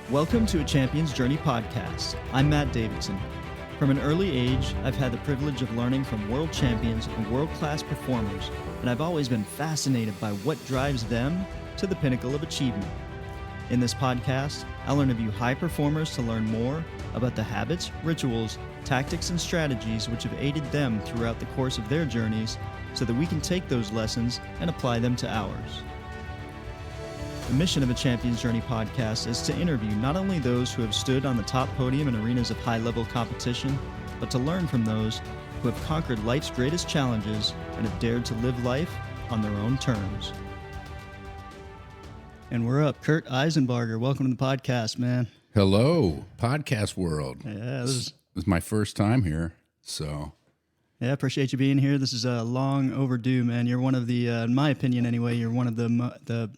Welcome to A Champion's Journey podcast. I'm Matt Davidson. From an early age, I've had the privilege of learning from world champions and world-class performers, and I've always been fascinated by what drives them to the pinnacle of achievement. In this podcast, I'll interview high performers to learn more about the habits, rituals, tactics, and strategies which have aided them throughout the course of their journeys so that we can take those lessons and apply them to ours. The mission of A Champion's Journey podcast is to interview not only those who have stood on the top podium in arenas of high-level competition, but to learn from those who have conquered life's greatest challenges and have dared to live life on their own terms. And we're up. Kurt Isenbarger, welcome to the podcast, man. Hello, podcast world. Yeah, this is my first time here, so... Yeah, appreciate you being here. This is long overdue, man. You're one of the, in my opinion anyway, you're one of the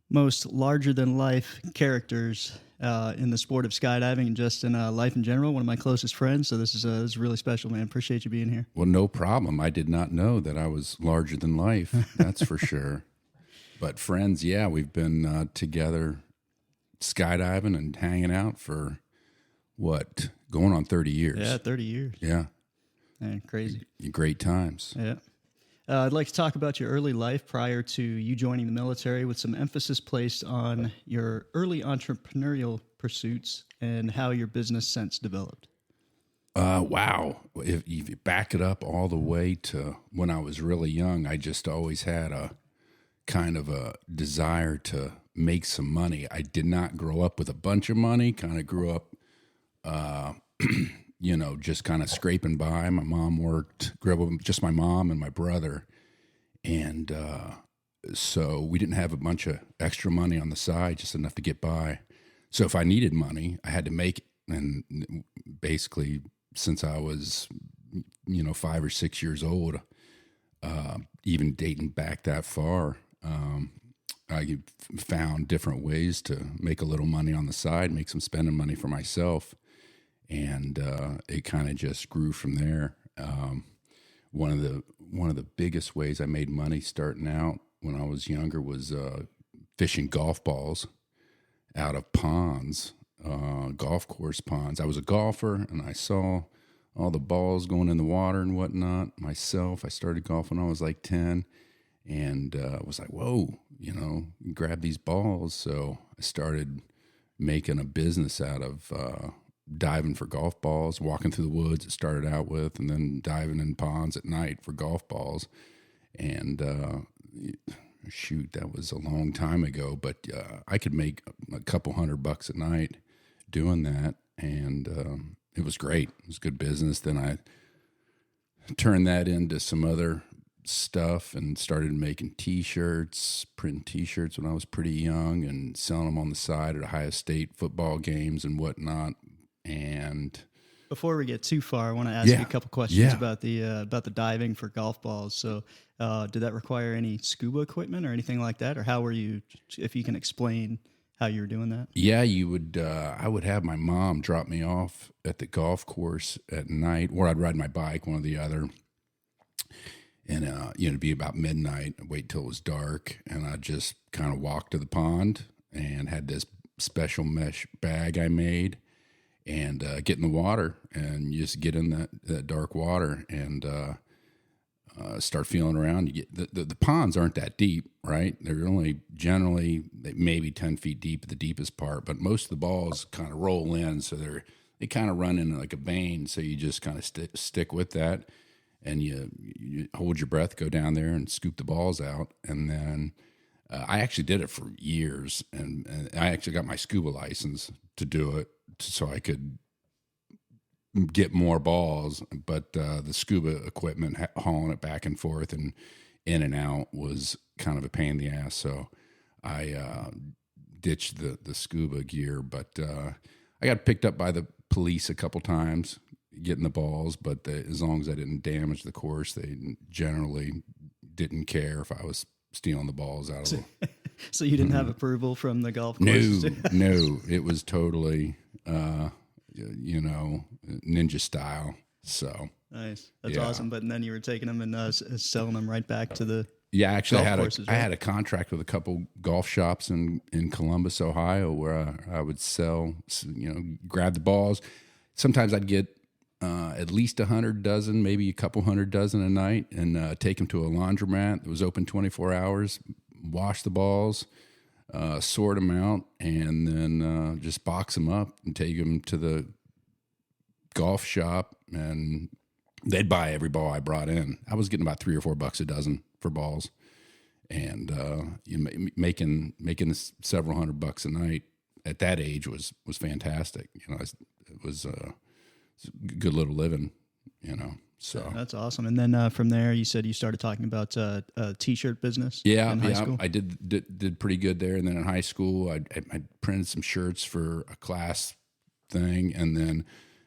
most larger-than-life characters in the sport of skydiving and just in life in general, one of my closest friends. So this is really special, man. Appreciate you being here. Well, no problem. I did not know that I was larger than life, that's for sure. But friends, yeah, we've been together skydiving and hanging out for, going on 30 years. Yeah, 30 years. Yeah. Man, crazy. Great times. Yeah. I'd like to talk about your early life prior to you joining the military with some emphasis placed on your early entrepreneurial pursuits and how your business sense developed. Wow. If you back it up all the way to when I was really young, I just always had a kind of a desire to make some money. I did not grow up with a bunch of money, kind of grew up, just kind of scraping by. My mom grew up with just my mom and my brother. And so we didn't have a bunch of extra money on the side, just enough to get by. So if I needed money, I had to make it. And basically, since I was, 5 or 6 years old, even dating back that far, I found different ways to make a little money on the side, make some spending money for myself. And it kind of just grew from there. One of the biggest ways I made money starting out when I was younger was fishing golf balls out of ponds, golf course ponds. I was a golfer, and I saw all the balls going in the water and whatnot. Myself, I started golfing when I was like 10, and was like, whoa, grab these balls. So I started making a business out of diving for golf balls, walking through the woods it started out with, and then diving in ponds at night for golf balls. And that was a long time ago, but I could make a couple $100 a night doing that, and it was great. It was good business. Then I turned that into some other stuff and started making T-shirts, printing T-shirts when I was pretty young, and selling them on the side at Ohio State football games and whatnot. And before we get too far, I want to ask you a couple questions about the diving for golf balls. So, did that require any scuba equipment or anything like that, or how were you? If you can explain how you were doing that. Yeah, you would. I would have my mom drop me off at the golf course at night, or I'd ride my bike, one or the other. And it'd be about midnight. I'd wait till it was dark, and I'd just kind of walk to the pond and had this special mesh bag I made. And get in the water and just get in that dark water and start feeling around. You get the ponds aren't that deep, right? They're only generally maybe 10 feet deep at the deepest part, but most of the balls kind of roll in, so they kind of run in like a vein. So you just kind of stick with that, and you hold your breath, go down there and scoop the balls out, and then. I actually did it for years, and I actually got my scuba license to do it so I could get more balls. But the scuba equipment, hauling it back and forth and in and out, was kind of a pain in the ass. So I ditched the scuba gear. But I got picked up by the police a couple times getting the balls. But as long as I didn't damage the course, they generally didn't care if I was stealing the balls out of them. So you didn't have approval from the golf course? No. It was totally, ninja style. So nice. That's awesome. But then you were taking them and selling them right back to the Yeah, actually, golf courses, I right? had a contract with a couple golf shops in Columbus, Ohio, where I would sell, grab the balls. Sometimes I'd get at least 100 dozen, maybe a couple 100 dozen a night, and take them to a laundromat that was open 24 hours, wash the balls, sort them out, and then just box them up and take them to the golf shop, and they'd buy every ball I brought in. I was getting about $3 or $4 a dozen for balls, and making several $100 a night at that age was fantastic. It was good little living. So That's awesome. And then from there, you said you started talking about a t-shirt business. Yeah, in high school? I did pretty good there. And then in high school, I printed some shirts for a class thing, and then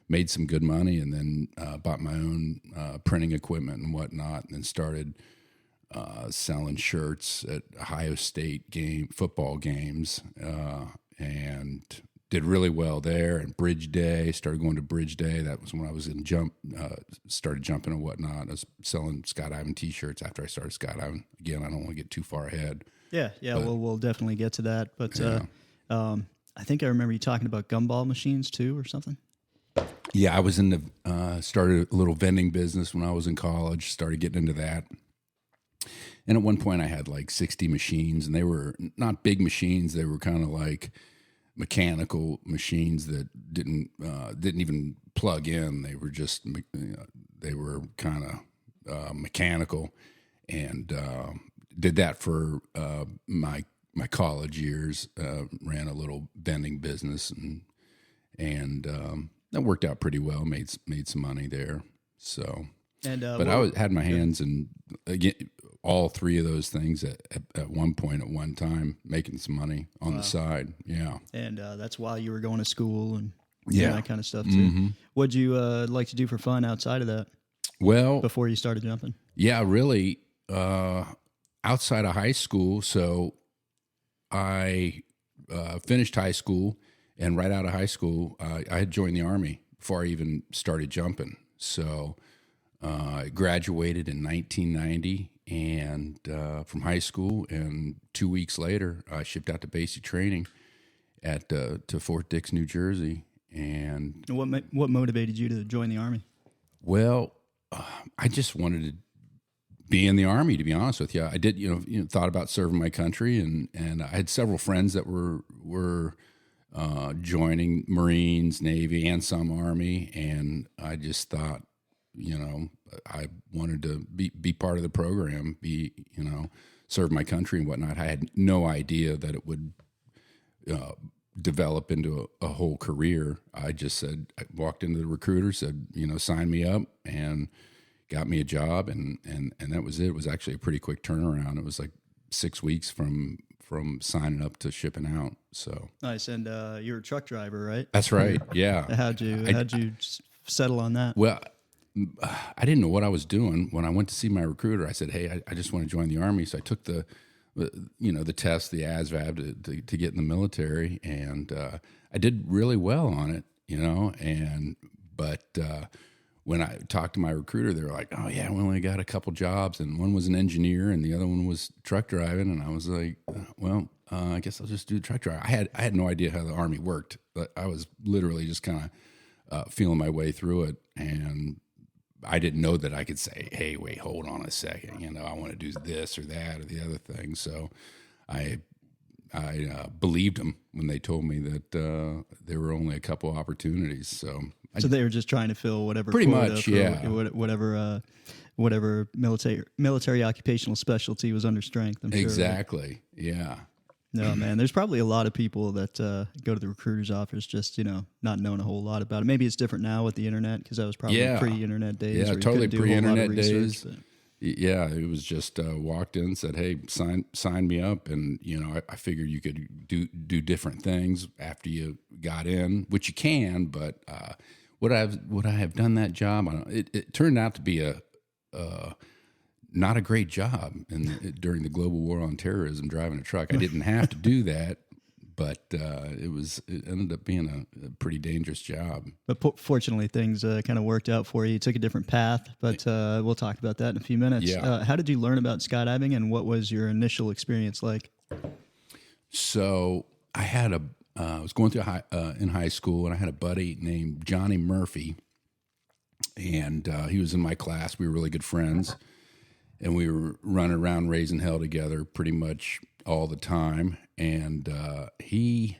made some good money, and then bought my own printing equipment and whatnot, and then started selling shirts at Ohio State football games, and did really well there. And Bridge Day, started going to Bridge Day. That was when I was in started jumping and whatnot. I was selling skydiving T-shirts after I started skydiving. Again, I don't want to get too far ahead. Yeah. But, We'll definitely get to that. But yeah. I think I remember you talking about gumball machines too, or something. Yeah, I was in the started a little vending business when I was in college. Started getting into that, and at one point I had like 60 machines, and they were not big machines. They were kind of like mechanical machines that didn't even plug in. They were just they were kind of mechanical, and did that for my college years. Ran a little vending business, and that worked out pretty well. Made some money there. So, And but I had my hands in again all three of those things at one point at one time, making some money on the side. Yeah, and that's while you were going to school and Yeah. that kind of stuff too. Mm-hmm. What'd you like to do for fun outside of that Well, before you started jumping? yeah, really. Outside of high school, so I finished high school, and right out of high school, I had joined the Army before I even started jumping. So I graduated in 1990 and from high school, and 2 weeks later, I shipped out to basic training to Fort Dix, New Jersey. And What motivated you to join the Army? well, I just wanted to be in the Army, to be honest with you. I did, thought about serving my country, and I had several friends that were joining Marines, Navy, and some Army, and I just thought, I wanted to be part of the program, serve my country and whatnot. I had no idea that it would develop into a whole career. I walked into the recruiter, said, sign me up, and got me a job, and that was it. It was actually a pretty quick turnaround. It was like 6 weeks from signing up to shipping out. So Nice. And you're a truck driver, right? that's right. Yeah. How'd you settle on that? Well, I didn't know what I was doing. When I went to see my recruiter, I said, "Hey, I just want to join the Army." So I took the test, the ASVAB to get in the military, and I did really well on it, but when I talked to my recruiter, they were like, "Oh yeah, we only got a couple jobs, and one was an engineer, and the other one was truck driving." And I was like, "Well, I guess I'll just do truck driving." I had no idea how the Army worked, but I was literally just kind of feeling my way through it, and I didn't know that I could say, "Hey, wait, hold on a second, I want to do this or that or the other thing." So I believed them when they told me that there were only a couple opportunities. So they were just trying to fill whatever pretty quota much, for yeah. whatever military occupational specialty was under strength. I'm sure. Exactly. Yeah. No, man. There's probably a lot of people that go to the recruiter's office just not knowing a whole lot about it. Maybe it's different now with the internet, because that was probably pre-internet days. Yeah, where you totally couldn't do a whole lot of pre-internet days. research, Yeah, it was just walked in, said, "Hey, sign me up," and I figured you could do different things after you got in, which you can. But would I have done that job? It turned out to be a not a great job during the global war on terrorism, driving a truck. I didn't have to do that, but it ended up being a pretty dangerous job. But fortunately, things kind of worked out for you. You took a different path, but we'll talk about that in a few minutes. Yeah. How did you learn about skydiving, and what was your initial experience like? So I was going through in high school, and I had a buddy named Johnny Murphy, and he was in my class. We were really good friends, and we were running around raising hell together pretty much all the time. And he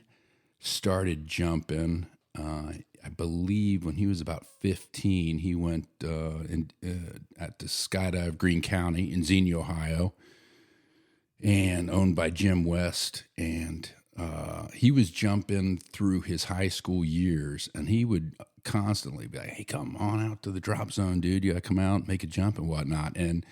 started jumping. I believe when he was about 15, he went at the Skydive Greene County in Xenia, Ohio, and owned by Jim West. And he was jumping through his high school years, and he would constantly be like, "Hey, come on out to the drop zone, dude. You got to come out, make a jump and whatnot." And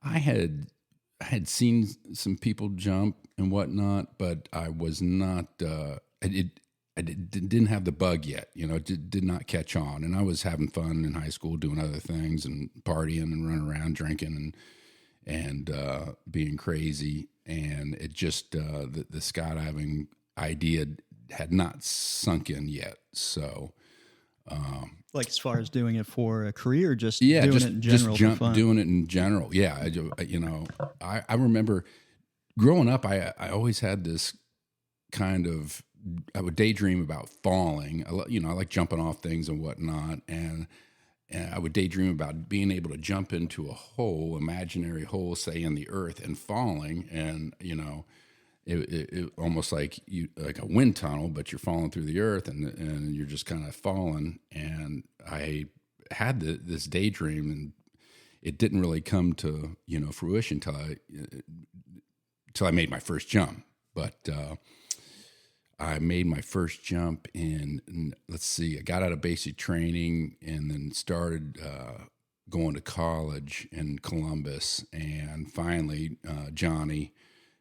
I had seen some people jump and whatnot, but I was not. I didn't have the bug yet. It did not catch on, and I was having fun in high school, doing other things and partying and running around, drinking and being crazy. And it just the skydiving idea had not sunk in yet. So, like as far as doing it for a career, doing it in general, just for fun. doing it in general. Yeah, I remember growing up. I always had this kind of. I would daydream about falling. I like jumping off things and whatnot, and I would daydream about being able to jump into a hole, imaginary hole, say in the earth, and falling. And it almost like a wind tunnel, but you're falling through the earth, and you're just kind of falling. And I had this daydream, and it didn't really come to fruition till I made my first jump. But I made my first jump in, I got out of basic training and then started going to college in Columbus. And finally, Johnny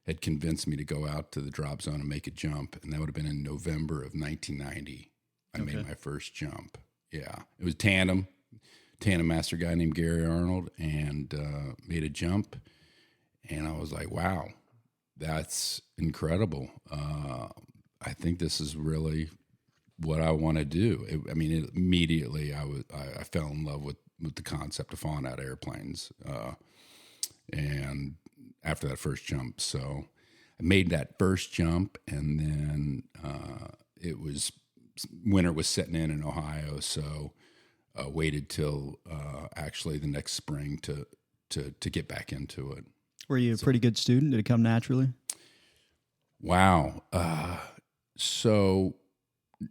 had convinced me to go out to the drop zone and make a jump. And that would have been in November of 1990. I made my first jump. Yeah. It was tandem master guy named Gary Arnold, and made a jump. And I was like, wow, that's incredible. I think this is really what I want to do. Immediately I fell in love with the concept of falling out of airplanes. And after that first jump, so I made that first jump, and then winter was setting in Ohio. So waited till actually the next spring to get back into it. Were you a pretty good student? Did it come naturally? Wow. So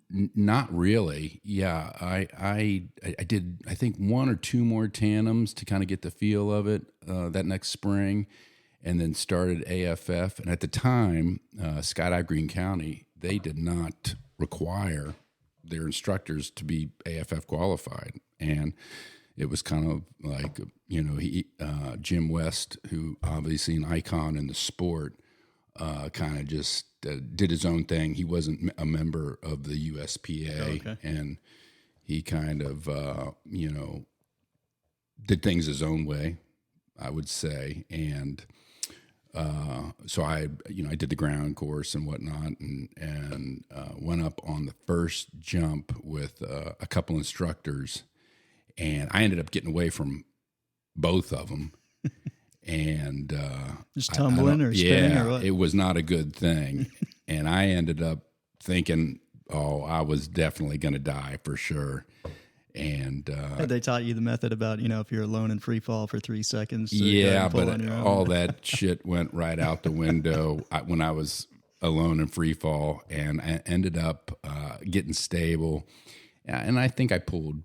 not really. Yeah. I did, I think 1 or 2 more tandems to kind of get the feel of it, that next spring, and then started AFF. And at the time, Skydive Greene County, they did not require their instructors to be AFF qualified. And it was kind of like, Jim West, who obviously an icon in the sport, kind of just did his own thing. He wasn't a member of the USPA, and he kind of, did things his own way, I would say. And so I did the ground course and whatnot, and went up on the first jump with a couple instructors, and I ended up getting away from both of them. And just tumbling or spinning or what? It was not a good thing. And I ended up thinking, I was definitely going to die for sure. And had they taught you the method about, if you're alone in free fall for 3 seconds? But all that shit went right out the window when I was alone in free fall, and I ended up getting stable. And I think I pulled,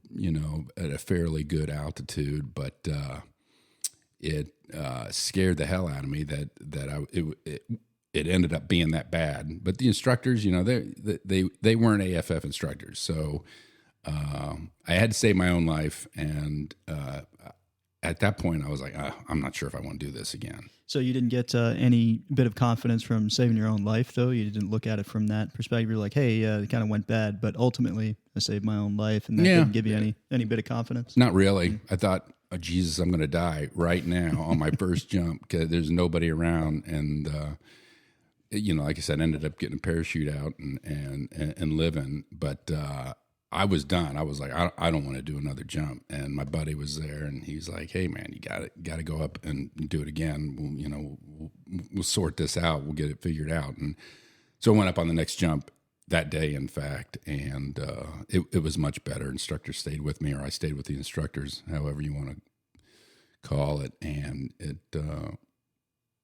at a fairly good altitude, but it scared the hell out of me that it ended up being that bad. But the instructors, they weren't AFF instructors, so I had to save my own life. And at that point, I was like, I'm not sure if I want to do this again. So you didn't get any bit of confidence from saving your own life, though? You didn't look at it from that perspective? You're like, hey, it kind of went bad, but ultimately I saved my own life, and that didn't give you any bit of confidence? Not really. I thought, oh, Jesus, I'm going to die right now on my first jump because there's nobody around. And like I said, ended up getting a parachute out and living. But I was done. I was like, I don't want to do another jump. And my buddy was there, and he's like, hey man, you got to go up and do it again. We'll sort this out. We'll get it figured out. And so I went up on the next jump that day, in fact, and it was much better. Instructor stayed with me, or I stayed with the instructors, however you want to call it. And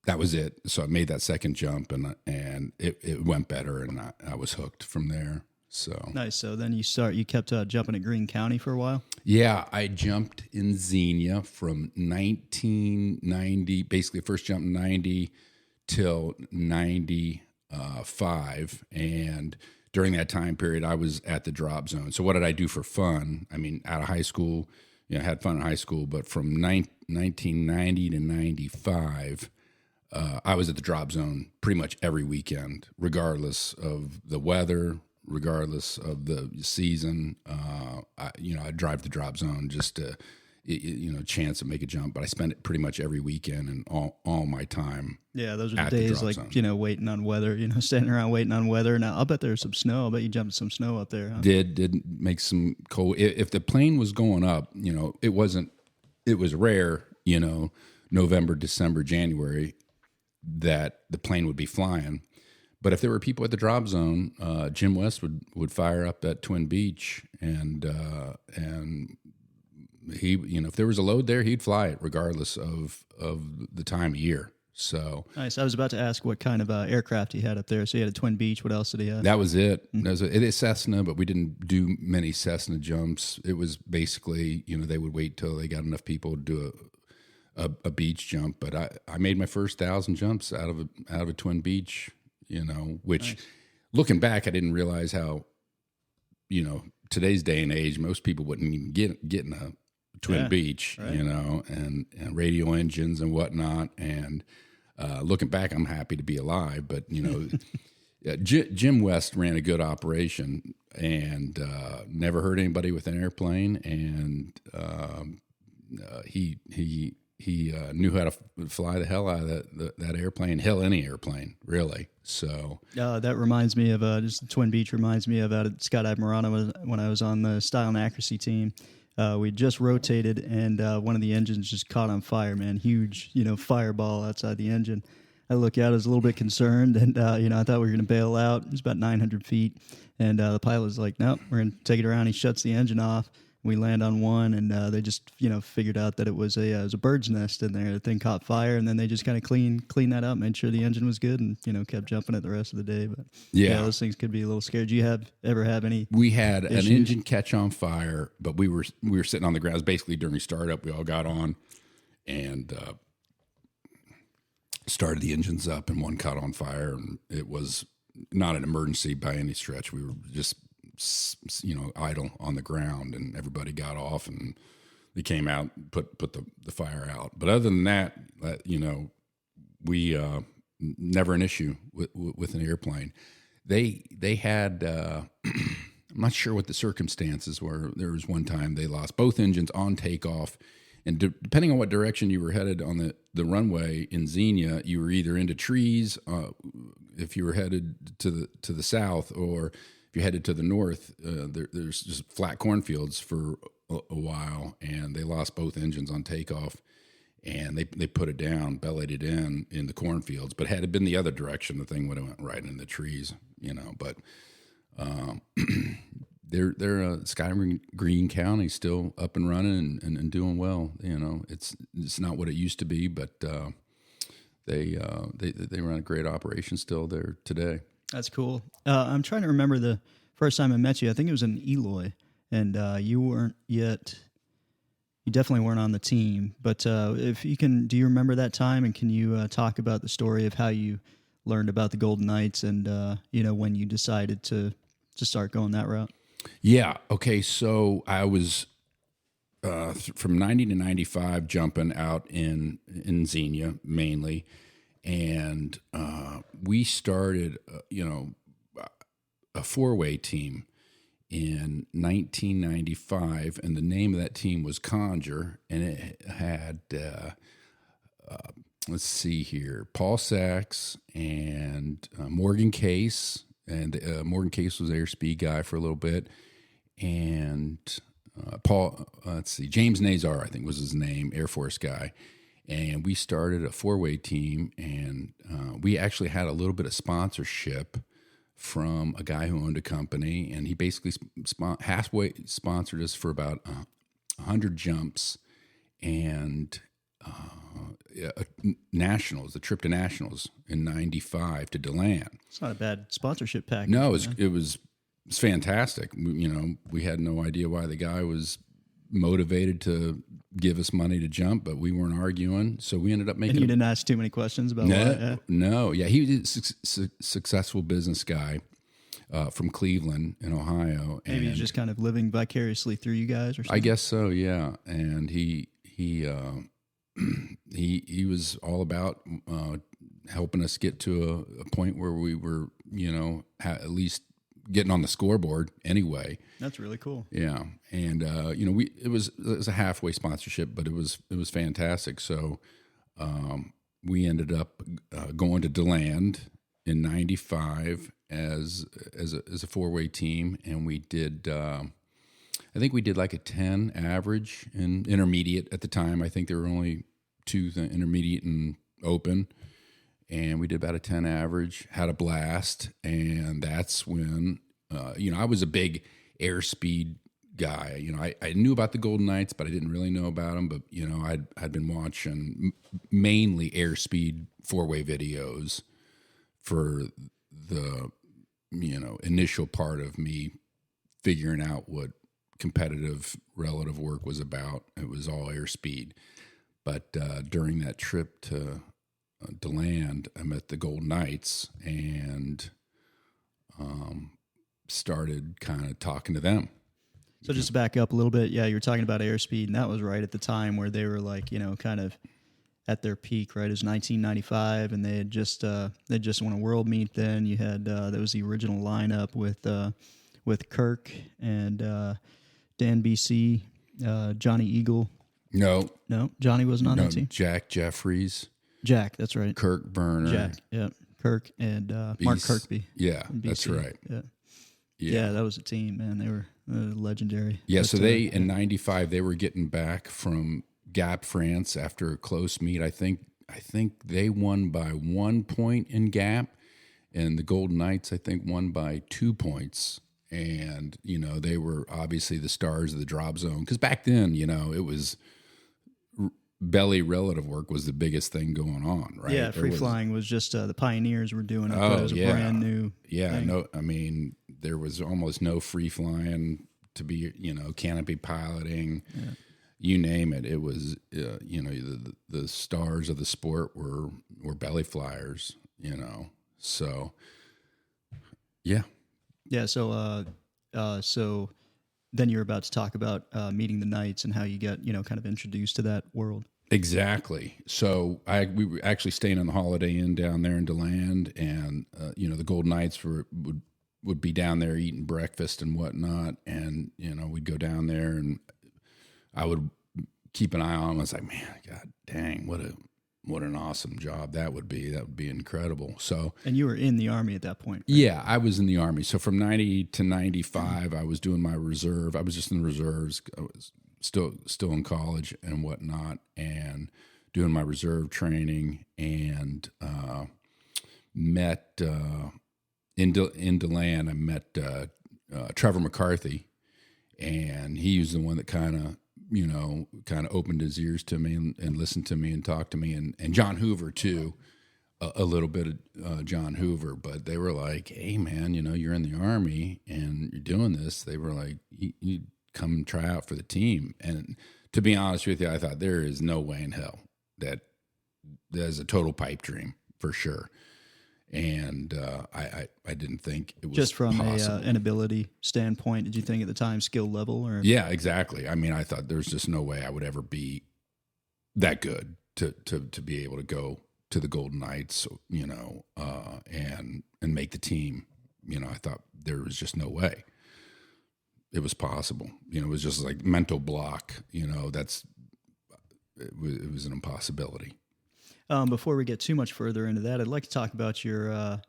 that was it. So I made that second jump, and it went better, and I was hooked from there. So nice. So then you kept jumping at Greene County for a while? Yeah, I jumped in Xenia from 1990, basically first jump in 90 till 95. And during that time period, I was at the drop zone. So what did I do for fun? I mean, out of high school, I had fun in high school, but from 1990 to 95, I was at the drop zone pretty much every weekend, regardless of the weather, regardless of the season. I'd drive the drop zone just to, chance to make a jump. But I spent it pretty much every weekend and all my time. Yeah, those are the days like, zone. Waiting on weather, standing around waiting on weather. Now, I'll bet there's some snow. I'll bet you jumped some snow up there. Huh? Did make some cold. If the plane was going up, it was rare, November, December, January, that the plane would be flying. But if there were people at the drop zone, Jim West would fire up at Twin Beach, and he, if there was a load there, he'd fly it regardless of the time of year. So nice. I was about to ask what kind of aircraft he had up there. So he had a Twin Beach. What else did he have? That was it. It is Cessna, but we didn't do many Cessna jumps. It was basically, they would wait till they got enough people to do a beach jump. But I made my first 1,000 jumps out of a Twin Beach. Which nice. Looking back, I didn't realize how, today's day and age, most people wouldn't even get in a Twin Beach, right. And radio engines and whatnot. And looking back, I'm happy to be alive. But, Jim West ran a good operation and never hurt anybody with an airplane. And he knew how to fly the hell out of that airplane, any airplane, really. So that reminds me of just Twin Beach. Reminds me of out at Skydiving Murano when I was on the style and accuracy team. We just rotated, and one of the engines just caught on fire. Man, huge, fireball outside the engine. I look out, I was a little bit concerned, and I thought we were going to bail out. It was about 900 feet, and the pilot was like, "Nope, we're going to take it around." He shuts the engine off. We land on one, and they just figured out that it was a bird's nest in there. The thing caught fire, and then they just kind of cleaned that up, made sure the engine was good, and kept jumping it the rest of the day. But yeah, those things could be a little scary. Do you ever have any? We had issues? An engine catch on fire, but we were sitting on the ground. It was basically during startup. We all got on and started the engines up, and one caught on fire, and it was not an emergency by any stretch. We were just idle on the ground, and everybody got off, and they came out, put the fire out. But other than that, we never an issue with an airplane. They had I'm not sure what the circumstances were. There was one time they lost both engines on takeoff, and depending on what direction you were headed on the runway in Xenia, you were either into trees if you were headed to the south, or if you headed to the north, there's just flat cornfields for a while, and they lost both engines on takeoff, and they put it down, bellied it in the cornfields. But had it been the other direction, the thing would have went right in the trees, But they're Skydiving Greene County still up and running and doing well. It's not what it used to be, but they run a great operation still there today. That's cool. I'm trying to remember the first time I met you. I think it was in Eloy, and you weren't yet. You definitely weren't on the team. But if you can, do you remember that time? And can you talk about the story of how you learned about the Golden Knights and when you decided to start going that route? Yeah. Okay. So I was from 90 to 95 jumping out in Xenia mainly. And we started, a four-way team in 1995, and the name of that team was Conjure, and it had let's see here, Paul Sachs and Morgan Case. And Morgan Case was airspeed guy for a little bit. And James Nazar, I think was his name, Air Force guy. And we started a 4-way team, and we actually had a little bit of sponsorship from a guy who owned a company, and he basically halfway sponsored us for about 100 jumps and nationals, the trip to nationals in '95 to DeLand. It's not a bad sponsorship package. No, it was fantastic. We had no idea why the guy was motivated to give us money to jump, but we weren't arguing, so we ended up making. And you didn't ask too many questions about why? No, yeah, he was a successful business guy from Cleveland in Ohio. Maybe he's just kind of living vicariously through you guys, or something. I guess so, yeah. And he was all about helping us get to a point where we were, at least getting on the scoreboard anyway. That's really cool. Yeah, and it was a halfway sponsorship, but it was fantastic. So we ended up going to DeLand in '95 as a 4-way team, and we did. I think we did like a 10 average in intermediate at the time. I think there were only 2 intermediate and open. And we did about a 10 average, had a blast. And that's when, I was a big airspeed guy. I knew about the Golden Knights, but I didn't really know about them. But, I'd been watching mainly airspeed 4-way videos for the, initial part of me figuring out what competitive relative work was about. It was all airspeed. But during that trip to DeLand, I met the Golden Knights and started kind of talking to them. So just to back up a little bit, you were talking about airspeed, and that was right at the time where they were like, kind of at their peak, right? It was 1995, and they had just won a world meet. Then you had that was the original lineup with Kirk and Dan BC, Johnny Eagle. No, Johnny wasn't on that team. Jack Jeffries. Jack, that's right. Kirk Burner. Jack, yeah. Kirk and Mark Kirkby. Yeah, that's right. Yeah, that was a team, man. They were legendary. Yeah, so they, in '95, they were getting back from Gap, France after a close meet. I think they won by 1 point in Gap, and the Golden Knights, I think, won by 2 points. And, they were obviously the stars of the drop zone. Because back then, it was belly relative work was the biggest thing going on, right? Yeah, free flying was just the pioneers were doing it. It was a brand new thing. No, I mean, there was almost no free flying to be, canopy piloting, you name it. It was, the stars of the sport were belly flyers, so yeah. Yeah, so then you're about to talk about meeting the Knights and how you get, kind of introduced to that world. Exactly. So we were actually staying on the Holiday Inn down there in DeLand, and the Golden Knights would be down there eating breakfast and whatnot, and we'd go down there, and I would keep an eye on them. I was like, man, God dang, what an awesome job that would be. That would be incredible. So, and you were in the Army at that point, right? Yeah, I was in the Army. So from 90 to 95, I was doing my reserve. I was just in the reserves. I was still in college and whatnot, and doing my reserve training, and met in DeLand. I met Trevor McCarthy, and he was the one that kind of opened his ears to me and listened to me and talked to me, and John Hoover too, a little bit of John Hoover. But they were like, hey man, you're in the Army and you're doing this. They were like, you come try out for the team. And to be honest with you, I thought there is no way in hell that is a total pipe dream for sure. And I didn't think it was just from possible. An ability standpoint. Did you think at the time skill level, or? Yeah, exactly. I mean, I thought there's just no way I would ever be that good to be able to go to the Golden Knights, and make the team. I thought there was just no way it was possible. It was just like mental block. It was an impossibility. Before we get too much further into that, I'd like to talk about your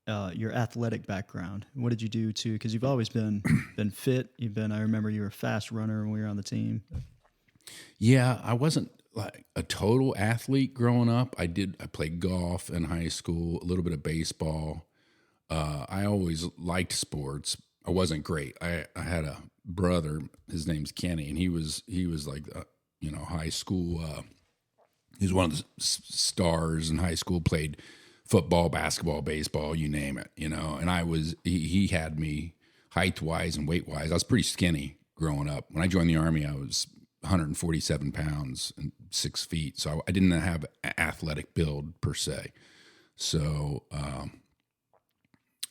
athletic background. What did you do because you've always been fit. I remember you were a fast runner when we were on the team. Yeah, I wasn't like a total athlete growing up. I played golf in high school, a little bit of baseball. I always liked sports. I wasn't great. I had a brother, his name's Kenny, and he was like, high school, he was one of the stars in high school, played football, basketball, baseball, you name it, and he had me height-wise and weight-wise. I was pretty skinny growing up. When I joined the Army, I was 147 pounds and 6 feet. So I didn't have athletic build per se. So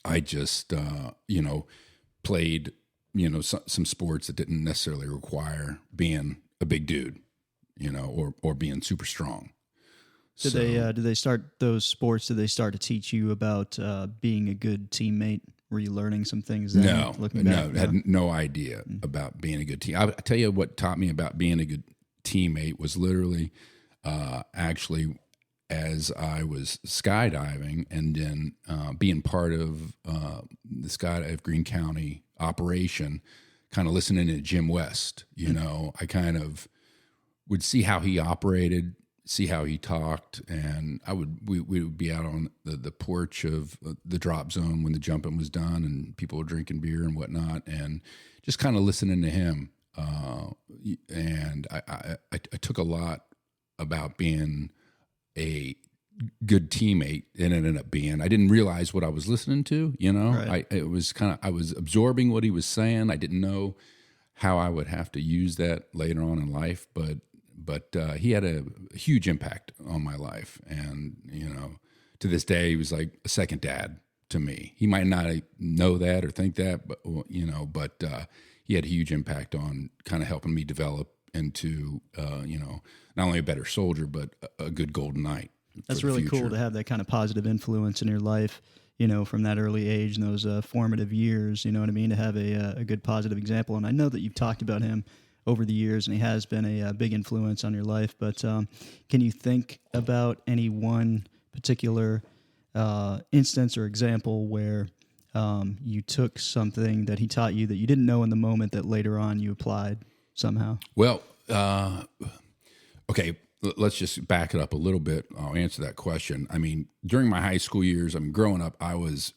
I just, played, some sports that didn't necessarily require being a big dude, or being super strong. Did they start those sports? Did they start to teach you about being a good teammate? Were you learning some things then? Had no idea about being a good team. I'll tell you what taught me about being a good teammate was literally actually as I was skydiving and then being part of the Skydive Greene County operation, kind of listening to Jim West. I kind of would see how he operated, see how he talked, and we would be out on the porch of the drop zone when the jumping was done and people were drinking beer and whatnot, and just kind of listening to him. And I took a lot about being a good teammate, and it ended up being, I didn't realize what I was listening to, Right. I was absorbing what he was saying. I didn't know how I would have to use that later on in life, but he had a huge impact on my life. And, to this day, he was like a second dad to me. He might not know that or think that, but he had a huge impact on kind of helping me develop into, not only a better soldier, but a good golden knight. That's really cool to have that kind of positive influence in your life, from that early age and those formative years, you know what I mean, to have a good positive example. And I know that you've talked about him over the years, and he has been a big influence on your life. But can you think about any one particular instance or example where you took something that he taught you that you didn't know in the moment that later on you applied somehow? Well, okay, let's just back it up a little bit. I'll answer that question. I mean, during my high school years, growing up, I was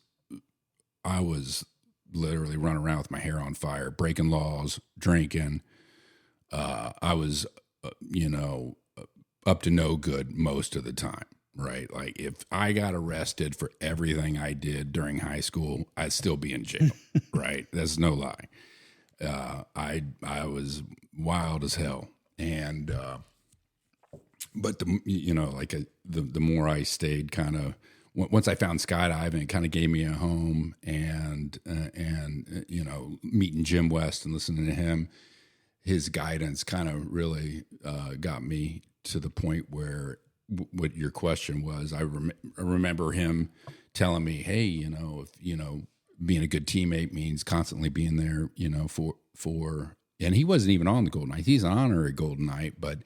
literally running around with my hair on fire, breaking laws, drinking. I was, up to no good most of the time, right? Like if I got arrested for everything I did during high school, I'd still be in jail, right? That's no lie. I was wild as hell. And, but the more I stayed kind of, once I found skydiving, it kind of gave me a home and meeting Jim West and listening to him, his guidance kind of really got me to the point where what your question was. I remember him telling me, hey, if being a good teammate means constantly being there, for and he wasn't even on the Golden Knight. He's an honorary Golden Knight, but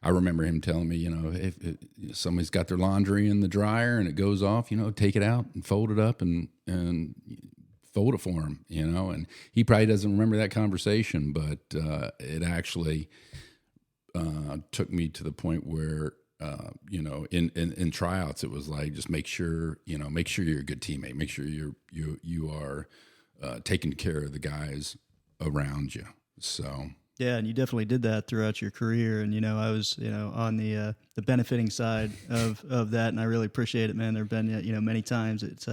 I remember him telling me, if somebody's got their laundry in the dryer and it goes off, take it out and fold it up and fold it for him, and he probably doesn't remember that conversation, but it actually took me to the point where, in tryouts, it was like, just make sure you're a good teammate, make sure you are taking care of the guys around you. So. Yeah, and you definitely did that throughout your career. And, I was, on the benefiting side of that, and I really appreciate it, man. There have been, many times it's,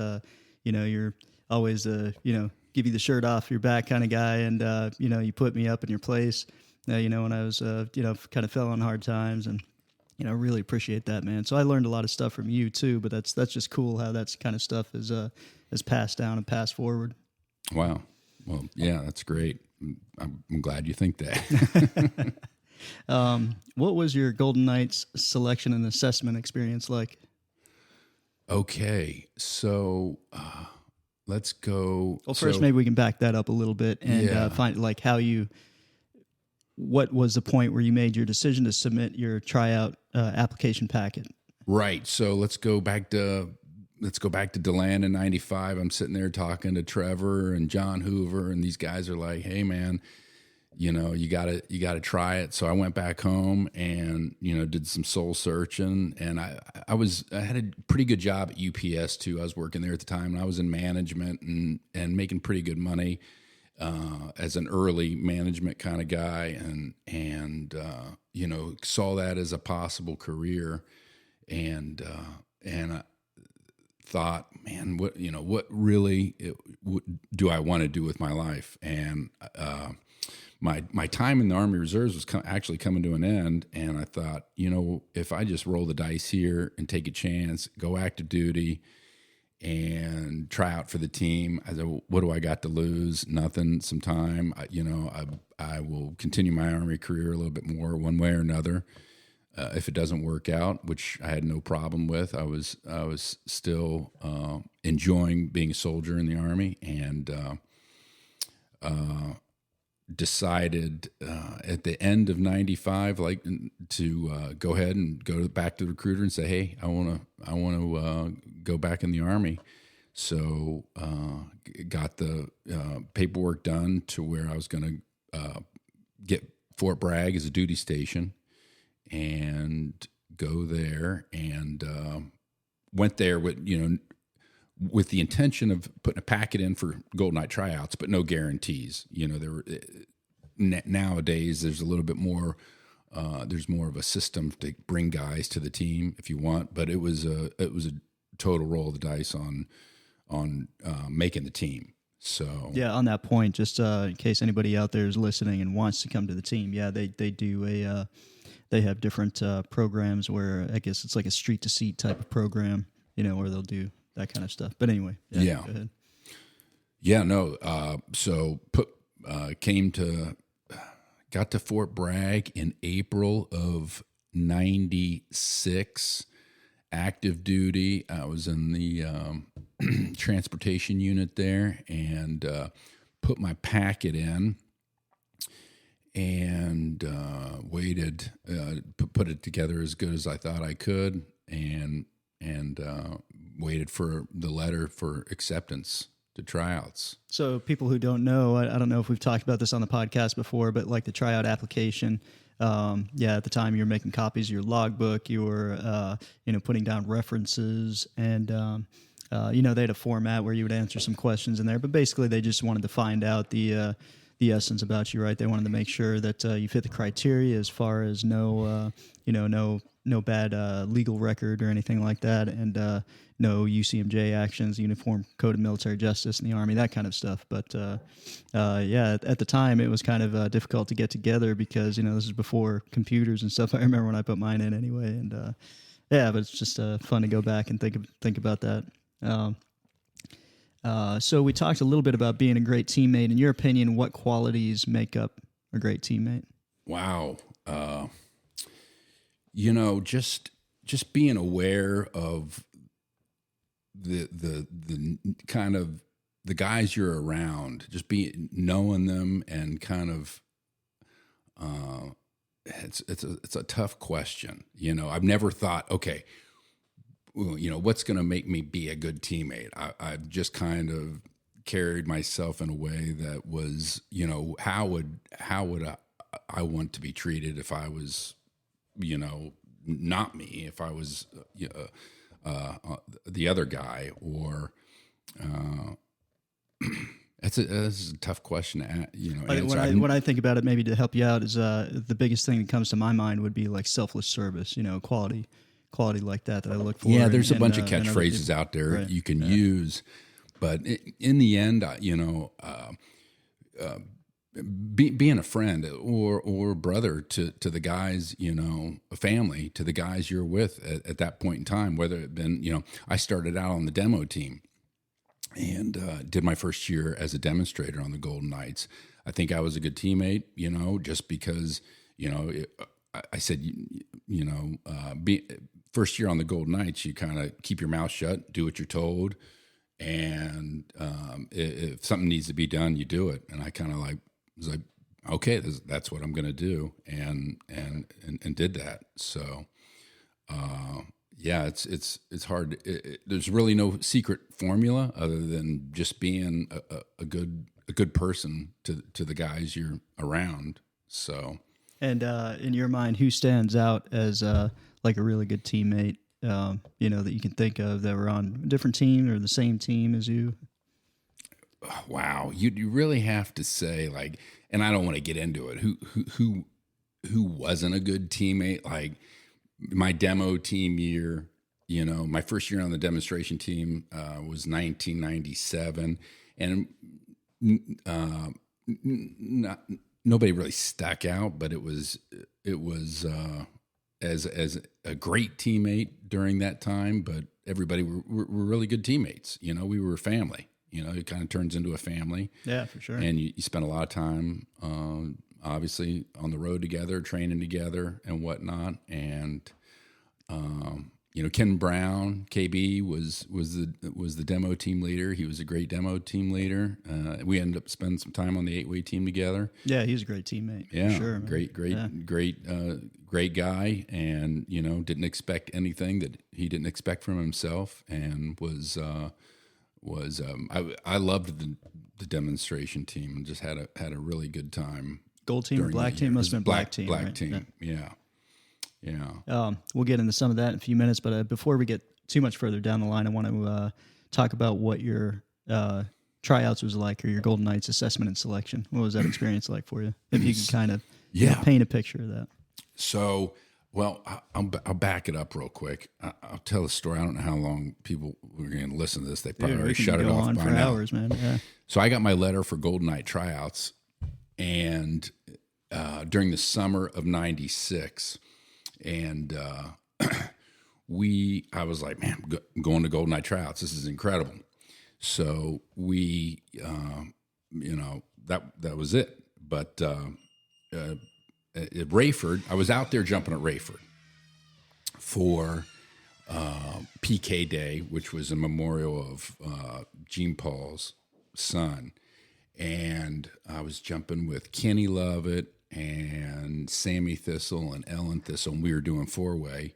you're always, give you the shirt off your back kind of guy. And, you put me up in your place, when I was, kind of fell on hard times. And, I really appreciate that, man. So I learned a lot of stuff from you too, but that's just cool how that's kind of stuff is passed down and passed forward. Wow. Well, yeah, that's great. I'm glad you think that. What was your Golden Knights selection and assessment experience like? Okay, so let's go. Well, first, maybe we can back that up a little bit and find like what was the point where you made your decision to submit your tryout application packet? Right. So let's go back to DeLand in '95. I'm sitting there talking to Trevor and John Hoover, and these guys are like, "Hey, man, you gotta try it." So I went back home and did some soul searching, and I had a pretty good job at UPS too. I was working there at the time, and I was in management and making pretty good money as an early management kind of guy, and saw that as a possible career, and I thought, man, what really do I want to do with my life? And my time in the Army Reserves was actually coming to an end, and I thought, if I just roll the dice here and take a chance, go active duty, and try out for the team, I said, what do I got to lose? Nothing. Some time. I will continue my Army career a little bit more, one way or another. If it doesn't work out, which I had no problem with, I was still enjoying being a soldier in the Army, and decided at the end of '95, to go ahead and go back to the recruiter and say, "Hey, I want to go back in the Army." So got the paperwork done to where I was going to get Fort Bragg as a duty station, and go there, and went there with the intention of putting a packet in for Golden Knight tryouts, but no guarantees. There were nowadays there's a little bit more. There's more of a system to bring guys to the team if you want, but it was a total roll of the dice on making the team. So yeah, on that point, just in case anybody out there is listening and wants to come to the team, they do they have different programs where I guess it's like a street to seat type of program, where they'll do that kind of stuff. But anyway, go ahead. Yeah, no. So got to Fort Bragg in April of '96, active duty. I was in the transportation unit there, and put my packet in, and waited, put it together as good as I thought I could, and waited for the letter for acceptance to tryouts. So people who don't know, I don't know if we've talked about this on the podcast before, but like the tryout application, at the time you were making copies of your logbook, you were, putting down references, and, they had a format where you would answer some questions in there, but basically they just wanted to find out the essence about you, right? They wanted to make sure that you fit the criteria as far as no bad legal record or anything like that, and no UCMJ actions, Uniform Code of Military Justice in the Army, that kind of stuff. But at the time it was kind of difficult to get together because this is before computers and stuff. I remember when I put mine in anyway, and but it's just fun to go back and think about that. So we talked a little bit about being a great teammate. In your opinion, what qualities make up a great teammate? Wow. Just being aware of the kind of the guys you're around, just knowing them, and kind of, it's a tough question. I've never thought, okay, what's going to make me be a good teammate? I've just kind of carried myself in a way that was, how would I want to be treated if I was, not me, if I was the other guy, or that's a tough question to answer. When I think about it, maybe to help you out, is the biggest thing that comes to my mind would be like selfless service, quality like that I look for. Yeah, there's a bunch of catchphrases out there you can use, but in the end, being a friend or brother to the guys, a family to the guys you're with at that point in time, whether it been, I started out on the demo team and did my first year as a demonstrator on the Golden Knights. I think I was a good teammate, just because, I said, first year on the Golden Knights, you kind of keep your mouth shut, do what you're told, and if something needs to be done, you do it. And I kind of was like, okay, that's what I'm going to do, and did that. So, Yeah, it's hard. There's really no secret formula other than just being a good person to the guys you're around. So, And in your mind, who stands out as like a really good teammate? That you can think of that were on a different team or the same team as you. Wow, you really have to say, like, and I don't want to get into it. Who wasn't a good teammate? Like my demo team year, my first year on the demonstration team was 1997, and nobody really stuck out, but it was as a great teammate during that time. But everybody were really good teammates. We were a family. It kind of turns into a family. Yeah, for sure. And you spend a lot of time, obviously, on the road together, training together and whatnot. And, Ken Brown, KB, was the demo team leader. He was a great demo team leader. We ended up spending some time on the 8-way team together. Yeah, he's a great teammate. Yeah, for sure, man. Great guy. And, didn't expect anything that he didn't expect from himself, and I loved the demonstration team and just had a really good time. Gold team or black team? Must have been black team. Black right? team. Yeah. We'll get into some of that in a few minutes, but before we get too much further down the line, I want to talk about what your tryouts was like, or your Golden Knights assessment and selection. What was that experience like for you? If you could kind of paint a picture of that. So, well, I'll back it up real quick. I'll tell the story. I don't know how long people are going to listen to this. They probably already shut it off on by for now. Hours, man. Yeah. So I got my letter for Golden Knight tryouts, and during the summer of '96, and I was like, man, I'm going to Golden Knight tryouts. This is incredible. So we, that was it. But at Rayford, I was out there jumping at Rayford for PK Day, which was a memorial of Gene Paul's son. And I was jumping with Kenny Lovett and Sammy Thistle and Ellen Thistle, and we were doing 4-way.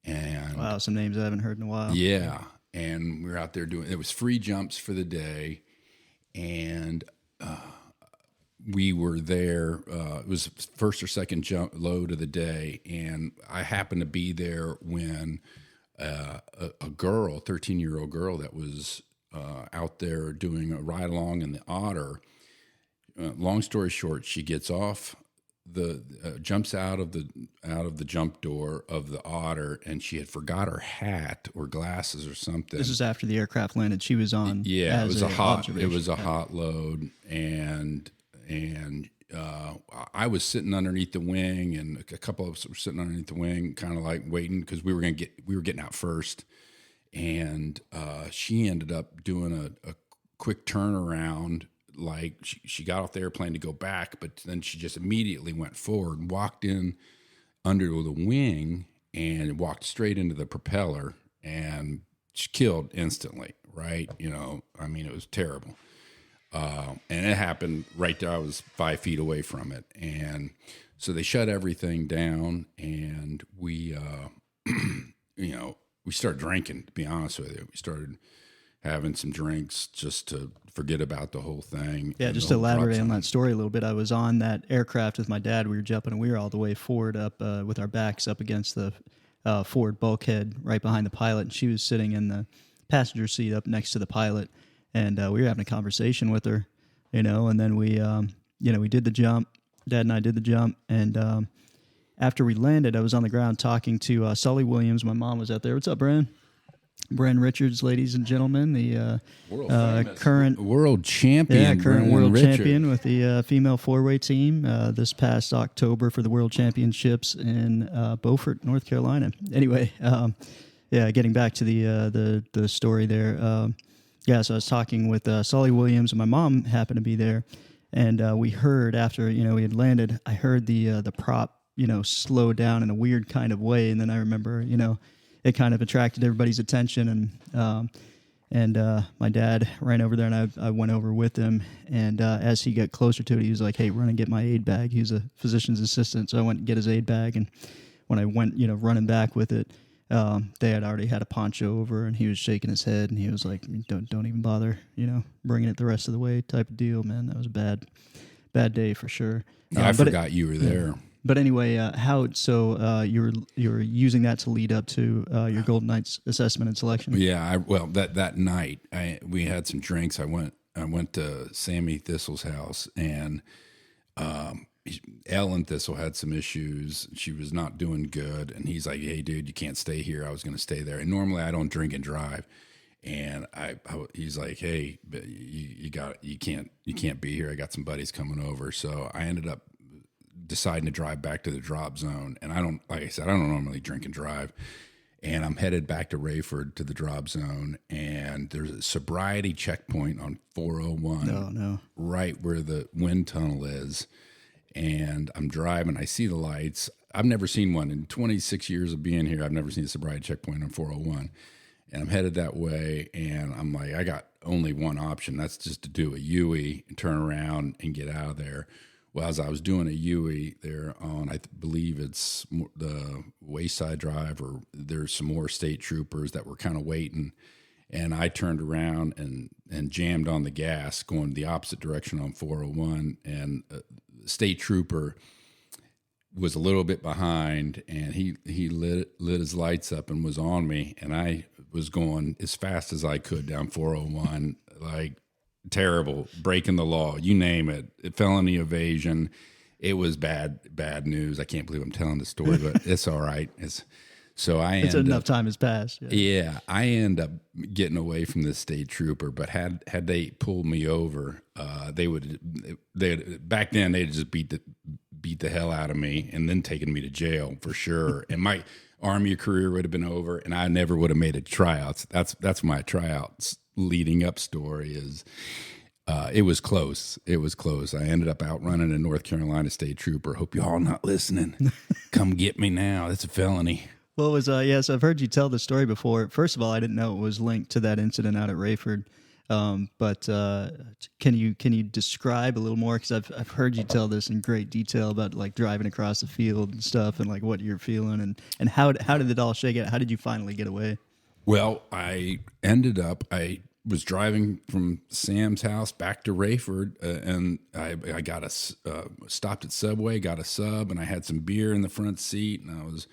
And wow, some names I haven't heard in a while. Yeah, and we were out there it was free jumps for the day, and we were there. It was first or second jump load of the day, and I happened to be there when a girl, 13-year-old girl that was out there doing a ride along in the Otter. Long story short, she gets off jumps out of the jump door of the Otter, and she had forgot her hat or glasses or something. This is after the aircraft landed. She was on. Yeah, it was a hot load, and I was sitting underneath the wing, and a couple of us were sitting underneath the wing, kind of like waiting because we were getting out first, and she ended up doing a quick turnaround. Like she got off the airplane to go back, but then she just immediately went forward and walked in under the wing and walked straight into the propeller, and she killed instantly. Right? I mean, it was terrible. And it happened right there. I was 5 feet away from it. And so they shut everything down, and we, we started drinking, to be honest with you. We started having some drinks just to forget about the whole thing. Yeah, just to elaborate on that story a little bit, I was on that aircraft with my dad. We were jumping, and we were all the way forward up with our backs up against the forward bulkhead right behind the pilot, and she was sitting in the passenger seat up next to the pilot. And we were having a conversation with her, and then we did the jump. Dad and I did the jump, and after we landed, I was on the ground talking to Sully Williams. My mom was out there. What's up, Bran? Bran Richards, ladies and gentlemen, the current world champion. Yeah, current world champion with the female 4-way team this past October for the World Championships in Beaufort, North Carolina. Anyway, getting back to the story there. So I was talking with Sully Williams, and my mom happened to be there, and we heard after we had landed, I heard the prop slow down in a weird kind of way, and then I remember it kind of attracted everybody's attention, and my dad ran over there, and I went over with him, and as he got closer to it, he was like, "Hey, run and get my aid bag." He was a physician's assistant, so I went and get his aid bag, and when I went running back with it, they had already had a poncho over, and he was shaking his head, and he was like, don't even bother, bringing it the rest of the way type of deal, man. That was a bad day for sure. Yeah, I forgot you were there. Yeah. But anyway, you were using that to lead up to your Golden Knights assessment and selection? Yeah, that night we had some drinks. I went to Sammy Thistle's house, and Ellen Thistle had some issues. She was not doing good, and he's like, "Hey, dude, you can't stay here." I was going to stay there, and normally I don't drink and drive. And he's like, "Hey, you can't be here. I got some buddies coming over." So I ended up deciding to drive back to the drop zone. And like I said, I don't normally drink and drive. And I'm headed back to Rayford to the drop zone. And there's a sobriety checkpoint on 401. Oh, no. Right where the wind tunnel is. And I'm driving. I see the lights. I've never seen one in 26 years of being here. I've never seen a sobriety checkpoint on 401. And I'm headed that way. And I'm like, I got only one option. That's just to do a U-E and turn around and get out of there. Well, as I was doing a U-E there on, I believe it's the Wayside Drive, or there's some more state troopers that were kind of waiting. And I turned around and jammed on the gas going the opposite direction on 401. And the state trooper was a little bit behind, and he lit his lights up and was on me. And I was going as fast as I could down 401, like, terrible, breaking the law, you name it, felony evasion. It was bad news. I can't believe I'm telling the story, but it's all right. It's enough time has passed. Yeah, I end up getting away from this state trooper. But had they pulled me over, they back then they'd just beat the hell out of me and then taken me to jail for sure. And my Army career would have been over, and I never would have made it tryouts. That's my tryouts leading up story is it was close. It was close. I ended up outrunning a North Carolina state trooper. Hope y'all not listening. Come get me now. It's a felony. Well, it was, so I've heard you tell the story before. First of all, I didn't know it was linked to that incident out at Rayford. But can you describe a little more? Because I've heard you tell this in great detail about like driving across the field and stuff, and like what you're feeling, and how did it all shake out? How did you finally get away? Well, I was driving from Sam's house back to Rayford, and I got stopped at Subway, got a sub, and I had some beer in the front seat, and I was,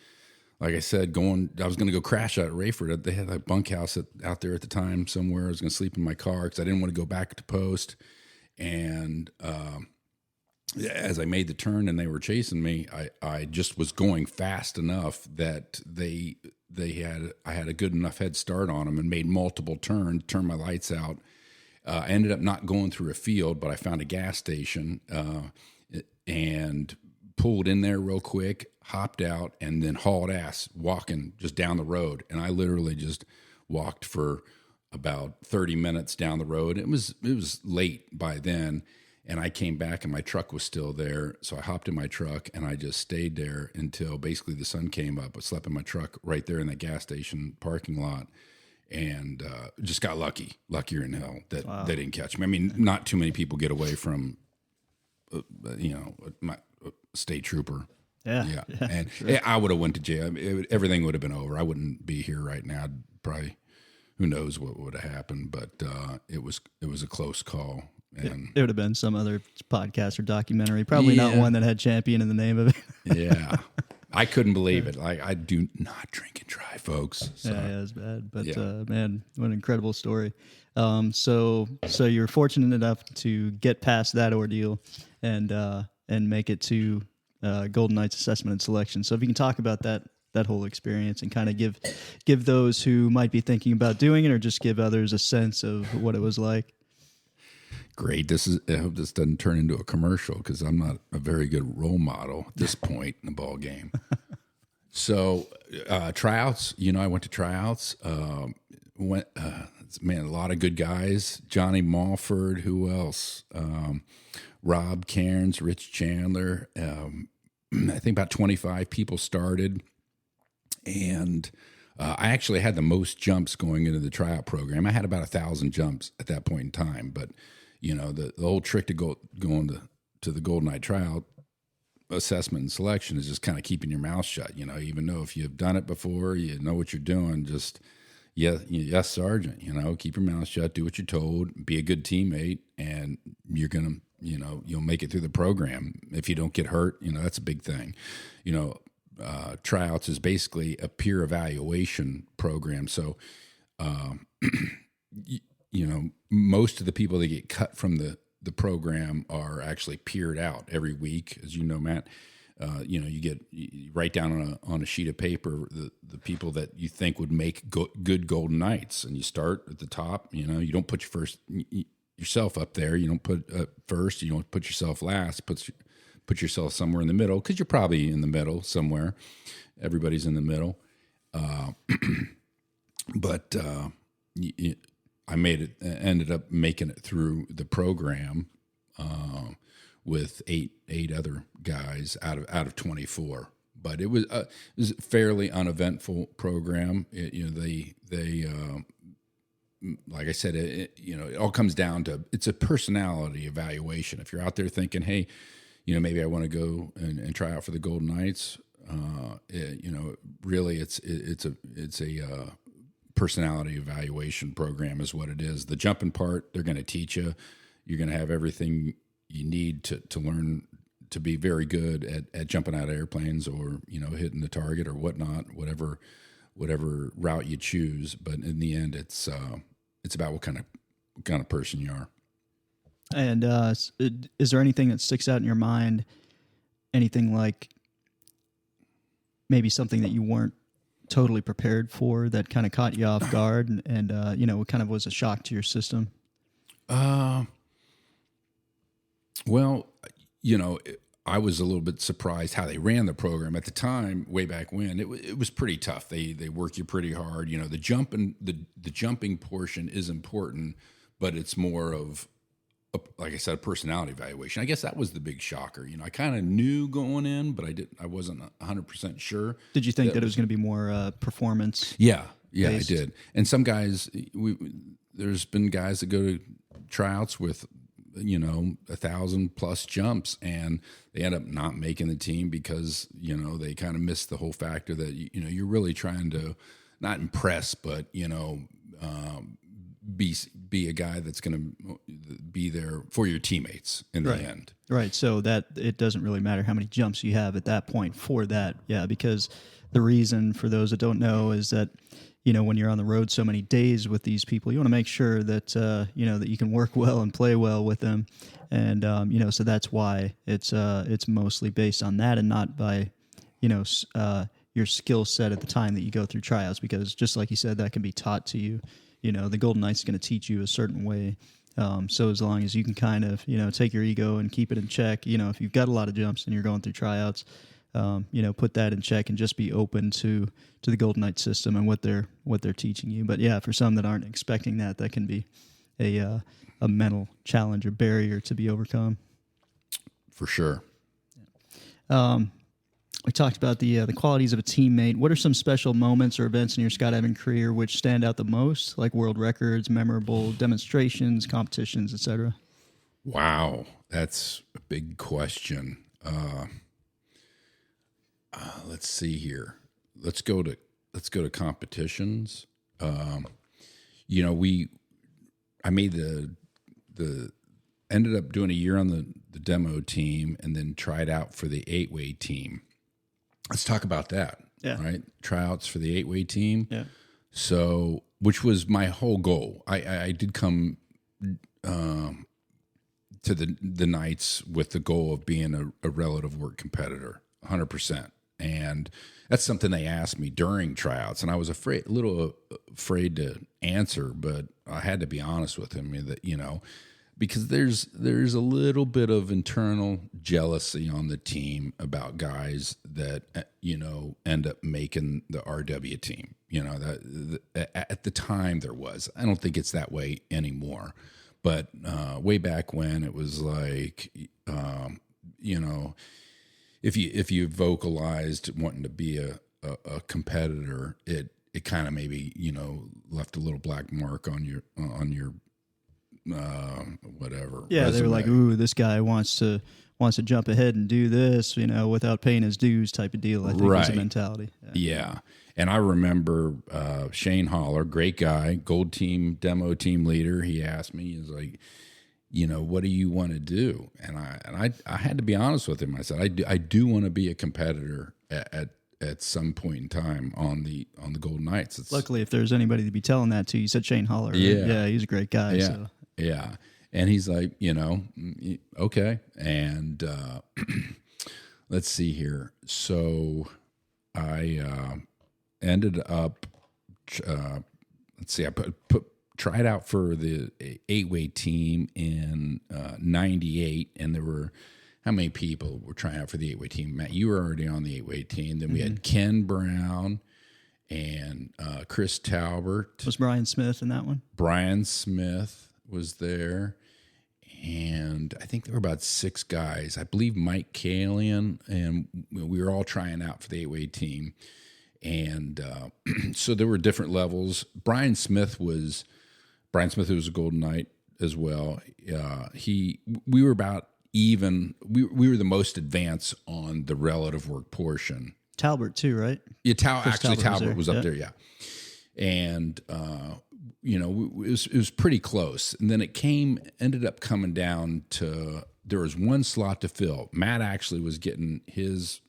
like I said, I was going to go crash out at Rayford. They had a bunkhouse out there at the time somewhere. I was going to sleep in my car because I didn't want to go back to post. And as I made the turn and they were chasing me, I just was going fast enough that I had a good enough head start on them and made multiple turns, turned my lights out. I ended up not going through a field, but I found a gas station and pulled in there real quick, hopped out, and then hauled ass walking just down the road. And I literally just walked for about 30 minutes down the road. It was late by then, and I came back and my truck was still there. So I hopped in my truck and I just stayed there until basically the sun came up. I slept in my truck right there in that gas station parking lot, and just got luckier in hell that they didn't catch me. I mean, not too many people get away from, my state trooper. Yeah. And sure. I would have went to jail. Everything would have been over. I wouldn't be here right now. Probably, who knows what would have happened, but it was a close call. And it would have been some other podcast or documentary, probably not one that had champion in the name of it. Yeah. I couldn't believe it. Like, I do not drink and drive, folks. So. Yeah, it's bad. But man, what an incredible story. So you're fortunate enough to get past that ordeal and make it to Golden Knights assessment and selection. So if you can talk about that whole experience and kind of give those who might be thinking about doing it, or just give others a sense of what it was like. Great. I hope this doesn't turn into a commercial, because I'm not a very good role model at this point in the ball game. So tryouts, I went to tryouts. A lot of good guys. Johnny Mulford. Who else? Rob Cairns, Rich Chandler. I think about 25 people started, and I actually had the most jumps going into the tryout program. I had about 1,000 jumps at that point in time, but the whole trick to going to the Golden Knight tryout, assessment and selection is just kind of keeping your mouth shut. Even though if you've done it before, you know what you're doing, just, yes, Sergeant, keep your mouth shut, do what you're told, be a good teammate, and you're going to, you'll make it through the program. If you don't get hurt, that's a big thing. Tryouts is basically a peer evaluation program. So, most of the people that get cut from the program are actually peered out every week, as you know, Matt. You write down on a sheet of paper the people that you think would make good Golden Knights, and you start at the top. You don't put yourself up there. You don't put first. You don't put yourself last. Put yourself somewhere in the middle, because you're probably in the middle somewhere. Everybody's in the middle. But I ended up making it through the program with eight other guys out of 24. But it was a fairly uneventful program. They like I said, it all comes down to, it's a personality evaluation. If you're out there thinking, hey, maybe I want to go and try out for the Golden Knights, really it's a personality evaluation program is what it is. The jumping part, they're going to teach you. You're going to have everything you need to learn to be very good at jumping out of airplanes, or hitting the target or whatnot, whatever route you choose. But in the end, it's about what kind of person you are. And is there anything that sticks out in your mind? Anything like maybe something that you weren't totally prepared for that kind of caught you off guard, and it kind of was a shock to your system? Well, I was a little bit surprised how they ran the program at the time. Way back when, it was pretty tough. They work you pretty hard. The jumping portion is important, but it's more of, like I said, a personality evaluation. I guess that was the big shocker. I kind of knew going in, but I wasn't 100% sure. Did you think that it was going to be more performance? Yeah, based? I did. And some guys, there's been guys that go to tryouts with 1,000+ jumps, and they end up not making the team because they kind of miss the whole factor that you're really trying to not impress, but be a guy that's going to be there for your teammates in the end. Right. So that it doesn't really matter how many jumps you have at that point for that. Yeah. Because the reason, for those that don't know, is that, when you're on the road so many days with these people, you want to make sure that, that you can work well and play well with them. And, so that's why it's mostly based on that, and not by, your skill set at the time that you go through tryouts, because just like you said, that can be taught to you. The Golden Knights is going to teach you a certain way. So as long as you can kind of, take your ego and keep it in check, if you've got a lot of jumps and you're going through tryouts, put that in check and just be open to the Golden Knights system and what they're teaching you. But yeah, for some that aren't expecting that can be a mental challenge or barrier to be overcome. For sure. We talked about the qualities of a teammate. What are some special moments or events in your skydiving career which stand out the most, like world records, memorable demonstrations, competitions, etc.? Wow, that's a big question. Let's see here. Let's go to competitions. I made the ended up doing a year on the demo team, and then tried out for the 8-way team. Let's talk about that. Yeah. Right. Tryouts for the 8-way team. Yeah. So, which was my whole goal. I did come to the Knights with the goal of being a relative work competitor, 100%. And that's something they asked me during tryouts, and I was a little afraid to answer, but I had to be honest with him that, because there's a little bit of internal jealousy on the team about guys that end up making the RW team. At the time there was. I don't think it's that way anymore, but way back when it was like, if you vocalized wanting to be a competitor, it kind of maybe left a little black mark on your whatever. Yeah, they were resume. like, "Ooh, this guy wants to jump ahead and do this, without paying his dues," type of deal. I think was the Right. mentality. Yeah. And I remember Shane Holler, great guy, gold team, demo team leader. He asked me, he was like, what do you want to do? And I had to be honest with him. I said, I do want to be a competitor at some point in time on the Golden Knights. Luckily, if there's anybody to be telling that to, you said Shane Holler. Right? Yeah, he's a great guy. Yeah. So. Yeah. And he's like, okay. And let's see here. So I ended up, I tried out for the 8-way team in 98, and there were, how many people were trying out for the 8-way team? Matt, you were already on the 8-way team. Then we had Ken Brown and Chris Talbert. Was Brian Smith in that one? Brian Smith was there. And I think there were about 6 guys. I believe Mike Kalian, and we were all trying out for the 8-way team. And so there were different levels. Brian Smith was a Golden Knight as well. We were about even. We were the most advanced on the relative work portion. Talbot too, right? Yeah, Talbot was was up there. Yeah, and it was pretty close. And then it ended up coming down to there was one slot to fill. Matt actually was getting his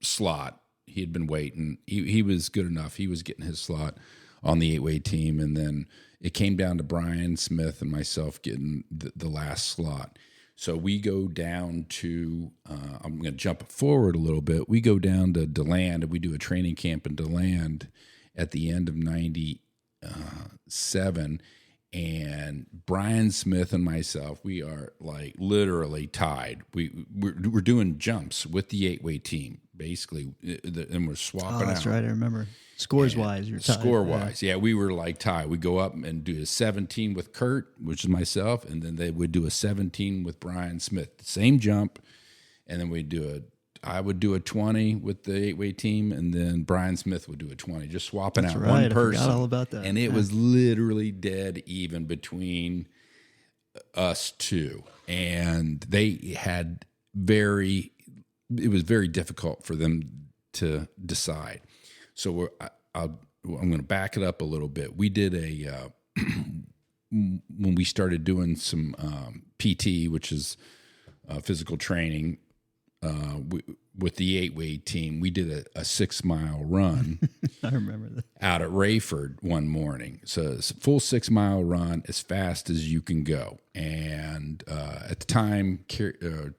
slot. He had been waiting. He was good enough. He was getting his slot on the 8-way team, and then it came down to Brian Smith and myself getting the last slot. So we go down to, I'm going to jump forward a little bit. We go down to DeLand, and we do a training camp in DeLand at the end of 97. And Brian Smith and myself, we are like literally tied. We're doing jumps with the 8-way team, basically, and we're swapping out. That's right, I remember. Scores-wise, you're tied. Score-wise, yeah, we were like tied. We go up and do a 17 with Kurt, which is myself, and then they would do a 17 with Brian Smith. Same jump, and then I would do a 20 with the 8-way team, and then Brian Smith would do a 20, just swapping out one person. I forgot all about that. And it was literally dead even between us two. And they had it was very difficult for them to decide. So I'm going to back it up a little bit. We did when we started doing some PT, which is physical training, with the 8-way team, we did a 6-mile run. I remember that. Out at Rayford one morning. So it's a full 6-mile run as fast as you can go. And at the time,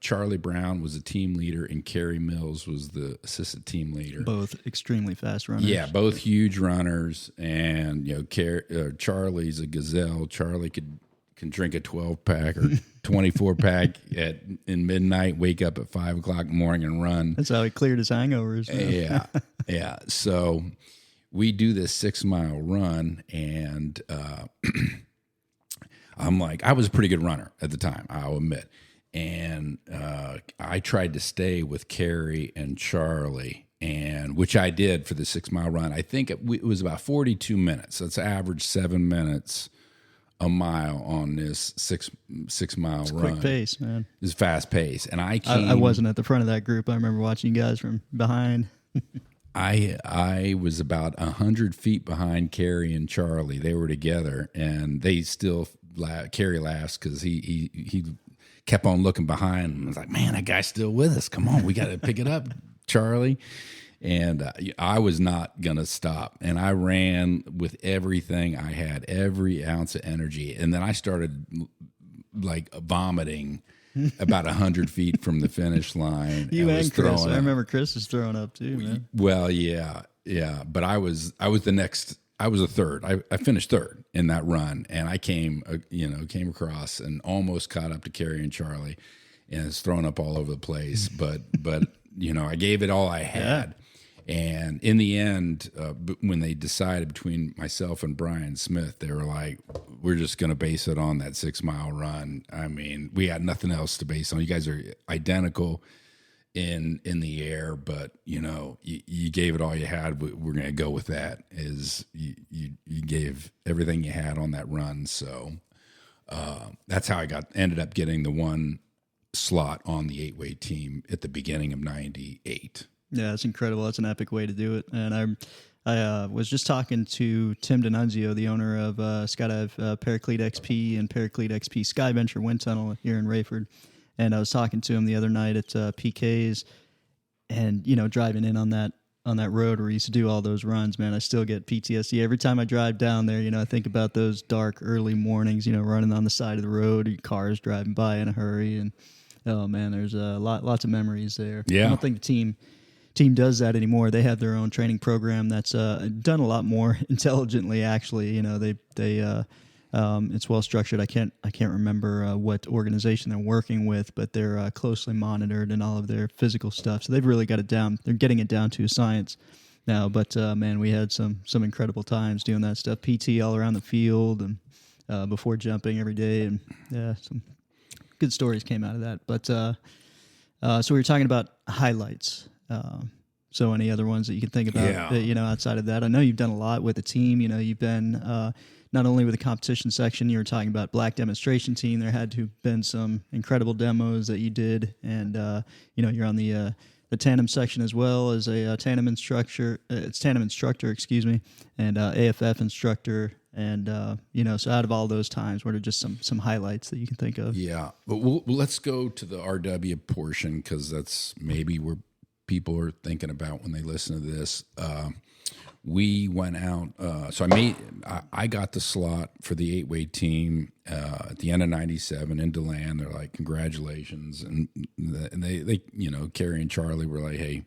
Charlie Brown was the team leader and Kerry Mills was the assistant team leader. Both extremely fast runners. Yeah, both huge runners. And Charlie's a gazelle. Charlie can drink a 12-pack or 24-pack in midnight, wake up at 5 o'clock in the morning and run. That's how he cleared his hangovers. Yeah. So we do this 6-mile run, and I'm like, I was a pretty good runner at the time, I'll admit. And I tried to stay with Carrie and Charlie, and which I did for the 6-mile run. I think it was about 42 minutes. So it's average 7 minutes a mile on this six mile run. Quick pace, man. It's fast pace, and I wasn't at the front of that group. I remember watching you guys from behind. I was about 100 feet behind Carrie and Charlie. They were together, and they still Carrie laughs because he kept on looking behind and was like, "Man, that guy's still with us. Come on, we got to pick it up, Charlie." And I was not going to stop. And I ran with everything I had, every ounce of energy. And then I started like vomiting about 100 feet from the finish line. You and Chris. I remember Chris was throwing up too, man. Well, yeah. But I was a third. I finished third in that run. And I came across and almost caught up to Carrie and Charlie. And it's thrown up all over the place. But I gave it all I had. Yeah. And in the end, when they decided between myself and Brian Smith, they were like, we're just going to base it on that 6-mile run. I mean, we had nothing else to base on. You guys are identical in the air, but, you gave it all you had. We're going to go with that. You gave everything you had on that run. So that's how I ended up getting the one slot on the 8-way team at the beginning of 98. Yeah, that's incredible. That's an epic way to do it. And I was just talking to Tim D'Annunzio, the owner of Skydive Paraclete XP and Paraclete XP Skyventure Wind Tunnel here in Rayford. And I was talking to him the other night at PK's, and, you know, driving in on that road where he used to do all those runs, man, I still get PTSD. Every time I drive down there, you know, I think about those dark early mornings, you know, running on the side of the road, your cars driving by in a hurry. And, oh, man, there's lots of memories there. Yeah. I don't think the team does that anymore. They have their own training program that's done a lot more intelligently, actually. You know, they it's well structured. I can't remember what organization they're working with, but they're closely monitored in all of their physical stuff. So they've really got it down. They're getting it down to science now. But man, we had some incredible times doing that stuff. PT all around the field and before jumping every day, and yeah, some good stories came out of that. But so we were talking about highlights. So any other ones that you can think about, you know, outside of that? I know you've done a lot with the team. You know, you've been not only with the competition section, you were talking about black demonstration team. There had to have been some incredible demos that you did. And, you know, you're on the tandem section as well as a tandem instructor, excuse me, and AFF instructor. And, you know, so out of all those times, what are just some highlights that you can think of? Yeah. But let's go to the RW portion, because that's maybe where people are thinking about when they listen to this. We went out. So I got the slot for the 8-way team at the end of 97 in DeLand. They're like, congratulations. And they, you know, Carrie and Charlie were like, hey,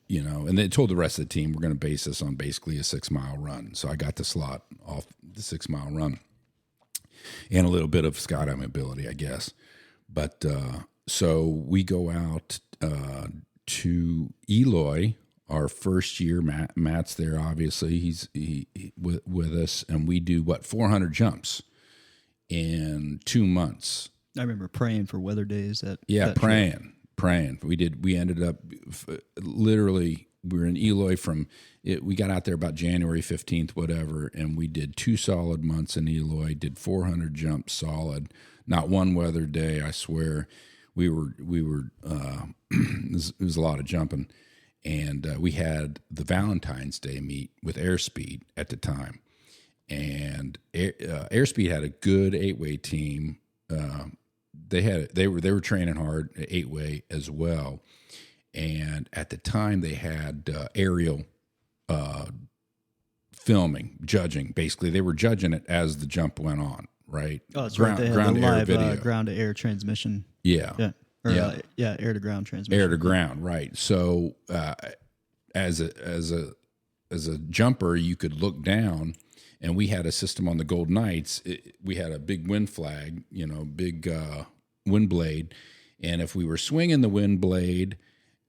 you know, and they told the rest of the team, we're going to base this on basically a 6-mile run. So I got the slot off the 6-mile run and a little bit of skydiving ability, I guess. But so we go out to Eloy. Our first year, Matt's there. Obviously, he's with us, and we do 400 jumps in 2 months. I remember praying for weather days. Praying. We ended up literally. We were in Eloy we got out there about January 15th, whatever, and we did 2 solid months in Eloy. Did 400 jumps solid. Not one weather day. I swear, we were. It was a lot of jumping. And we had the Valentine's Day meet with Airspeed at the time. And Airspeed had a good 8-way team. They were training hard at 8-way as well. And at the time they had aerial filming, judging. Basically, they were judging it as the jump went on, right? Oh, that's right. They had the live ground-to-air transmission. Yeah. Air to ground transmission. Air to ground, right? So, as a jumper, you could look down, and we had a system on the Golden Knights. We had a big wind flag, you know, big wind blade, and if we were swinging the wind blade,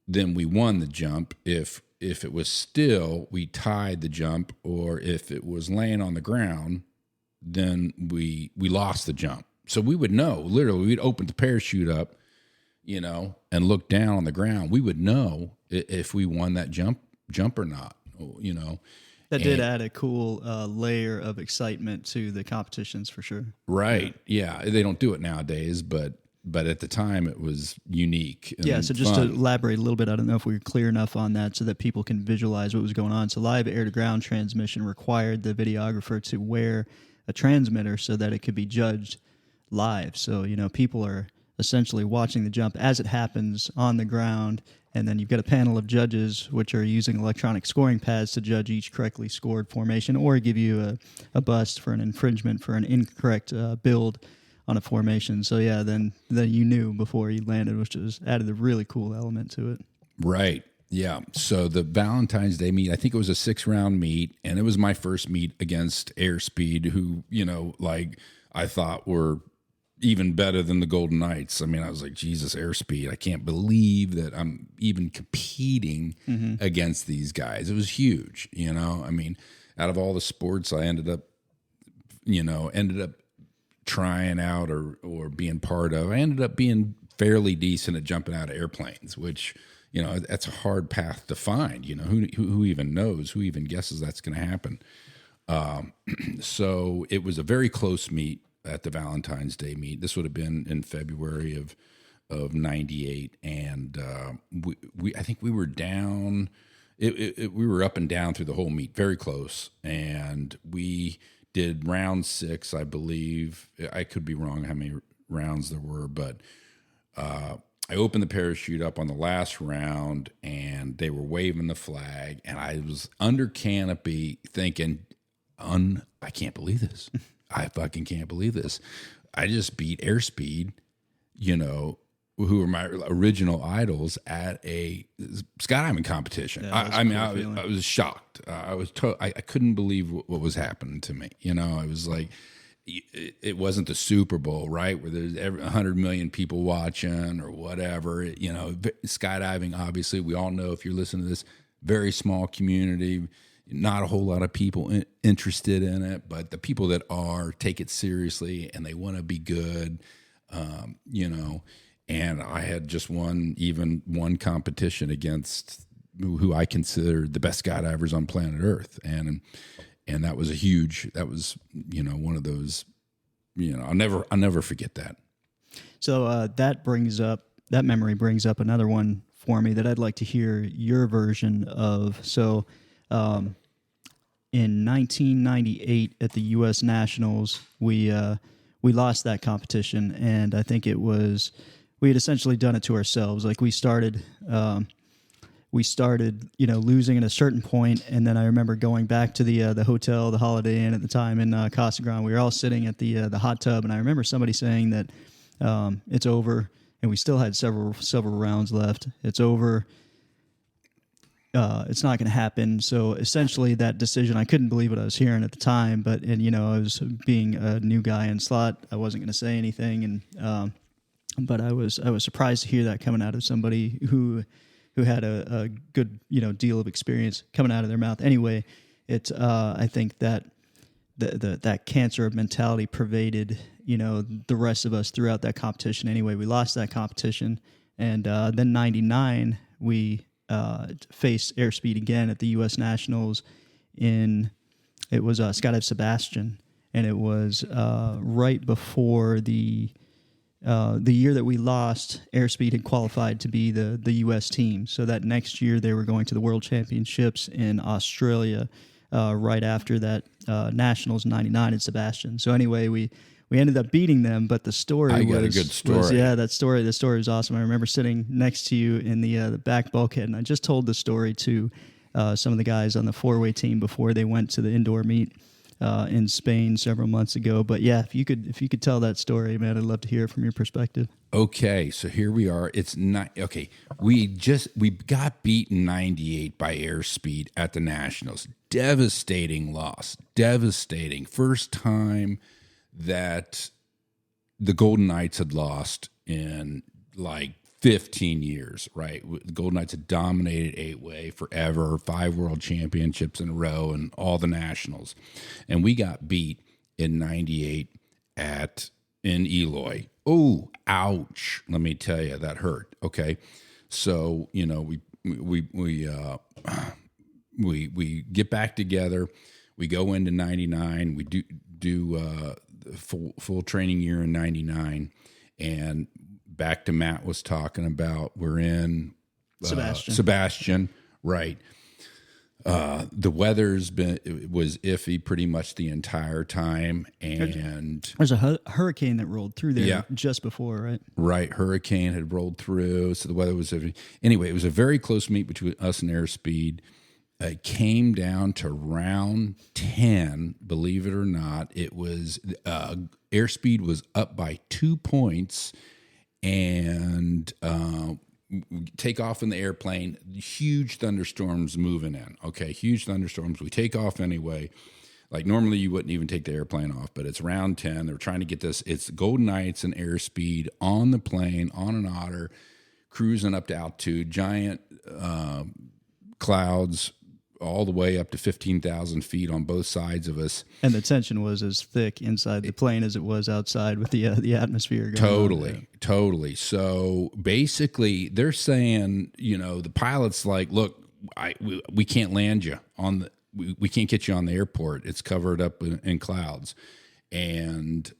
then we won the jump. If it was still, we tied the jump, or if it was laying on the ground, then we lost the jump. So we would know. Literally, we'd open the parachute up, you know, and look down on the ground. We would know if we won that jump or not, you know. That did add a cool layer of excitement to the competitions for sure. Right. Yeah. They don't do it nowadays, but at the time it was unique. Yeah. So just to elaborate a little bit, I don't know if we were clear enough on that so that people can visualize what was going on. So live air to ground transmission required the videographer to wear a transmitter so that it could be judged live. So, you know, people are essentially watching the jump as it happens on the ground, and then you've got a panel of judges which are using electronic scoring pads to judge each correctly scored formation or give you a bust for an infringement for an incorrect build on a formation. So yeah, then you knew before you landed, which just added a really cool element to it. Right. Yeah. So the Valentine's Day meet, I think it was a 6-round meet, and it was my first meet against Airspeed, who, you know, like I thought were even better than the Golden Knights. I mean, I was like, Jesus, Airspeed, I can't believe that I'm even competing against these guys. It was huge, you know. I mean, out of all the sports I ended up trying out or being part of, I ended up being fairly decent at jumping out of airplanes, which, you know, that's a hard path to find. You know, who even knows, who even guesses that's going to happen. So it was a very close meet. at the Valentine's Day meet. This would have been in February of '98, and I think we were down. We were up and down through the whole meet, very close, and we did round 6, I believe. I could be wrong how many rounds there were, but I opened the parachute up on the last round, and they were waving the flag, and I was under canopy thinking, I can't believe this. I fucking can't believe this. I just beat Airspeed, who were my original idols at a skydiving competition. Yeah, I was shocked. I couldn't believe what was happening to me. It was like, it wasn't the Super Bowl, right, where there's 100 million people watching or whatever. Skydiving, obviously, we all know, if you're listening to this, very small community, not a whole lot of people interested in it, but the people that are take it seriously and they want to be good, And I had just won one competition against who I considered the best skydivers on planet Earth, and that was one of those, I'll never forget that. So that memory brings up another one for me that I'd like to hear your version of. So, in 1998 at the U.S. Nationals, we lost that competition, and I think we had essentially done it to ourselves. Like we started, losing at a certain point, and then I remember going back to the hotel, the Holiday Inn at the time in Casa Grande. We were all sitting at the hot tub, and I remember somebody saying that it's over, and we still had several rounds left. It's over. It's not going to happen. So essentially, that decision, I couldn't believe what I was hearing at the time. But I was being a new guy in slot. I wasn't going to say anything, and but I was surprised to hear that coming out of somebody who had a good deal of experience coming out of their mouth. Anyway, I think that that cancer mentality pervaded the rest of us throughout that competition. Anyway, we lost that competition, and then '99 we faced Airspeed again at the U.S. Nationals it was Skydive Sebastian, and it was right before the year that we lost. Airspeed had qualified to be the U.S. team. So that next year they were going to the World Championships in Australia right after that Nationals '99 in Sebastian. So anyway, we ended up beating them, but the story a good story. The story was awesome. I remember sitting next to you in the back bulkhead, and I just told the story to some of the guys on the 4-way team before they went to the indoor meet in Spain several months ago. But yeah, if you could tell that story, man, I'd love to hear it from your perspective. Okay, so here we are. It's not okay. We got beaten '98 by Airspeed at the Nationals. Devastating loss. Devastating. First time that the Golden Knights had lost in like 15 years, right? The Golden Knights had dominated 8-way forever, 5 world championships in a row and all the nationals. And we got beat in '98 in Eloy. Oh, ouch. Let me tell you, that hurt. Okay. So, we get back together. We go into '99. We do full training year in '99, and back to Matt was talking about, we're in Sebastian, right? The weather's was iffy pretty much the entire time, and there's a hurricane that rolled through there just before, right? Right, hurricane had rolled through, so the weather was iffy. Anyway, it was a very close meet between us and Airspeed. It came down to round 10, believe it or not. It was Airspeed was up by 2 points, and take off in the airplane. Huge thunderstorms moving in. Okay, huge thunderstorms. We take off anyway. Like normally you wouldn't even take the airplane off, but it's round 10. They're trying to get this. It's Golden Knights and Airspeed on the plane, on an otter, cruising up to altitude, giant clouds all the way up to 15,000 feet on both sides of us. And the tension was as thick inside the plane as it was outside with the atmosphere going Totally. So basically they're saying, the pilot's like, look, we can't land you we can't get you on the airport. It's covered up in clouds. And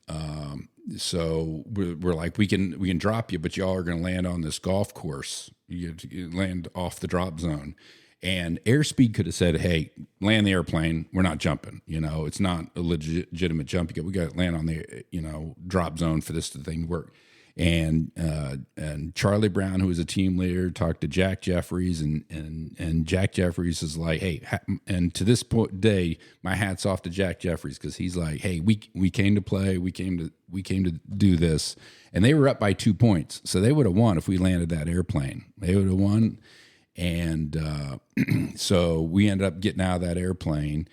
so we're like, we can drop you, but y'all are going to land on this golf course. You land off the drop zone. And airspeed could have said, hey, land the airplane. We're not jumping. It's not a legitimate jump. We got to land on the, drop zone for this thing to work. And Charlie Brown, who was a team leader, talked to Jack Jeffries, and Jack Jeffries is like, hey, and to this day, my hat's off to Jack Jeffries, because he's like, hey, we came to play, we came to do this, and they were up by 2 points, so they would have won if we landed that airplane. They would have won. And so we ended up getting out of that airplane.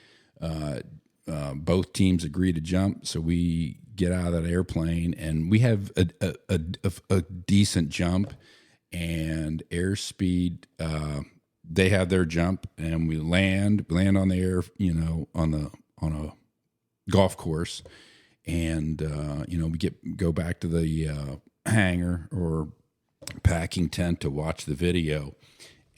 Both teams agreed to jump, so we get out of that airplane, and we have a decent jump and airspeed. They have their jump, and we land on the air, on a golf course, and we go back to the hangar or packing tent to watch the video.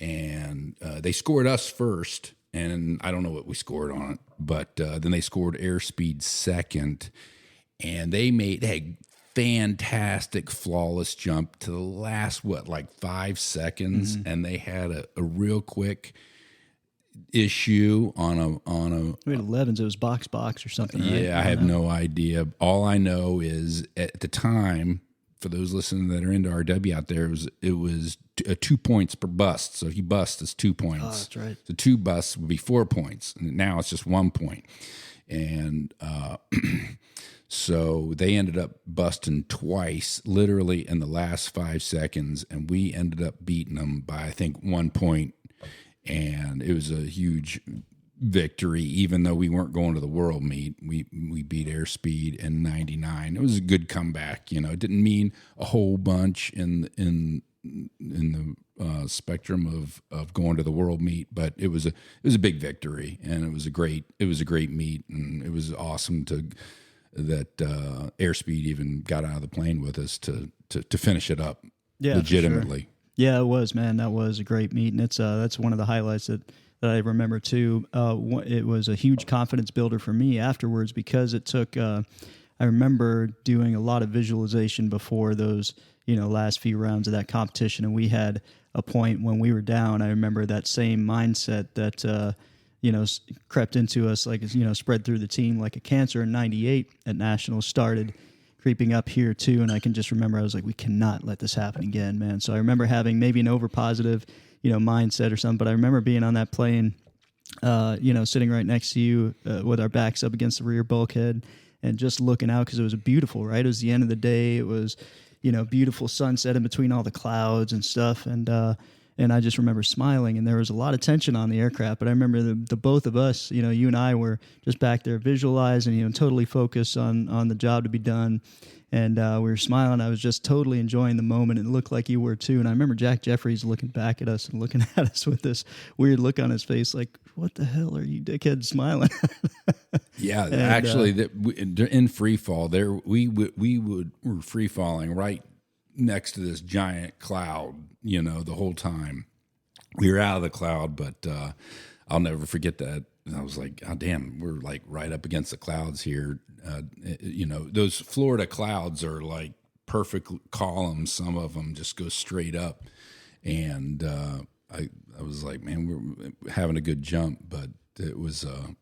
And they scored us first, and I don't know what we scored on it, but then they scored airspeed second, and they had a fantastic, flawless jump to the last 5 seconds, and they had a real quick issue on a. We had 11s. It was box or something. Yeah, right? I have no idea. All I know is at the time, for those listening that are into RW out there, it was 2 points per bust. So if you bust, it's 2 points. Oh, that's right. So 2 busts would be 4 points. And now it's just 1 point. And so they ended up busting twice, literally in the last 5 seconds. And we ended up beating them by, I think, 1 point. And it was a huge victory, even though we weren't going to the world meet. We beat airspeed in 99. It was a good comeback. It didn't mean a whole bunch in the spectrum of going to the world meet, but it was a big victory, and it was a great meet, and it was awesome that airspeed even got out of the plane with us to finish it up legitimately. Sure. Yeah, it was, man. That was a great meet, and that's one of the highlights that I remember too. It was a huge confidence builder for me afterwards, because it took. I remember doing a lot of visualization before those, last few rounds of that competition, and we had a point when we were down. I remember that same mindset that crept into us, spread through the team like a cancer in '98 at Nationals, started creeping up here too. And I can just remember I was like, we cannot let this happen again, man. So I remember having maybe an over positive mindset or something. But I remember being on that plane, sitting right next to you with our backs up against the rear bulkhead and just looking out, because it was beautiful, right? It was the end of the day. It was, beautiful sunset in between all the clouds and stuff. And I just remember smiling, and there was a lot of tension on the aircraft. But I remember the both of us, you and I were just back there visualizing, totally focused on the job to be done. And we were smiling. I was just totally enjoying the moment. It looked like you were too. And I remember Jack Jeffries looking back at us and looking at us with this weird look on his face, like, what the hell are you dickheads smiling? Yeah, and, actually, in free fall, there we were free falling right next to this giant cloud. The whole time we were out of the cloud, but I'll never forget that. And I was like, oh, damn, we're like right up against the clouds here. Those Florida clouds are like perfect columns. Some of them just go straight up. And I was like, man, we're having a good jump, but it was a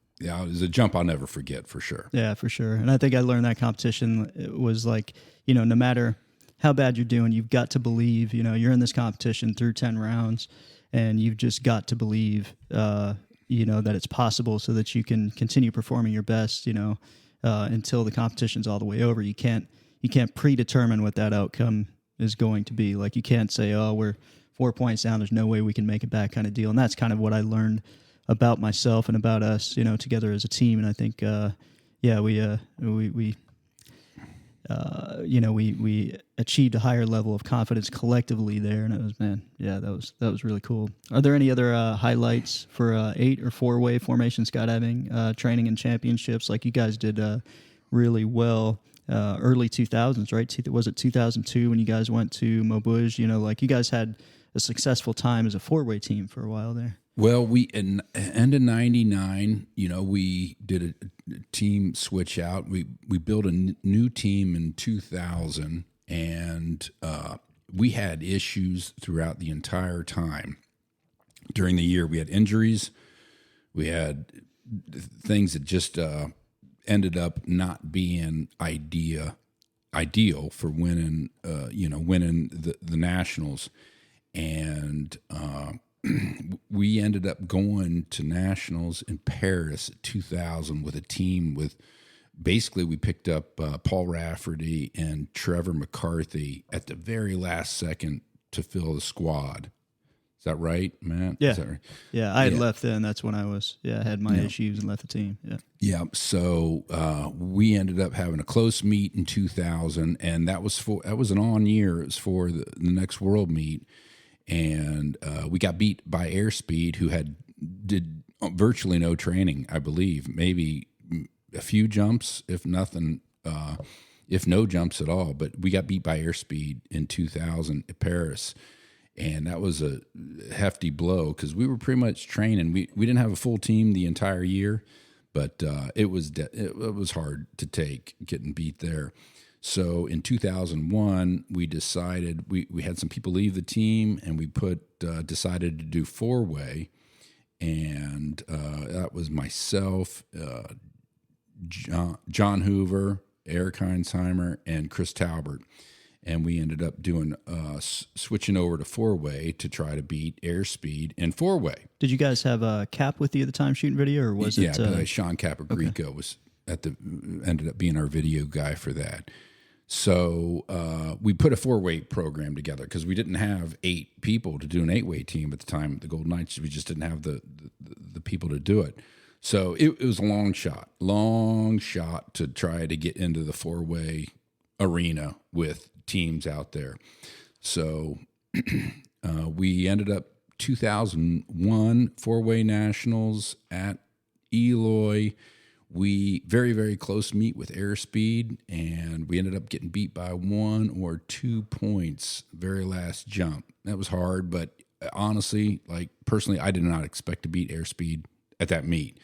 jump I'll never forget for sure. Yeah, for sure. And I think I learned that competition. It was like, no matter how bad you're doing, you've got to believe, you're in this competition through 10 rounds, and you've just got to believe, that it's possible, so that you can continue performing your best, until the competition's all the way over. You can't predetermine what that outcome is going to be. Like, you can't say, oh, we're 4 points down, there's no way we can make it back, kind of deal. And that's kind of what I learned about myself and about us, together as a team. And I think, we achieved a higher level of confidence collectively there, and it was, that was really cool. Are there any other highlights for 8 or 4-way formation skydiving training and championships? Like, you guys did really well early 2000s, right? Was it 2002 when you guys went to Maubeuge? Like, you guys had a successful time as a 4-way team for a while there. Well, we in end of '99, we did a team switch out. We built a new team in 2000, and we had issues throughout the entire time. During the year, we had injuries. We had things that just ended up not being ideal for winning the nationals, and we ended up going to nationals in Paris 2000 with a team with basically we picked up Paul Rafferty and Trevor McCarthy at the very last second to fill the squad. Is that right, Matt? Yeah. Is that right? Yeah, I had left then. That's when I had my issues and left the team. Yeah. Yeah. So we ended up having a close meet in 2000, and that was an on year. It was for the next world meet, and we got beat by Airspeed, who did virtually no training. I believe maybe a few jumps, if nothing, if no jumps at all. But we got beat by Airspeed in 2000 at Paris. And that was a hefty blow because we were pretty much training. We didn't have a full team the entire year, but it was hard to take getting beat there. So in 2001, we decided we had some people leave the team, and we decided to do four-way, and that was myself, John Hoover, Eric Heinzheimer, and Chris Talbert. And we ended up doing switching over to four-way to try to beat Airspeed in four-way. Did you guys have a Cap with you at the time shooting video, or was it? Yeah, Sean Capogrico was ended up being our video guy for that. So we put a four-way program together because we didn't have 8 people to do an 8-way team at the time at the Golden Knights. We just didn't have the people to do it. So it was a long shot to try to get into the four-way arena with teams out there. So we ended up 2001 four-way nationals at Eloy. We very, very close meet with Airspeed, and we ended up getting beat by 1 or 2 points very last jump. That was hard, but honestly, personally, I did not expect to beat Airspeed at that meet.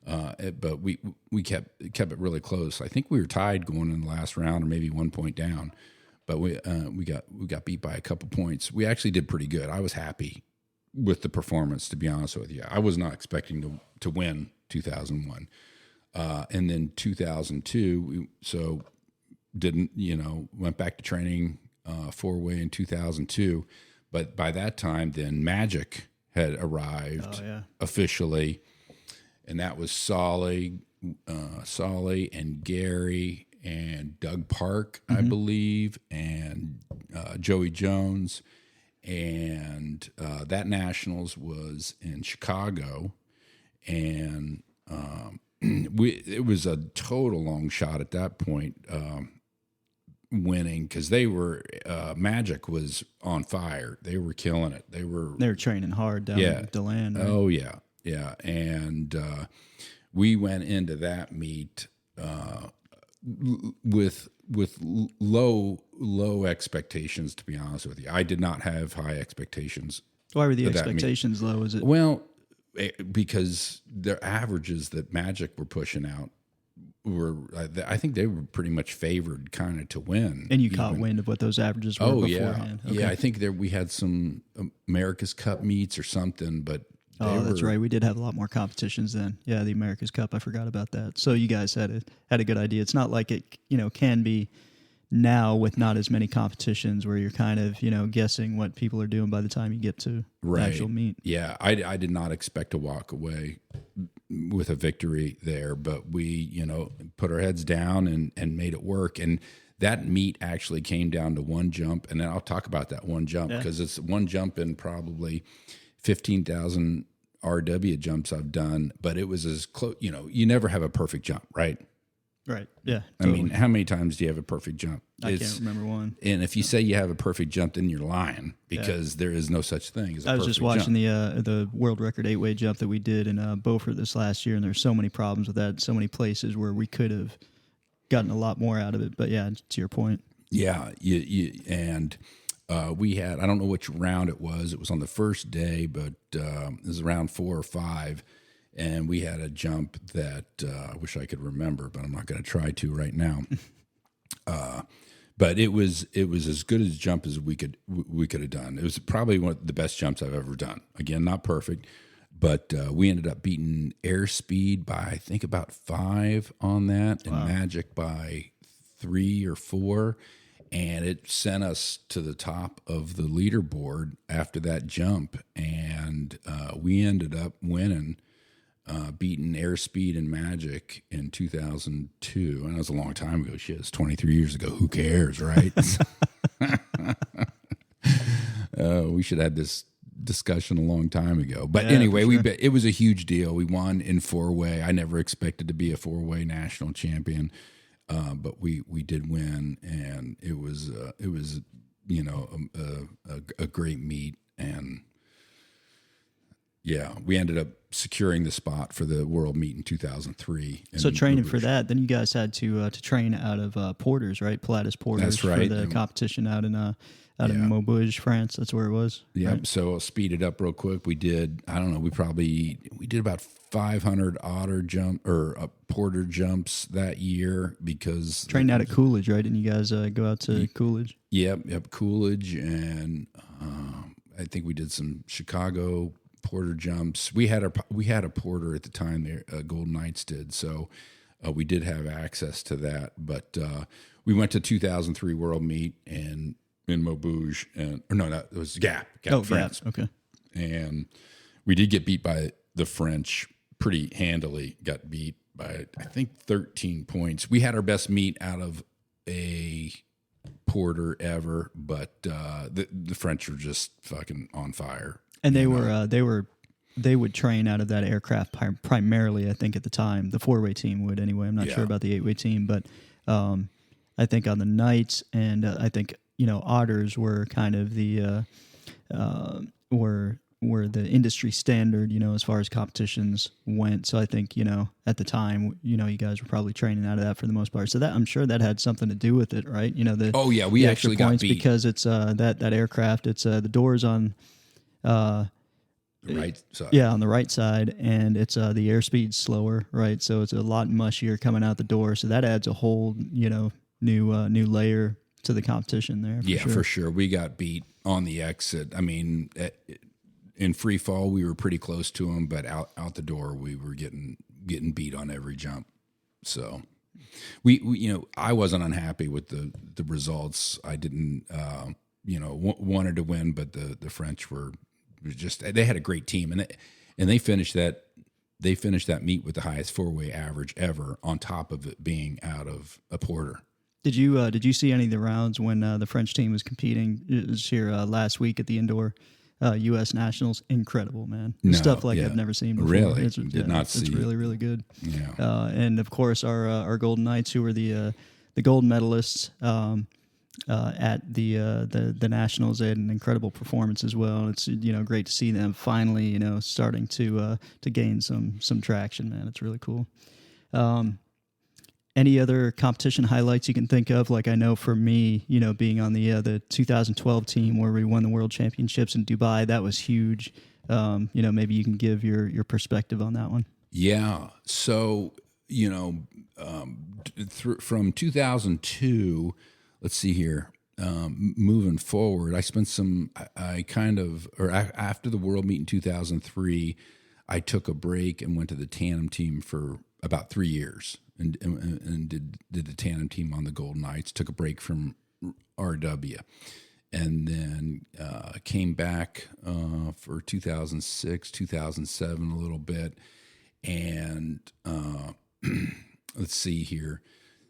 But we kept it really close. I think we were tied going in the last round, or maybe 1 point down. But we got beat by a couple points. We actually did pretty good. I was happy with the performance, to be honest with you. I was not expecting to win 2001, and then 2002. Went back to training four-way in 2002. But by that time, then Magic had arrived officially. And that was Solly and Gary and Doug Park, I believe, and Joey Jones. And that Nationals was in Chicago. And it was a total long shot at that point, winning, because they were Magic was on fire. They were killing it. They were training hard down in DeLand. Right? Oh, yeah. Yeah, and we went into that meet with low expectations. To be honest with you, I did not have high expectations. Why were the expectations low? Is it because their averages that Magic were pushing out were? I think they were pretty much favored, kind of to win. And you caught wind of what those averages were beforehand. Yeah, yeah. I think we had some America's Cup meets or something, but. That's right. We did have a lot more competitions then. Yeah, the America's Cup. I forgot about that. So you guys had a good idea. It's not like it, can be now with not as many competitions where you're kind of, guessing what people are doing by the time you get to the actual meet. Yeah, I did not expect to walk away with a victory there, but we, put our heads down and made it work. And that meet actually came down to one jump, and then I'll talk about that one jump because it's one jump in probably 15,000 RW jumps I've done, but it was as close. You never have a perfect jump, right? Right. Yeah. Totally. I mean, how many times do you have a perfect jump? I can't remember one. And if you say you have a perfect jump, then you're lying because there is no such thing as a perfect jump. I was just watching the world record 8-way jump that we did in Beaufort this last year, and there's so many problems with that. So many places where we could have gotten a lot more out of it. But yeah, to your point. Yeah. We had, I don't know which round it was. It was on the first day, but it was around 4 or 5. And we had a jump that I wish I could remember, but I'm not going to try to right now. But it was as good a jump as we could have done. It was probably one of the best jumps I've ever done. Again, not perfect, but we ended up beating airspeed by I think about 5 on that, and magic by 3 or 4. And it sent us to the top of the leaderboard after that jump. And we ended up winning, beating airspeed and magic in 2002. And that was a long time ago. Shit, it's 23 years ago. Who cares, right? We should have had this discussion a long time ago. But anyway, it was a huge deal. We won in 4-way. I never expected to be a 4-way national champion. But we did win, and it was a great meet, and we ended up securing the spot for the world meet in 2003. So training for that, then you guys had to train out of Porters, right? Pilates Porters. That's right. For the competition out in Maubeuge, France. That's where it was. Yeah. Right? So I'll speed it up real quick. We did, I don't know, we did about 500 Porter jumps that year because trained out at Coolidge, right? Didn't you guys go out to Coolidge? Yep, Coolidge, and I think we did some Chicago Porter jumps. We had a Porter at the time there, Golden Knights did, so we did have access to that. But we went to 2003 World Meet in Maubeuge, it was Gap, France. Gap. Okay, and we did get beat by the French pretty handily. Got beat by I think 13 points. We had our best meet out of a Porter ever, but the French were just fucking on fire. And they would train out of that aircraft primarily, I think, at the time. The 4-way team would anyway. I'm not sure about the 8-way team, but I think on the Knights, and I think Otters were kind of the were the industry standard, as far as competitions went. So I think, at the time, you guys were probably training out of that for the most part. So that, I'm sure that had something to do with it, right? We actually got beat because it's that aircraft. It's the doors on the right side. Yeah, on the right side, and it's the airspeed's slower, right? So it's a lot mushier coming out the door. So that adds a whole, new layer to the competition there. For sure. We got beat on the exit. I mean, in free fall, we were pretty close to them, but out the door, we were getting beat on every jump. So we I wasn't unhappy with the results. I didn't, wanted to win, but the French were just, they had a great team, and they finished that meet with the highest 4-way average ever, on top of it being out of a Porter. Did you see any of the rounds when the French team was competing? It was here last week at the indoor U.S. Nationals. Incredible, man. Stuff like I've never seen before. Really? Did not see. It's really, really good. Yeah. And of course our Golden Knights, who were the gold medalists at the Nationals, they had an incredible performance as well. It's great to see them finally starting to gain some traction, man. It's really cool. Any other competition highlights you can think of? Like, I know for me, being on the 2012 team where we won the World Championships in Dubai, that was huge. Maybe you can give your perspective on that one. Yeah. So, from 2002, let's see here, moving forward, I spent after the World Meet in 2003, I took a break and went to the tandem team for about 3 years. And did the tandem team on the Golden Knights, took a break from RW, and then came back for 2006, 2007 a little bit, and let's see here.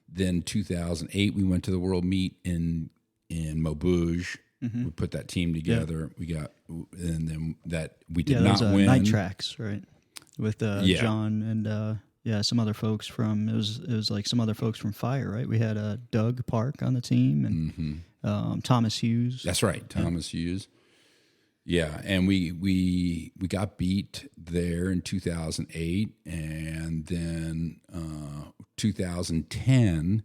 Then 2008 we went to the World Meet in Maubeuge. Mm-hmm. We put that team together. Yeah. And then that we did not win. Night Tracks, right? With John and. Some other folks from it was like some other folks from Fire, right? We had Doug Park on the team and Thomas Hughes. That's right, Thomas Hughes. Yeah, and we got beat there in 2008, and then 2010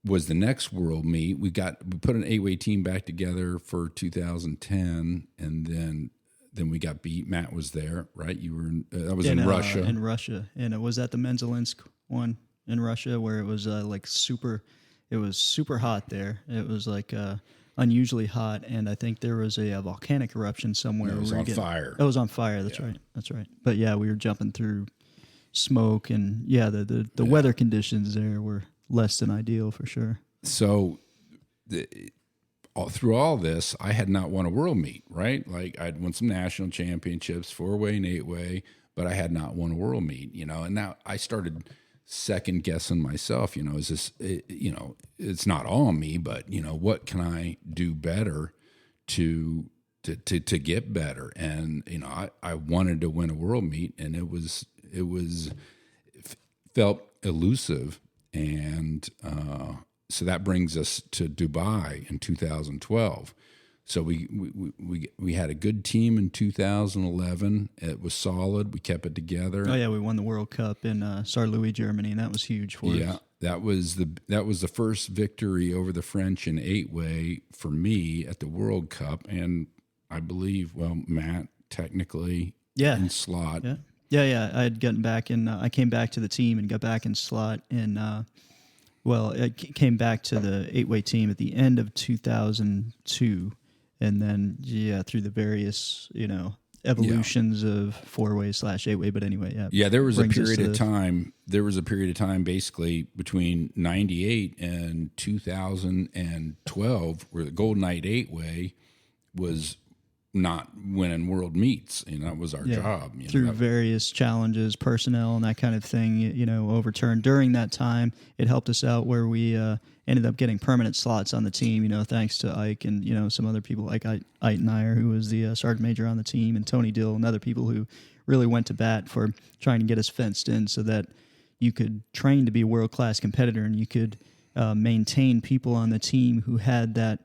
was the next World Meet. We put an 8-way team back together for 2010, and then then we got beat. Matt was there, right? You were that was in Russia. In Russia, and it was at the Menzelinsk one in Russia where it was it was super hot there. It was like unusually hot, and I think there was a volcanic eruption somewhere. It was on fire. It was on fire. That's right. That's right. But yeah, we were jumping through smoke, and the weather conditions there were less than ideal for sure. So through all this, I had not won a world meet, right? Like I'd won some national championships, 4-way and 8-way, but I had not won a world meet, and now I started second guessing myself, is this, it's not all me, but what can I do better to get better? And, I wanted to win a world meet, and it felt elusive. And, so that brings us to Dubai in 2012. So we had a good team in 2011. It was solid. We kept it together. Oh yeah, we won the World Cup in Saarlouis, Germany, and that was huge for us. Yeah, that was the first victory over the French in 8-way for me at the World Cup, and I believe Matt technically in slot. Yeah. I had gotten back and I came back to the team and got back in slot, and I came back to the 8-way team at the end of 2002. And then, through the various, evolutions of 4-way / 8-way. But anyway, yeah. There was a period of time. There was a period of time, basically between '98 and 2012, where the Golden Knight 8-way was not winning world meets. That was our job. Through various challenges, personnel, and that kind of thing, overturned during that time. It helped us out where we ended up getting permanent slots on the team, thanks to Ike and, some other people like Eitenmeyer, who was the sergeant major on the team, and Tony Dill and other people who really went to bat for trying to get us fenced in so that you could train to be a world-class competitor and you could maintain people on the team who had that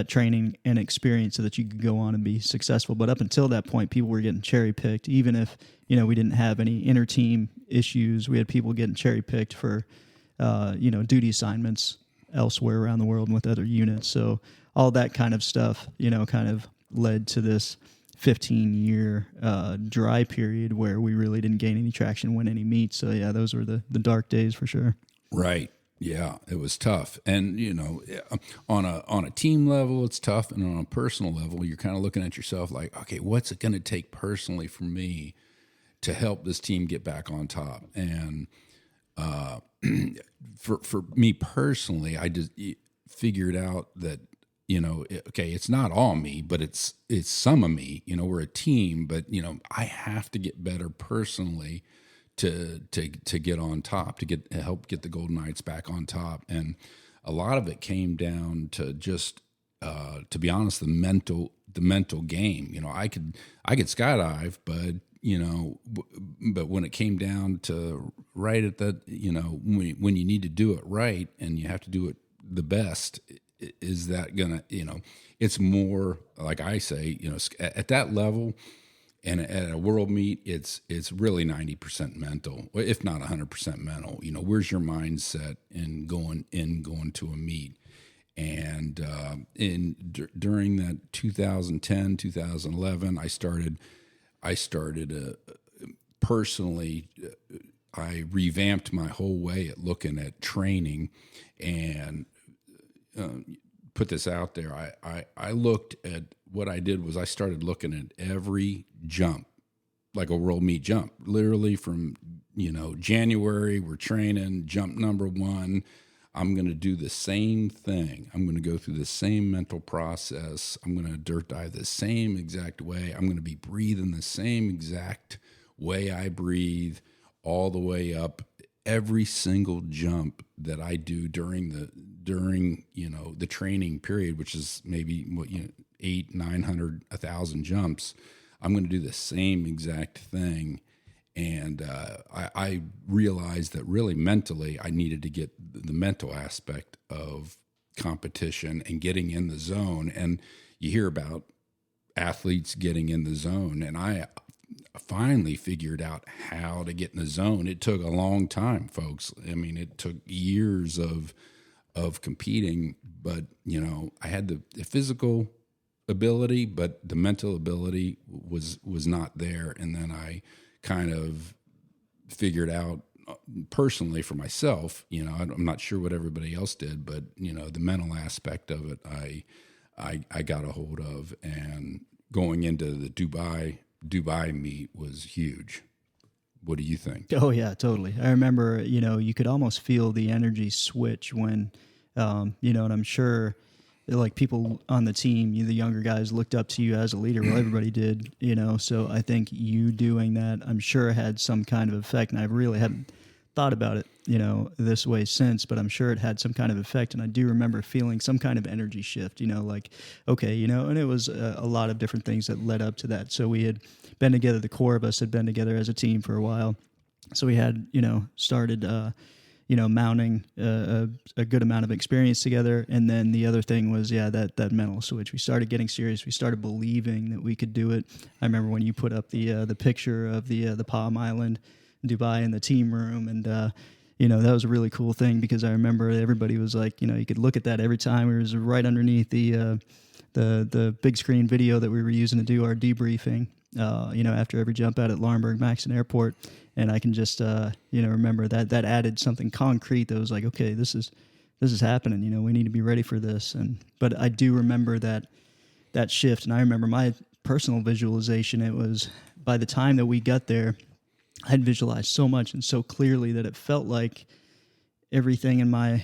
training and experience so that you could go on and be successful. But up until that point, people were getting cherry-picked. Even if, we didn't have any inter-team issues, we had people getting cherry-picked for, duty assignments elsewhere around the world and with other units. So all that kind of stuff, kind of led to this 15-year dry period where we really didn't gain any traction, win any meets. So, yeah, those were the dark days for sure. Right. Yeah, it was tough. And, on a team level, it's tough. And on a personal level, you're kind of looking at yourself like, okay, what's it going to take personally for me to help this team get back on top? And for me personally, I just figured out that, okay, it's not all me, but it's some of me. We're a team, but, I have to get better personally to get on top, to help get the Golden Knights back on top. And a lot of it came down to just, to be honest, the mental game. I could skydive, but but when it came down to right at that, when you need to do it right and you have to do it the best, is that gonna, it's more like I say, at that level. And at a world meet, it's really 90% mental, if not 100% mental. Where's your mindset in going to a meet? And during that 2010, 2011, I started personally. I revamped my whole way at looking at training, and put this out there. I looked at what I did was I started looking at every jump like a world meet jump. Literally from January, we're training jump number 1. I'm going to do the same thing. I'm going to go through the same mental process. I'm going to dirt dive the same exact way. I'm going to be breathing the same exact way I breathe all the way up. Every single jump that I do during the training period, which is maybe 800, 900, 1,000 jumps, I'm going to do the same exact thing. And I realized that really mentally I needed to get the mental aspect of competition and getting in the zone. And you hear about athletes getting in the zone, and I finally figured out how to get in the zone. It took a long time, folks. I mean, it took years of competing, but I had the physical ability, but the mental ability was not there. And then I kind of figured out personally for myself, I'm not sure what everybody else did, but the mental aspect of it, I got a hold of, and going into the Dubai meet was huge. What do you think? Oh yeah, totally. I remember, you could almost feel the energy switch when, and I'm sure like people on the team, the younger guys looked up to you as a leader. Well, everybody did, so I think you doing that, I'm sure had some kind of effect, and I really haven't thought about it, this way since, but I'm sure it had some kind of effect. And I do remember feeling some kind of energy shift, like, okay, and it was a lot of different things that led up to that. So we had been together, the core of us had been together as a team for a while. So we had, started, mounting a good amount of experience together. And then the other thing was, that mental switch. We started getting serious. We started believing that we could do it. I remember when you put up the picture of the Palm Island, Dubai, in the team room, and that was a really cool thing, because I remember everybody was like, you could look at that every time. It was right underneath the big screen video that we were using to do our debriefing, after every jump out at Laurinburg-Maxon Airport. And I can just remember that added something concrete that was like, okay, this is happening. We need to be ready for this. But I do remember that shift, and I remember my personal visualization. It was by the time that we got there, I had visualized so much and so clearly that it felt like everything in my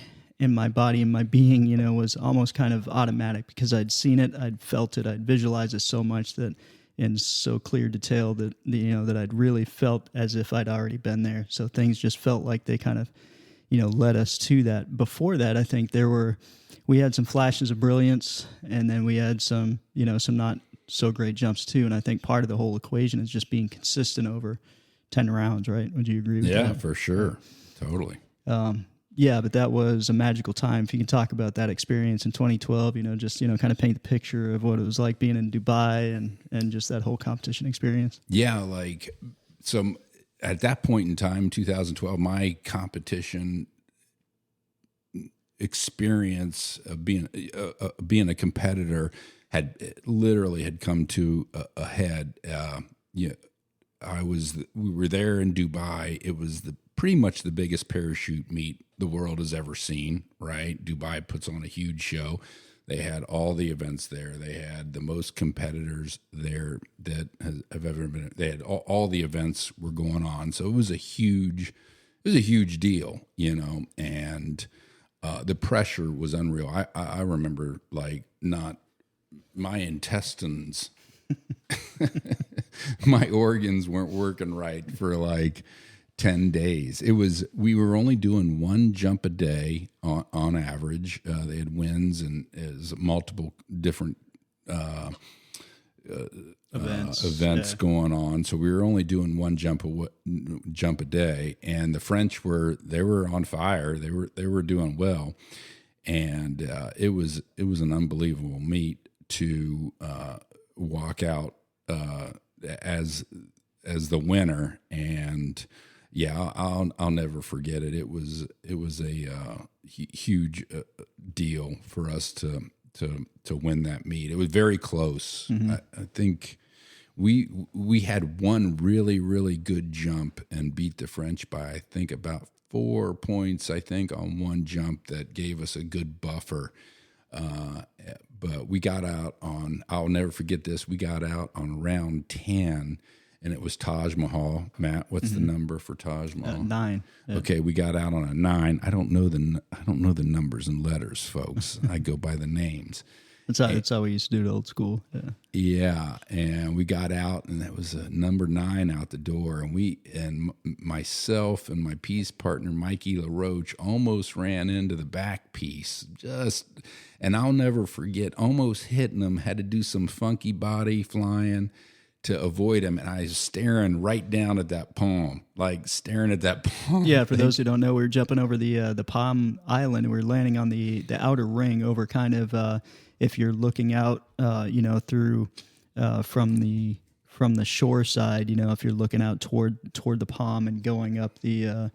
body and my being, was almost kind of automatic, because I'd seen it, I'd felt it, I'd visualized it so much that in so clear detail that, that I'd really felt as if I'd already been there. So things just felt like they kind of, led us to that. Before that, I think we had some flashes of brilliance, and then we had some not so great jumps too. And I think part of the whole equation is just being consistent over 10 rounds, right? Would you agree with that? Yeah, for sure. Totally. Yeah, but that was a magical time. If you can talk about that experience in 2012, just, kind of paint the picture of what it was like being in Dubai and just that whole competition experience. Yeah, so at that point in time, 2012, my competition experience of being a competitor had come to a head. We were there in Dubai. It was pretty much the biggest parachute meet the world has ever seen, right? Dubai puts on a huge show. They had all the events there. They had the most competitors there that have ever been. They had all the events were going on. So it was a huge deal, and the pressure was unreal. I remember my intestines, my organs weren't working right for 10 days. We were only doing one jump a day on average. They had winds and multiple different events going on. So we were only doing one jump a day. And the French were on fire. They were doing well. And it was an unbelievable meet to walk out as the winner. And yeah, I'll never forget it. It was a huge deal for us to win that meet. It was very close. Mm-hmm. I think we had one really, really good jump and beat the French by, I think, about 4 points, on one jump that gave us a good buffer. But we got out on, I'll never forget this, we got out on round 10, and it was Taj Mahal. Matt, what's the number for Taj Mahal? 9. Yeah. Okay, we got out on a 9. I don't know the numbers and letters, folks. I go by the names. That's how we used to do it old school. Yeah. Yeah, and we got out, and that was a number 9 out the door, and myself and my piece partner Mikey LaRoche almost ran into the back piece, and I'll never forget, almost hitting him. Had to do some funky body flying to avoid him, and I was staring right down at that palm, staring at that palm. Yeah, for those who don't know, we were jumping over the Palm Island, and we were landing on the outer ring over kind of. If you're looking out, through from the shore side, if you're looking out toward the palm and going up the,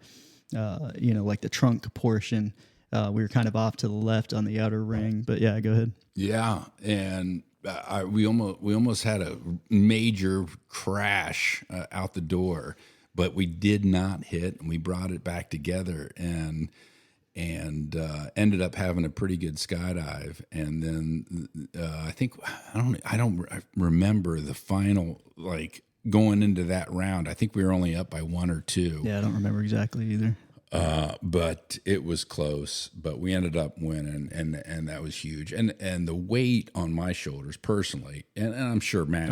the trunk portion, we were kind of off to the left on the outer ring. But yeah, go ahead. Yeah, and we almost had a major crash out the door, but we did not hit, and we brought it back together and ended up having a pretty good skydive. And then I don't remember the final, like, going into that round. I think we were only up by 1 or 2. Yeah, I don't remember exactly either. But it was close, but we ended up winning, and that was huge. And the weight on my shoulders personally, and I'm sure Matt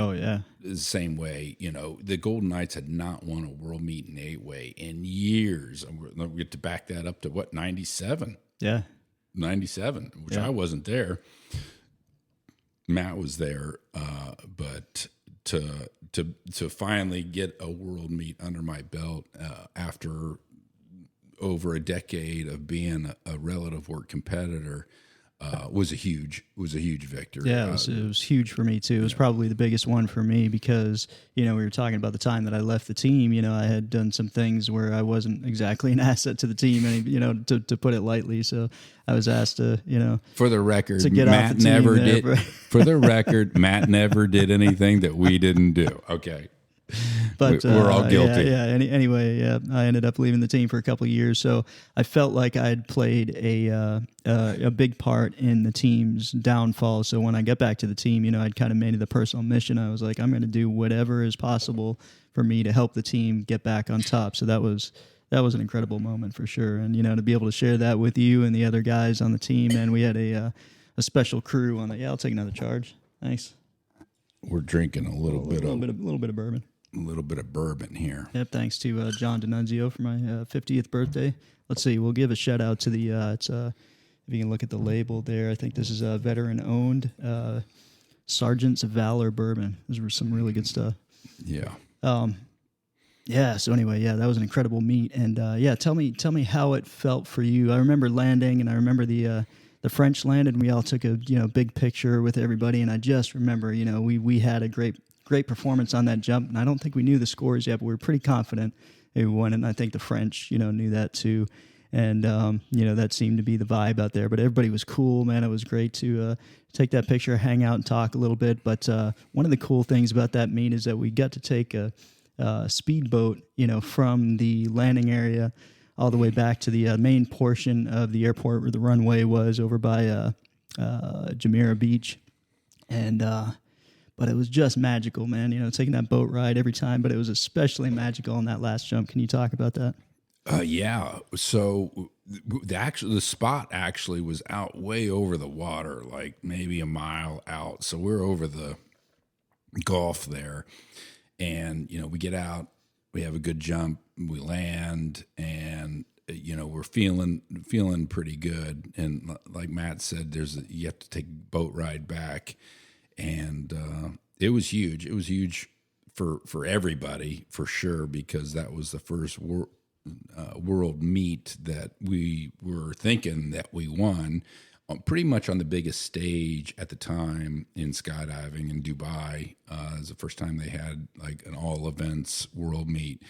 is the same way. You know, the Golden Knights had not won a world meet in 8-way in years. We get to back that up to what, 97? Yeah. 97, which I wasn't there. Matt was there, but to finally get a world meet under my belt after over a decade of being a relative work competitor was a huge victory. Yeah, it was huge for me too. It was probably the biggest one for me because, you know, we were talking about the time that I left the team. You know, I had done some things where I wasn't exactly an asset to the team, and, you know, to put it lightly. So I was asked to, you know, for the record, to get Matt off the team never there, did. For the record, Matt never did anything that we didn't do. Okay. But we're all guilty. Anyway, I ended up leaving the team for a couple of years, so I felt like I had played a big part in the team's downfall. So when I got back to the team, you know, I'd kind of made it a personal mission. I was like, I'm going to do whatever is possible for me to help the team get back on top. So that was an incredible moment for sure. And, you know, to be able to share that with you and the other guys on the team, and we had a special crew on that. Yeah, I'll take another charge. Thanks. We're drinking a little bit of bourbon. A little bit of bourbon here. Yep, thanks to John D'Annunzio for my 50th birthday. Let's see, we'll give a shout out to the, if you can look at the label there, I think this is a veteran-owned Sergeant's Valor bourbon. Those were some really good stuff. Yeah. So anyway, that was an incredible meet. And tell me how it felt for you. I remember landing, and I remember the French landed, and we all took a big picture with everybody. And I just remember, you know, we had a great performance on that jump, and I don't think we knew the scores yet, but we were pretty confident we won. And I think the French, you know, knew that too. And you know, that seemed to be the vibe out there. But everybody was cool, man. It was great to take that picture, hang out, and talk a little bit. But one of the cool things about that meet is that we got to take a speedboat, you know, from the landing area all the way back to the main portion of the airport where the runway was over by Jumeirah Beach. And but it was just magical, man, you know, taking that boat ride every time, but it was especially magical on that last jump. Can you talk about that? Yeah. So the spot actually was out way over the water, like maybe a mile out. So we're over the Gulf there, and, you know, we get out, we have a good jump, we land, and, you know, we're feeling pretty good. And like Matt said, you have to take a boat ride back. And it was huge. It was huge for everybody, for sure, because that was the first world meet that we were thinking that we won, pretty much on the biggest stage at the time in skydiving in Dubai. It was the first time they had like an all events world meet.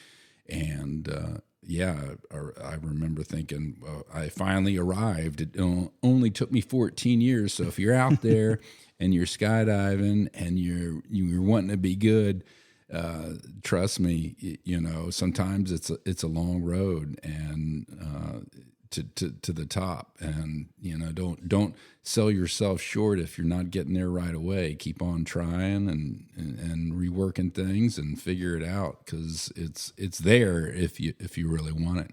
And I remember thinking, I finally arrived. It only took me 14 years. So if you're out there and you're skydiving and you're wanting to be good, trust me, you know, sometimes it's a long road and to the top. And, you know, don't sell yourself short if you're not getting there right away. Keep on trying and reworking things and figure it out, because it's there if you really want it.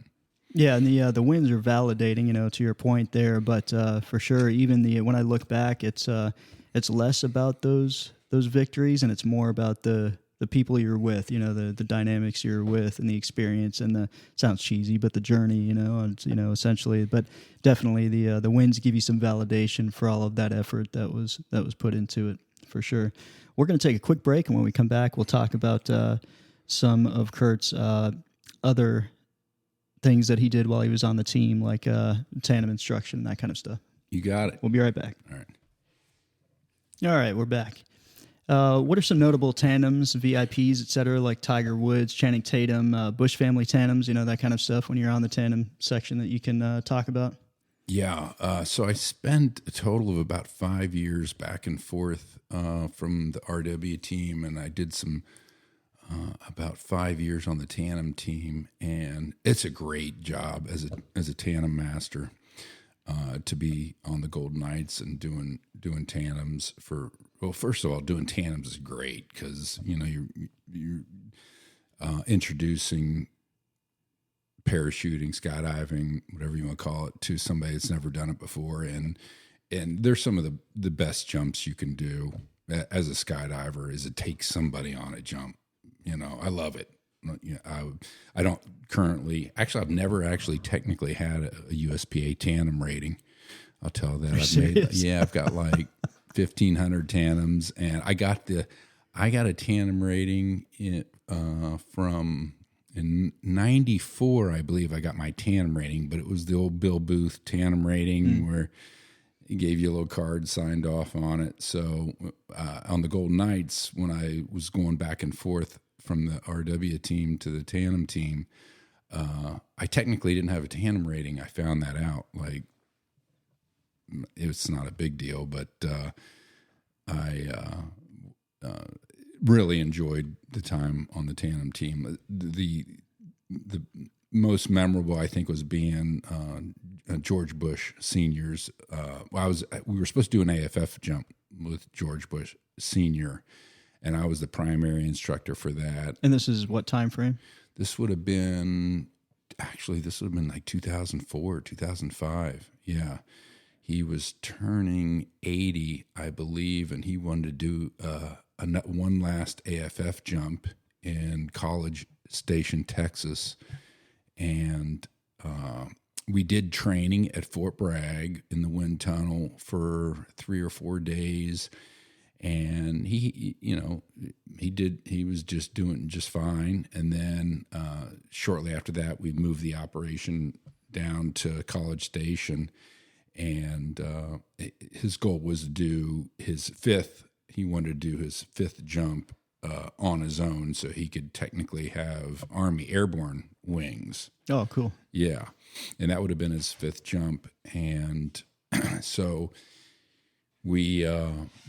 Yeah, and the wins are validating, you know, to your point there. But for sure, even when I look back, it's less about those victories, and it's more about the people you're with, you know, the dynamics you're with, and the experience, and it sounds cheesy, but the journey, you know, and, you know, essentially. But definitely the wins give you some validation for all of that effort that was put into it, for sure. We're going to take a quick break, and when we come back, we'll talk about some of Kurt's other things that he did while he was on the team, like tandem instruction and that kind of stuff. You got it. We'll be right back. All right, we're back. What are some notable tandems, VIPs, et cetera, like Tiger Woods, Channing Tatum, Bush family tandems, you know, that kind of stuff when you're on the tandem section that you can talk about? Yeah. So I spent a total of about 5 years back and forth from the RW team, and I did some about 5 years on the tandem team, and it's a great job as a tandem master to be on the Golden Knights and doing tandems for. Well, first of all, doing tandems is great because you're introducing parachuting, skydiving, whatever you want to call it, to somebody that's never done it before, and there's some of the best jumps you can do as a skydiver is to take somebody on a jump. I love it. I don't currently, actually, I've never actually technically had a USPA tandem rating. I'll tell that. I've got like 1,500 tandems, and I got a tandem rating from in '94, I believe. I got my tandem rating, but it was the old Bill Booth tandem rating where he gave you a little card signed off on it. So on the Golden Knights, when I was going back and forth from the RW team to the tandem team, I technically didn't have a tandem rating. I found that out. Like, it's not a big deal, but I really enjoyed the time on the tandem team. The most memorable, I think, was being George Bush Senior's. We were supposed to do an AFF jump with George Bush Senior, and I was the primary instructor for that. And this is what time frame? This would have been like 2004, 2005. Yeah. He was turning 80, I believe, and he wanted to do one last AFF jump in College Station, Texas. And we did training at Fort Bragg in the wind tunnel for 3 or 4 days. And he was just doing just fine. And then shortly after that, we moved the operation down to College Station. And his goal was to do his fifth. He wanted to do his fifth jump on his own, so he could technically have Army airborne wings. Oh, cool! Yeah, and that would have been his fifth jump. And so we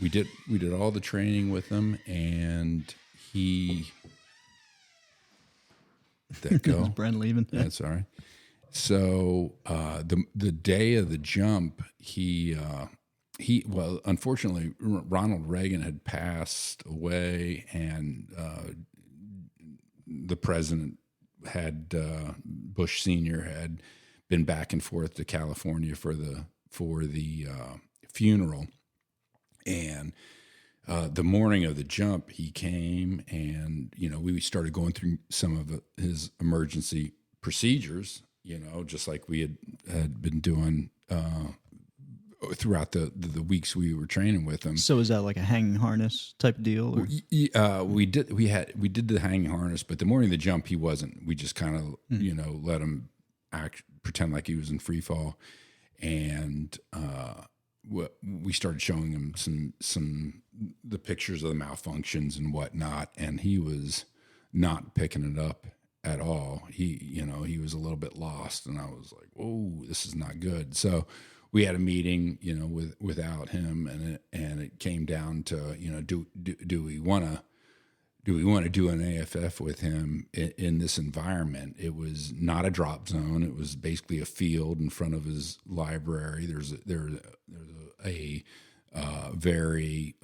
did all the training with him, and he let that go. Is Brent leaving? That's all right. So the day of the jump, unfortunately, Ronald Reagan had passed away, and the president Bush Senior had been back and forth to California for the funeral, and the morning of the jump, he came, and we started going through some of his emergency procedures. Just like we had been doing throughout the weeks we were training with him. So is that like a hanging harness type deal? Or? We did the hanging harness, but the morning of the jump, he wasn't. We just kind of let him pretend like he was in free fall, and we started showing him some the pictures of the malfunctions and whatnot, and he was not picking it up at all. He was a little bit lost, and I was like, "Whoa, this is not good." So we had a meeting, without him, and it came down to, do we want to do an AFF with him in this environment? It was not a drop zone. It was basically a field in front of his library. There's a very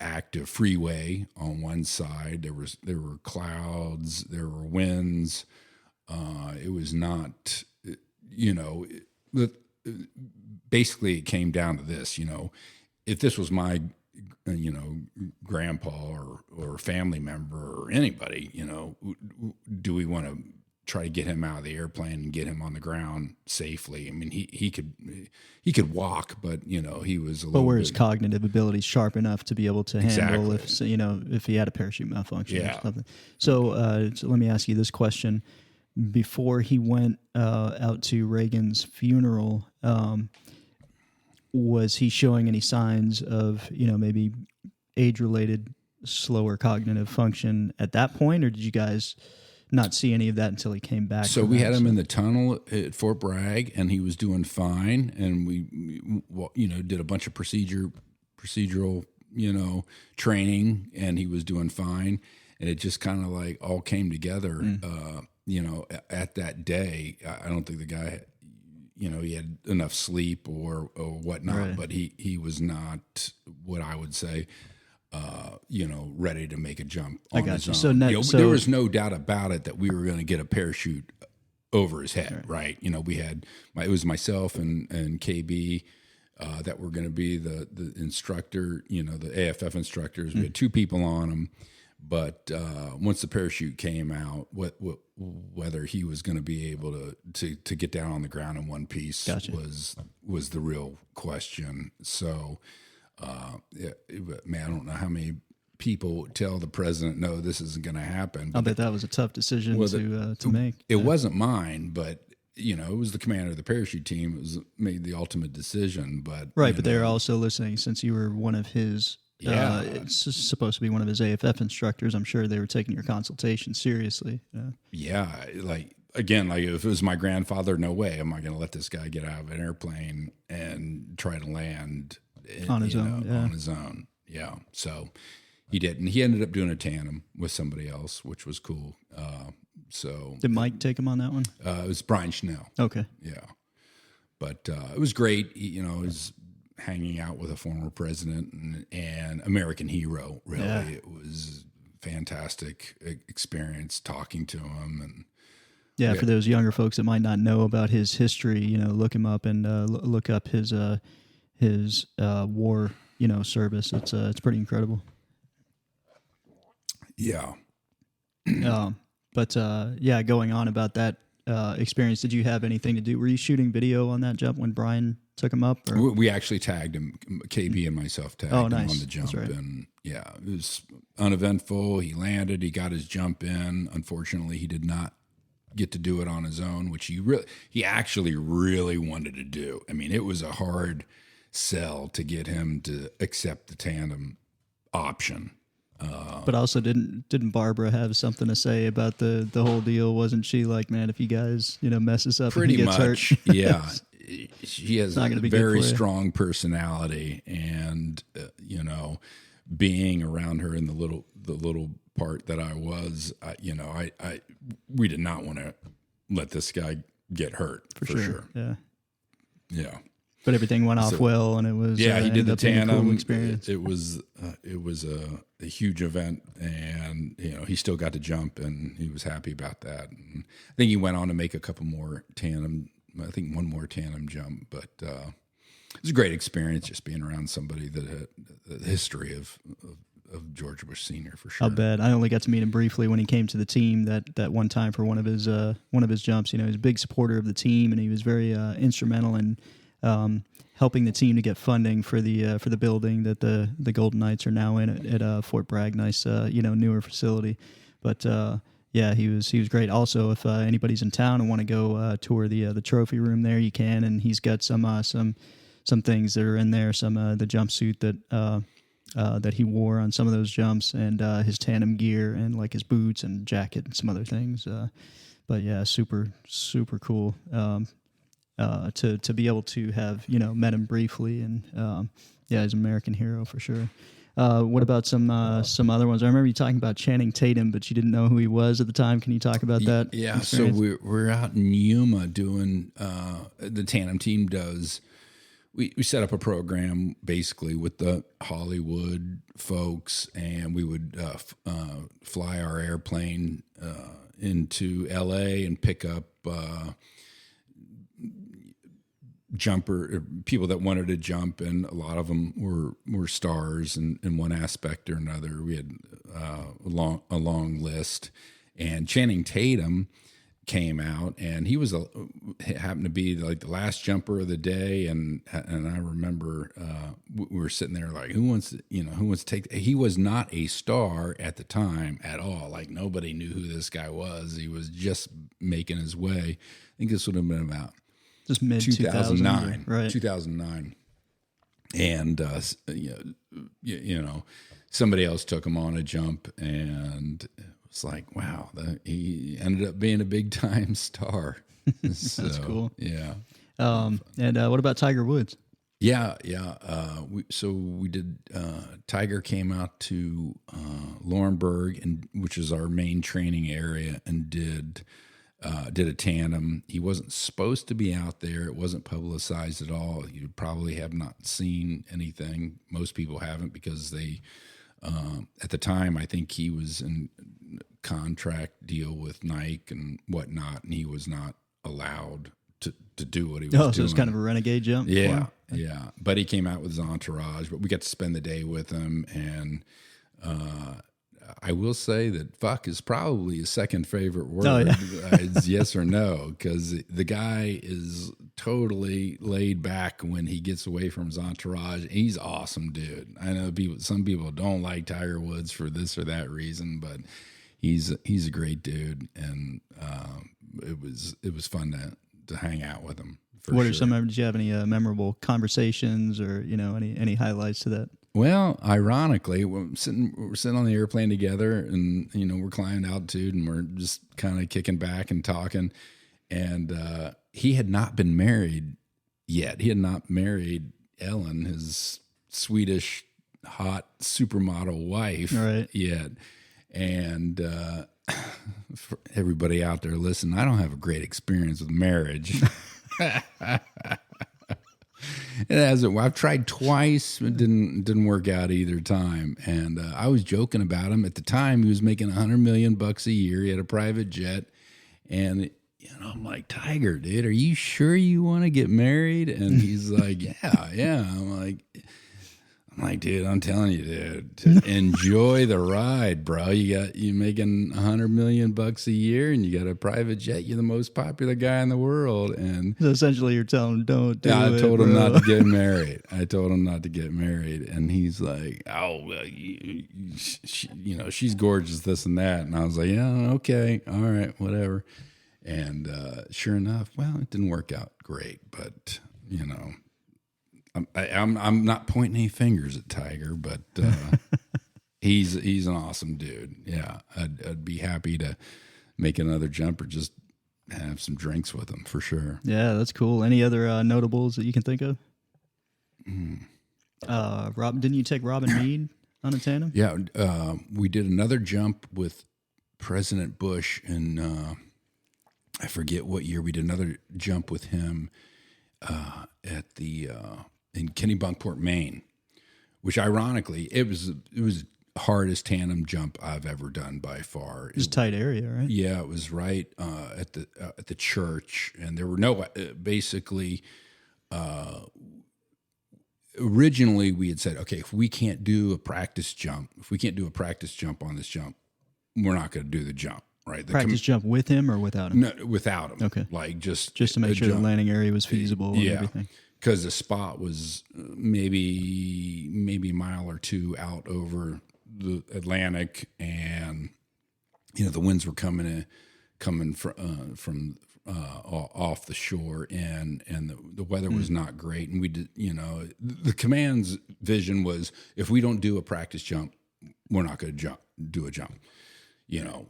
active freeway on one side. There were clouds, there were winds. It was not, basically it came down to this, if this was my, grandpa or family member or anybody, do we want to try to get him out of the airplane and get him on the ground safely? I mean, he could walk, but he was a little. But were his cognitive abilities sharp enough to be able to handle if he had a parachute malfunction or something? So let me ask you this question: before he went out to Reagan's funeral, was he showing any signs of maybe age-related slower cognitive function at that point, or did you guys not see any of that until he came back. So we had him in the tunnel at Fort Bragg, and he was doing fine. And we did a bunch of procedural, training, and he was doing fine. And it just kind of like all came together, at that day. I don't think the guy, he had enough sleep or whatnot, right. But he was not what I would say, ready to make a jump on his own. So there was no doubt about it that we were going to get a parachute over his head, right? We had it was myself and KB that were going to be the instructor, the AFF instructors. We had two people on them, but once the parachute came out, whether he was going to be able to get down on the ground in one piece was the real question. So. Man, I don't know how many people tell the president, no, this isn't going to happen. I bet that was a tough decision to make. It wasn't mine, but it was the commander of the parachute team. It made the ultimate decision. But right, but they're also listening since you were one of his. It's supposed to be one of his AFF instructors. I'm sure they were taking your consultation seriously. Yeah, Again, if it was my grandfather, no way am I going to let this guy get out of an airplane and try to land on his own. On his own. Yeah. So he didn't. He ended up doing a tandem with somebody else, which was cool. Did Mike take him on that one? It was Brian Schnell. Okay. Yeah. But it was great. He was hanging out with a former president and American hero, really. Yeah. It was fantastic experience talking to him. And yeah, for those younger folks that might not know about his history, look him up and look up his war, service. It's pretty incredible. Yeah. Going on about that experience, did you have anything to do? Were you shooting video on that jump when Brian took him up? Or? We actually tagged him. KB and myself tagged him on the jump. Right. And yeah, it was uneventful. He landed. He got his jump in. Unfortunately, he did not get to do it on his own, which he actually really wanted to do. I mean, it was a hard sell to get him to accept the tandem option. But also, didn't Barbara have something to say about the whole deal? Wasn't she like, man, if you guys mess this up, pretty and he gets hurt, yeah. She has a very strong personality, and being around her in the little part that I was, we did not want to let this guy get hurt for sure. Yeah. But everything went off well, and it was he did the tandem. Cool experience. It was a huge event, and he still got to jump, and he was happy about that. And I think he went on to make a couple more tandem. I think one more tandem jump, but it was a great experience just being around somebody that had the history of George Bush Sr. for sure. I'll bet. I only got to meet him briefly when he came to the team that one time for one of his jumps. He was a big supporter of the team, and he was very instrumental in helping the team to get funding for the building that the Golden Knights are now in at Fort Bragg. Nice, newer facility. But he was great. Also, if anybody's in town and want to go tour the trophy room there, you can. And he's got some things that are in there. Some the jumpsuit that he wore on some of those jumps, and his tandem gear, and like his boots and jacket and some other things. But yeah, super super cool. To be able to have met him briefly, and he's an American hero for sure. What about some other ones? I remember you talking about Channing Tatum, but you didn't know who he was at the time. Can you talk about that? Yeah, experience? So we're out in Yuma doing the tandem team does. We set up a program basically with the Hollywood folks, and we would fly our airplane into LA and pick up people that wanted to jump, and a lot of them were stars in one aspect or another. We had a long list, and Channing Tatum came out, and he happened to be like the last jumper of the day, and I remember we were sitting there like, who wants to take? He was not a star at the time at all. Like nobody knew who this guy was. He was just making his way. I think this would have been about just mid 2009, right? 2009, and somebody else took him on a jump, and it It's like, wow, he ended up being a big time star. So, That's cool. Yeah. And what about Tiger Woods? Yeah. We did, Tiger came out to Laurinburg, which is our main training area, and did a tandem. He wasn't supposed to be out there. It wasn't publicized at all. You probably have not seen anything. Most people haven't, because they, at the time, I think he was in contract deal with Nike and whatnot, and he was not allowed to do what he was doing. Oh, so it's kind of a renegade jump? Yeah, yeah. But he came out with his entourage, but we got to spend the day with him. And I will say that fuck is probably his second favorite word. Oh, yeah. It's yes or no, because the guy is totally laid back when he gets away from his entourage. He's awesome, dude. I know some people don't like Tiger Woods for this or that reason, but he's a great dude, and it was fun to hang out with him. What are some? Did you have any memorable conversations, or any highlights to that? Well, ironically, we're sitting on the airplane together, and we're climbing altitude, and we're just kind of kicking back and talking. And he had not been married yet. He had not married Ellen, his Swedish hot supermodel wife, yet. And for everybody out there, listen, I don't have a great experience with marriage. It hasn't. I've tried twice. It didn't work out either time. And I was joking about him at the time. He was making $100 million a year. He had a private jet, and I'm like, Tiger, dude, are you sure you want to get married? And he's like, yeah. I'm like, dude, I'm telling you, dude, enjoy the ride, bro. You making $100 million a year, and you got a private jet. You're the most popular guy in the world. And so essentially, you're telling him, don't do it. I told him not to get married. And he's like, oh, well, she's gorgeous, this and that. And I was like, yeah, okay, all right, whatever. And sure enough, well, it didn't work out great, but I'm not pointing any fingers at Tiger, but he's an awesome dude. Yeah, I'd be happy to make another jump or just have some drinks with him for sure. Yeah, that's cool. Any other notables that you can think of? Rob, didn't you take Robin Meade on a tandem? Yeah, we did another jump with President Bush in I forget what year. We did another jump with him at the in Kennebunkport, Maine, which ironically it was the hardest tandem jump I've ever done by far. It was a tight area, right? Yeah, it was right at the church, and there were no basically. Originally, we had said, okay, if we can't do a practice jump on this jump, we're not going to do the jump. Right, practice jump with him or without him? No, without him. Okay, like just to make sure the landing area was feasible. And everything. Because the spot was maybe a mile or two out over the Atlantic, and the winds were coming from off the shore, and the weather was not great, and we did. The command's vision was, if we don't do a practice jump, we're not going to do a jump.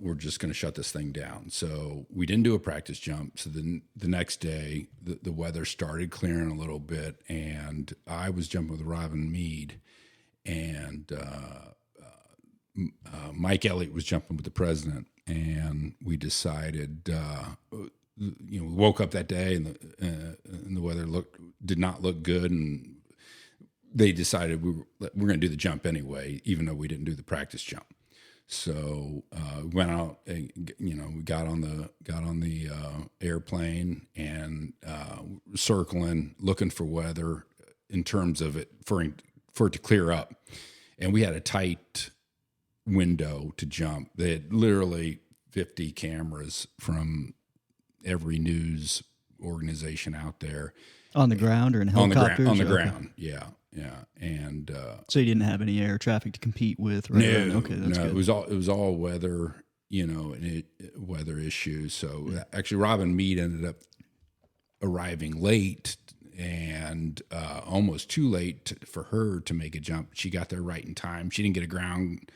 We're just going to shut this thing down. So we didn't do a practice jump. So then the next day, the weather started clearing a little bit, and I was jumping with Robin Meade, and Mike Elliott was jumping with the president, and we decided, we woke up that day, and the weather did not look good, and they decided we're going to do the jump anyway, even though we didn't do the practice jump. So we went out, we got on the airplane and circling, looking for weather in terms of it for it to clear up. And we had a tight window to jump. They had literally 50 cameras from every news organization out there. On the ground or in helicopters? On the ground, yeah. Yeah, and so you didn't have any air traffic to compete with, right? No, okay, that's good. It was all weather, weather issues. So actually, Robin Meade ended up arriving late, and almost too late for her to make a jump. She got there right in time. She didn't get a ground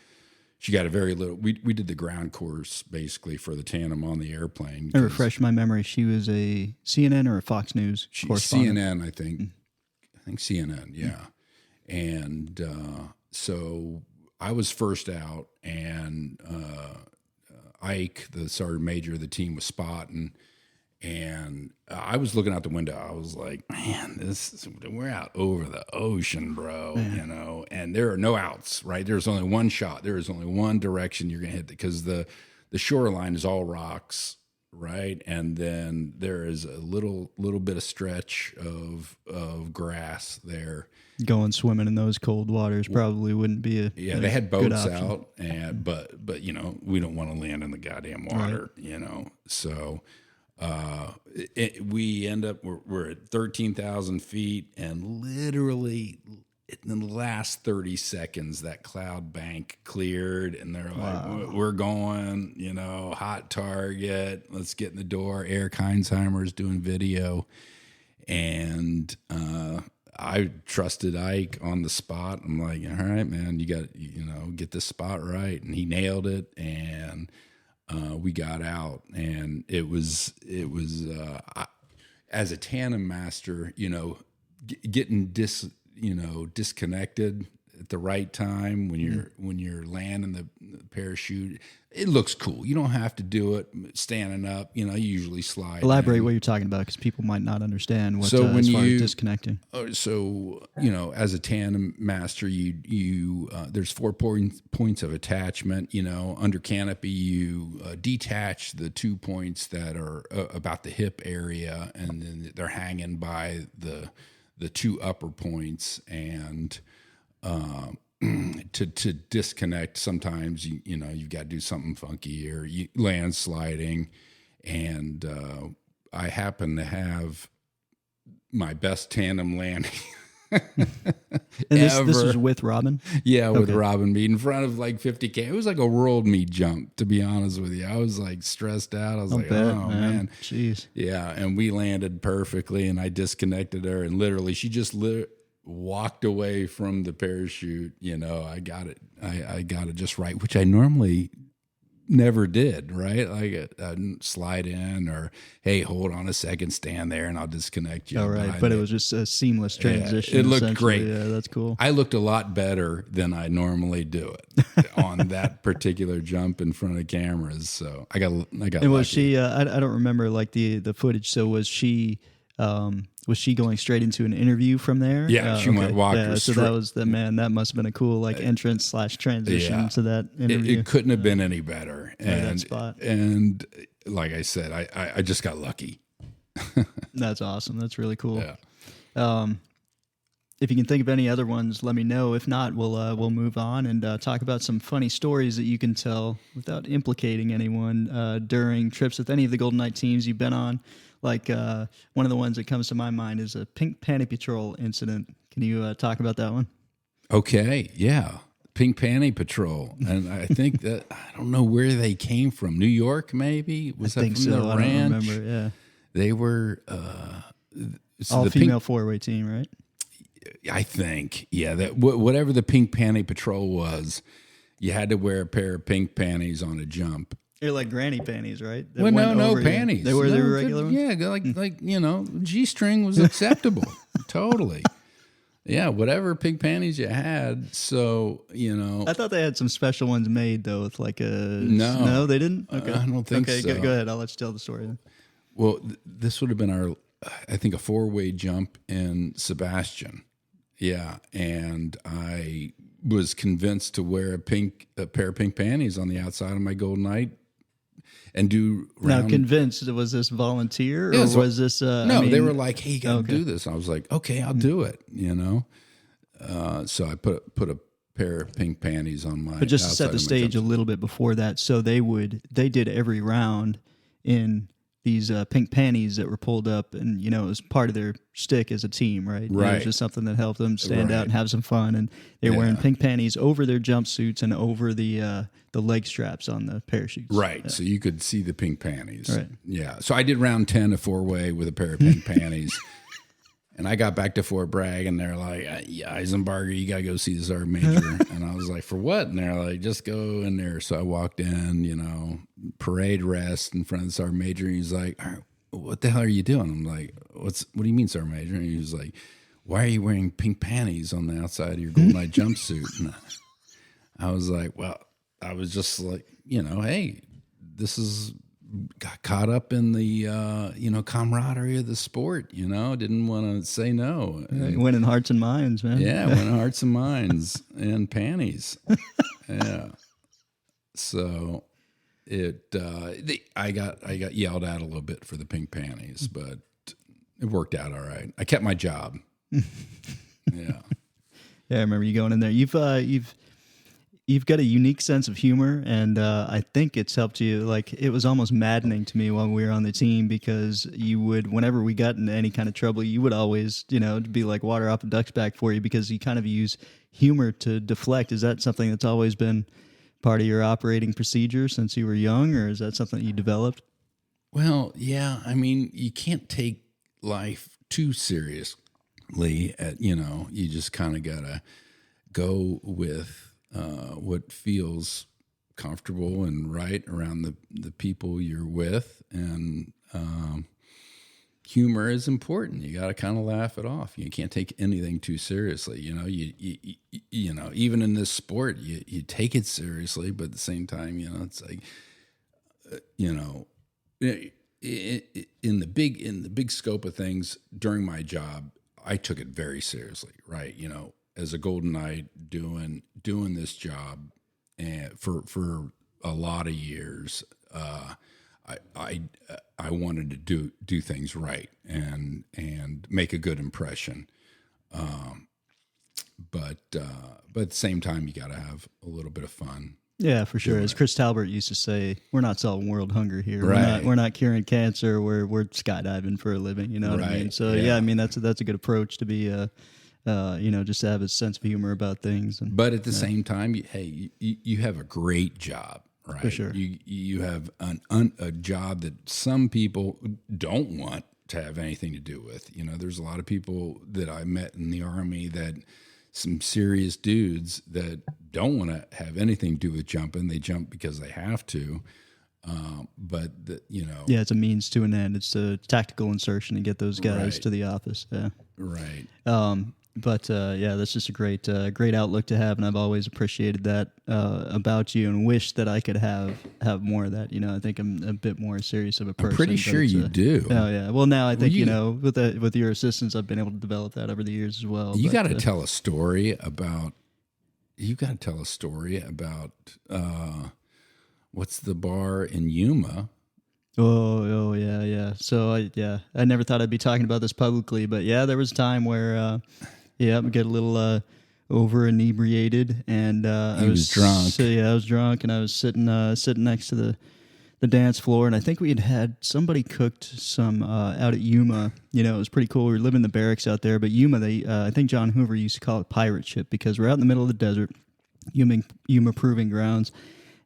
she got a very little. We did the ground course basically for the tandem on the airplane. To refresh my memory, she was a CNN or a Fox News correspondent. CNN, I think. I think CNN, yeah. And so I was first out, and Ike, the sergeant major of the team, was spotting. And I was looking out the window. I was like, man, we're out over the ocean, bro, you know, and there are no outs, right? There's only one shot. There is only one direction you're going to hit, because the shoreline is all rocks, right? And then there is a little bit of stretch of grass there. Going swimming in those cold waters probably wouldn't be they had boats out, and but you know, we don't want to land in the goddamn water, you know, so. We end up, we're at 13,000 feet, and literally in the last 30 seconds, that cloud bank cleared, and they're like, we're going, you know, hot target, let's get in the door. Eric Heinzheimer's doing video, and I trusted Ike on the spot. I'm like, all right, man, you got, you know, get this spot right, and he nailed it, and we got out, and it was as a tandem master, you know, getting disconnected at the right time when you're landing the parachute. It looks cool. You don't have to do it standing up. You know, you usually slide. Elaborate what you're talking about, because people might not understand what when as far as disconnecting. So, you know, as a tandem master, you there's 4 points of attachment. You know, under canopy, you detach the 2 points that are about the hip area, and then they're hanging by the 2 upper points, and to disconnect, sometimes you know, you've got to do something funky, or you land sliding, and I happen to have my best tandem landing. And this was with Robin? Yeah, with Robin Mead in front of like 50K. It was like a world meet jump, to be honest with you. I was like stressed out. I was like, oh man. Jeez. Yeah, and we landed perfectly, and I disconnected her, and literally she just walked away from the parachute. You know, I got it just right, which I normally never did, right? Like I'd slide in, or, hey, hold on a second, stand there, and I'll disconnect you. All right, but it was just a seamless transition. It looked great. Yeah, that's cool. I looked a lot better than I normally do it on that particular jump in front of cameras. So I got. And was she? I don't remember like the footage. So was she? Was she going straight into an interview from there? Yeah, she walked. Yeah, so that was that must have been a cool like entrance / transition to that interview. It couldn't have been any better. That spot. And like I said, I just got lucky. That's awesome. That's really cool. Yeah. If you can think of any other ones, let me know. If not, we'll move on and talk about some funny stories that you can tell without implicating anyone during trips with any of the Golden Knight teams you've been on. Like one of the ones that comes to my mind is a Pink Panty Patrol incident. Can you talk about that one? Okay, yeah. Pink Panty Patrol. And I think that, I don't know where they came from. New York, maybe? I think so. The I ranch? don't remember, yeah. They were... all-female four-way team, right? I think, yeah. That whatever the Pink Panty Patrol was, you had to wear a pair of pink panties on a jump. They're like granny panties, right? Well, no panties. They were regular ones? Yeah, like you know, G-string was acceptable. Totally. Yeah, whatever pink panties you had. So, you know. I thought they had some special ones made, though, with like a... No, they didn't? Okay. I don't think so. Okay, go ahead. I'll let you tell the story then. Well, this would have been our, I think, a 4-way jump in Sebastian. Yeah, and I was convinced to wear a pair of pink panties on the outside of my Golden Knight and do round. Now, convinced, was this volunteer or was this... no, they were like, hey, you got to do this. And I was like, okay, I'll do it, you know. So I put a pair of pink panties on my... But just to set the stage a little bit before that, so they did every round in these pink panties that were pulled up, and, you know, it was part of their shtick as a team, right? Right. It was just something that helped them stand out and have some fun, and they were wearing pink panties over their jumpsuits and over the leg straps on the parachutes. Right, yeah. So you could see the pink panties. Right. Yeah, so I did round 10 a 4-way with a pair of pink panties. And I got back to Fort Bragg, and they're like, yeah, Isenbarger, you got to go see the Sergeant Major. And I was like, for what? And they're like, just go in there. So I walked in, parade rest in front of the Sergeant Major. And he's like, all right, what the hell are you doing? I'm like, what do you mean, Sergeant Major? And he was like, why are you wearing pink panties on the outside of your GoldenEye jumpsuit? And I was like, well, I was just like, hey, this is... got caught up in the camaraderie of the sport, didn't want to say no. Winning hearts and minds, man. Yeah, winning hearts and minds and panties. Yeah. So I got yelled at a little bit for the pink panties, but it worked out all right. I kept my job. Yeah. Yeah, I remember you going in there. You've got a unique sense of humor, and I think it's helped you. Like, it was almost maddening to me while we were on the team, because you would, whenever we got into any kind of trouble, you would always, be like water off a duck's back for you, because you kind of use humor to deflect. Is that something that's always been part of your operating procedure since you were young, or is that something that you developed? Well, yeah. I mean, you can't take life too seriously. You just kind of gotta go with what feels comfortable and right around the people you're with. And humor is important. You got to kind of laugh it off. You can't take anything too seriously. Even in this sport, you take it seriously, but at the same time, it's like, in the big scope of things during my job, I took it very seriously, right? As a Golden Knight doing this job, and for a lot of years, I wanted to do things right and make a good impression. But at the same time, you got to have a little bit of fun. Yeah, for sure. As Chris Talbert used to say, we're not solving world hunger here. Right. We're not curing cancer. We're skydiving for a living. You know what I mean? So yeah, I mean that's a good approach to be. Just to have a sense of humor about things. But at the same time, you have a great job, right? For sure. You have a job that some people don't want to have anything to do with. There's a lot of people that I met in the Army, that some serious dudes that don't want to have anything to do with jumping. They jump because they have to. Yeah, it's a means to an end. It's a tactical insertion to get those guys to the office. Yeah. Right. That's just a great outlook to have, and I've always appreciated that about you, and wish that I could have more of that. I think I'm a bit more serious of a person. I'm pretty sure you do. Oh yeah. Well, now I think with your assistance, I've been able to develop that over the years as well. You got to tell a story about. What's the bar in Yuma? Oh yeah. So I never thought I'd be talking about this publicly, but yeah, there was a time where we get a little over inebriated, and I was drunk. So I was drunk, and I was sitting next to the dance floor, and I think we had somebody cooked some out at Yuma. It was pretty cool. We were living in the barracks out there, but Yuma, I think John Hoover used to call it pirate ship, because we're out in the middle of the desert, Yuma proving grounds.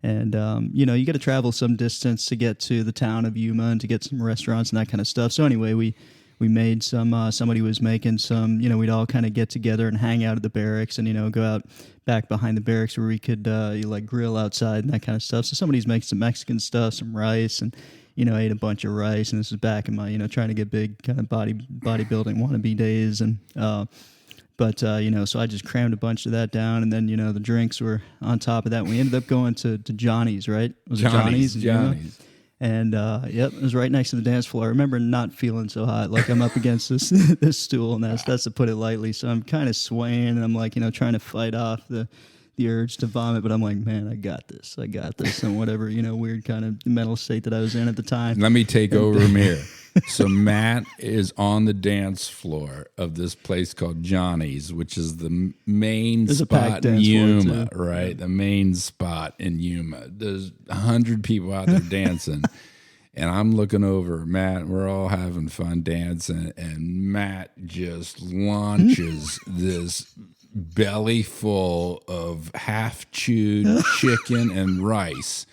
And, you got to travel some distance to get to the town of Yuma and to get some restaurants and that kind of stuff. So anyway, we made some, somebody was making some, we'd all kind of get together and hang out at the barracks and, go out back behind the barracks where we could, grill outside and that kind of stuff. So somebody's making some Mexican stuff, some rice, and, ate a bunch of rice. And this is back in my, trying to get big kind of bodybuilding wannabe days. And, so I just crammed a bunch of that down, and then, the drinks were on top of that. We ended up going to Johnny's, right? Was it Johnny's? And, it was right next to the dance floor. I remember not feeling so hot, like I'm up against this stool, and that's to put it lightly. So I'm kind of swaying, and I'm like, trying to fight off the urge to vomit, but I'm like, man, I got this, and whatever, weird kind of mental state that I was in at the time. Let me take over from here. So Matt is on the dance floor of this place called Johnny's, which is the main spot in Yuma, right? The main spot in Yuma. There's 100 people out there dancing. And I'm looking over at Matt, and we're all having fun dancing, and Matt just launches this belly full of half-chewed chicken and rice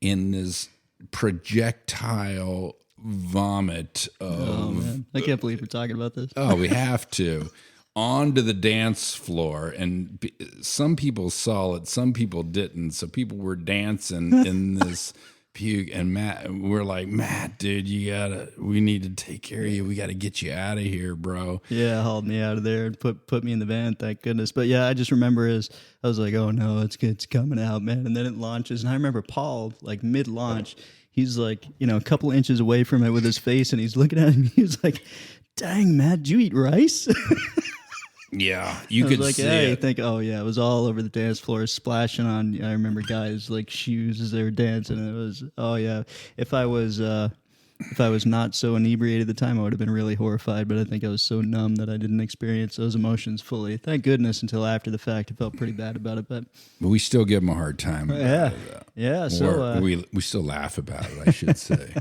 in this projectile vomit of. Oh man, I can't believe we're talking about this. Oh, we have to. Onto the dance floor, and some people saw it, some people didn't. So people were dancing in this puke, and we're like, Matt, dude, we need to take care of you. We got to get you out of here, bro. Yeah, hauled me out of there and put me in the van, thank goodness. But yeah, I just remember I was like, oh no, it's coming out, man. And then it launches, and I remember Paul, like mid-launch, he's like, a couple inches away from it with his face, and he's looking at me. He was like, dang, Matt, did you eat rice? Yeah, you could like, see hey, it. Think, oh yeah, it was all over the dance floor, splashing on. I remember guys like shoes as they were dancing. And it was, oh yeah. If I was not so inebriated at the time, I would have been really horrified. But I think I was so numb that I didn't experience those emotions fully. Thank goodness until after the fact, I felt pretty bad about it. But we still give them a hard time. Yeah. So we still laugh about it, I should say.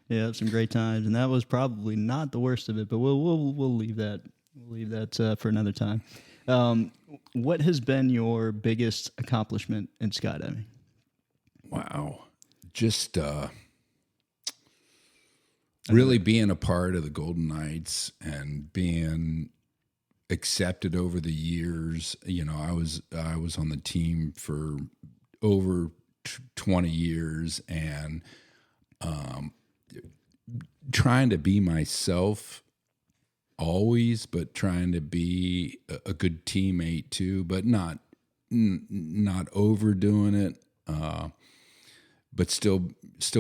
Yeah, some great times, and that was probably not the worst of it. But we'll leave that. We'll leave that for another time. What has been your biggest accomplishment in skydiving? Wow. Just really being a part of the Golden Knights and being accepted over the years. I was on the team for over 20 years and trying to be myself always, but trying to be a good teammate too, but not overdoing it, but still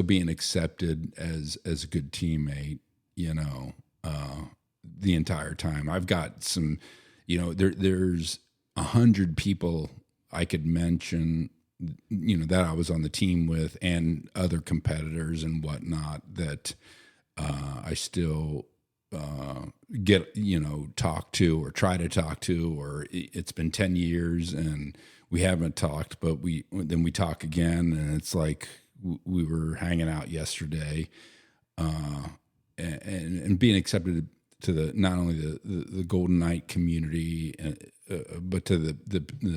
being accepted as a good teammate, the entire time. I've got some, there's 100 people I could mention, that I was on the team with and other competitors and whatnot that I still get, talk to or try to talk to, or it's been 10 years and we haven't talked, but then we talk again and it's like we were hanging out yesterday, and being accepted to not only the Golden Knight community, but to the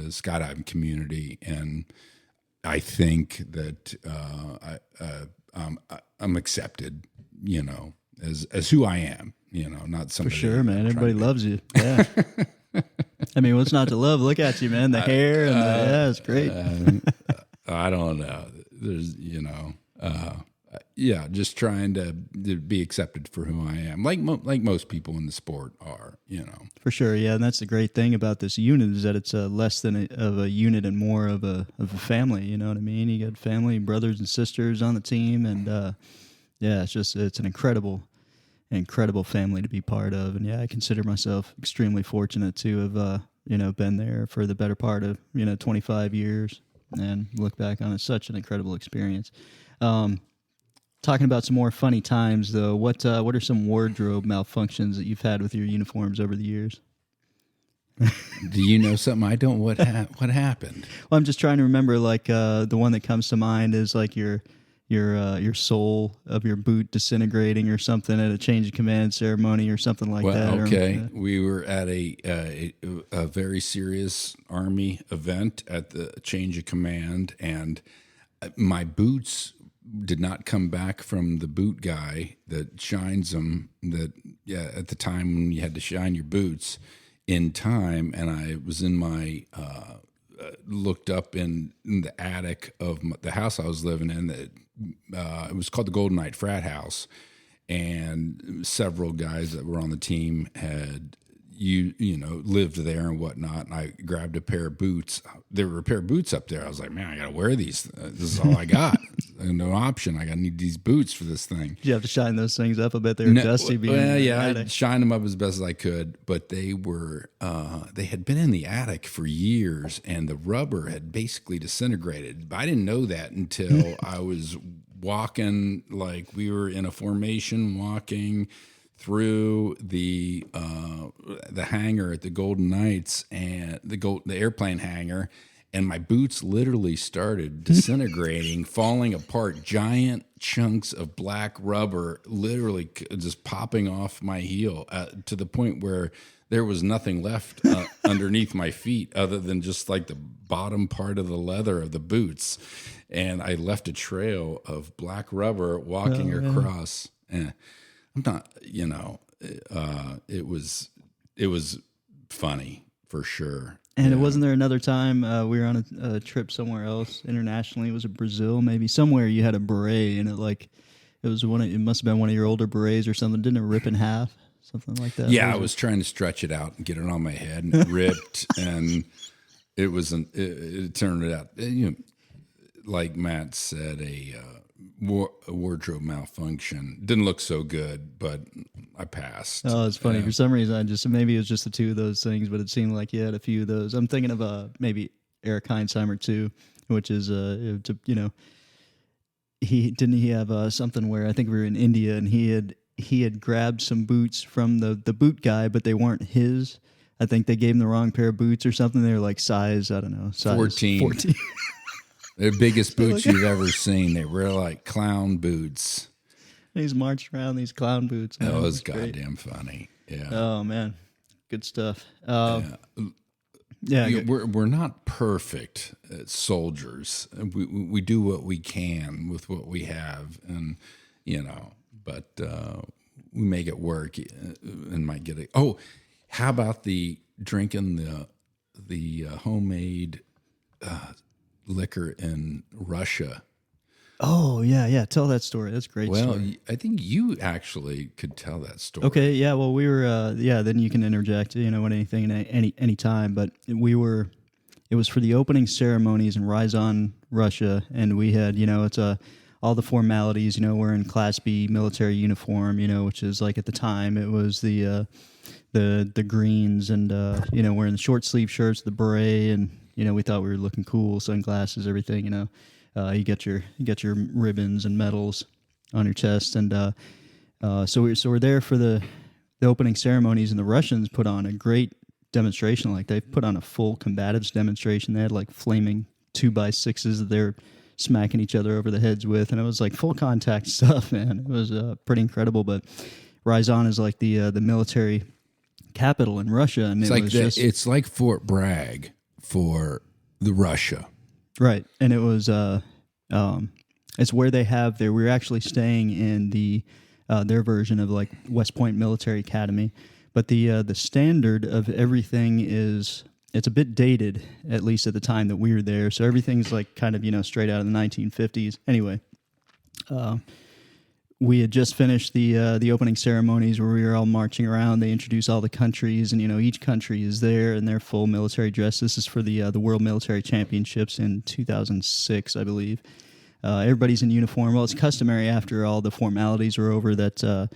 skydiving community. And I think that I'm accepted, as who I am, not somebody. For sure, man. Everybody loves you. Yeah. I mean, what's not to love? Look at you, man. The hair and yeah, it's great. I don't know. There's, just trying to be accepted for who I am, like most people in the sport are, For sure, yeah, and that's the great thing about this unit is that it's less than of a unit and more of a family. You know what I mean? You got family, brothers and sisters on the team, and it's an incredible family to be part of. And yeah, I consider myself extremely fortunate to have been there for the better part of 25 years, and look back on it, such an incredible experience. Talking about some more funny times, though, what are some wardrobe malfunctions that you've had with your uniforms over the years? Do you know something I don't? What happened? Well, I'm just trying to remember. Like the one that comes to mind is like your sole of your boot disintegrating or something at a change of command ceremony or something like that. Okay, we were at a very serious Army event at the change of command, and my boots did not come back from the boot guy that shines them. At the time when you had to shine your boots in time, and I was in my looked up in the attic of the house I was living in. That it was called the Golden Knight Frat House, and several guys that were on the team had lived there and whatnot. And I grabbed a pair of boots. There were a pair of boots up there. I was like, man, I got to wear these. This is all I got. No option. I need these boots for this thing. Did you have to shine those things up? I bet they were dusty. Well, yeah, I shined them up as best as I could, but they were, they had been in the attic for years and the rubber had basically disintegrated. But I didn't know that until I was walking, like we were in a formation walking through the hangar at the Golden Knights and the airplane hangar, and my boots literally started disintegrating, falling apart. Giant chunks of black rubber literally just popping off my heel to the point where there was nothing left underneath my feet other than just like the bottom part of the leather of the boots. And I left a trail of black rubber walking across. I'm not, it was funny for sure. And it wasn't there another time we were on a trip somewhere else internationally? It was in Brazil, maybe somewhere. You had a beret, and it must have been one of your older berets or something. Didn't it rip in half, something like that? Yeah, I was trying to stretch it out and get it on my head, and it ripped, and it turned out, like Matt said, a wardrobe malfunction. Didn't look so good, but I passed. Oh, it's funny. For some reason, maybe it was just the two of those things, but it seemed like you had a few of those. I'm thinking of maybe Eric Heinsheimer too, which is he have something where I think we were in India and he had grabbed some boots from the boot guy, but they weren't his. I think they gave him the wrong pair of boots or something. They were like size 14. The biggest boots you've ever seen. They were like clown boots. He's marched around these clown boots. Man. That was goddamn funny. Yeah. Oh man, good stuff. We're not perfect soldiers. We do what we can with what we have, and but we make it work and might get it. Oh, how about the drinking the homemade liquor in Russia? Oh, yeah. Tell that story. That's a great story. Well, I think you actually could tell that story. Okay, yeah. Well, we were, then you can interject, when anything, any time. But it was for the opening ceremonies in Ryazan, Russia. And we had, it's all the formalities, we're in Class B military uniform, which is like at the time, it was the greens and, we're in the short sleeve shirts, the beret, and, we thought we were looking cool, sunglasses, everything, you get your ribbons and medals on your chest, and so we're there for the opening ceremonies, and the Russians put on a great demonstration. Like they put on a full combatives demonstration. They had like flaming 2x6s that they're smacking each other over the heads with, and it was like full contact stuff, man. It was pretty incredible. But Ryazan is like the military capital in Russia, and it's like Fort Bragg for the Russia. Right, and it was it's where they have we were actually staying in their version of like West Point Military Academy, but the standard of everything it's a bit dated, at least at the time that we were there. So everything's like kind of straight out of the 1950s. Anyway, we had just finished the opening ceremonies where we were all marching around. They introduce all the countries, and each country is there in their full military dress. This is for the World Military Championships in 2006, I believe. Everybody's in uniform. Well, it's customary after all the formalities are over that some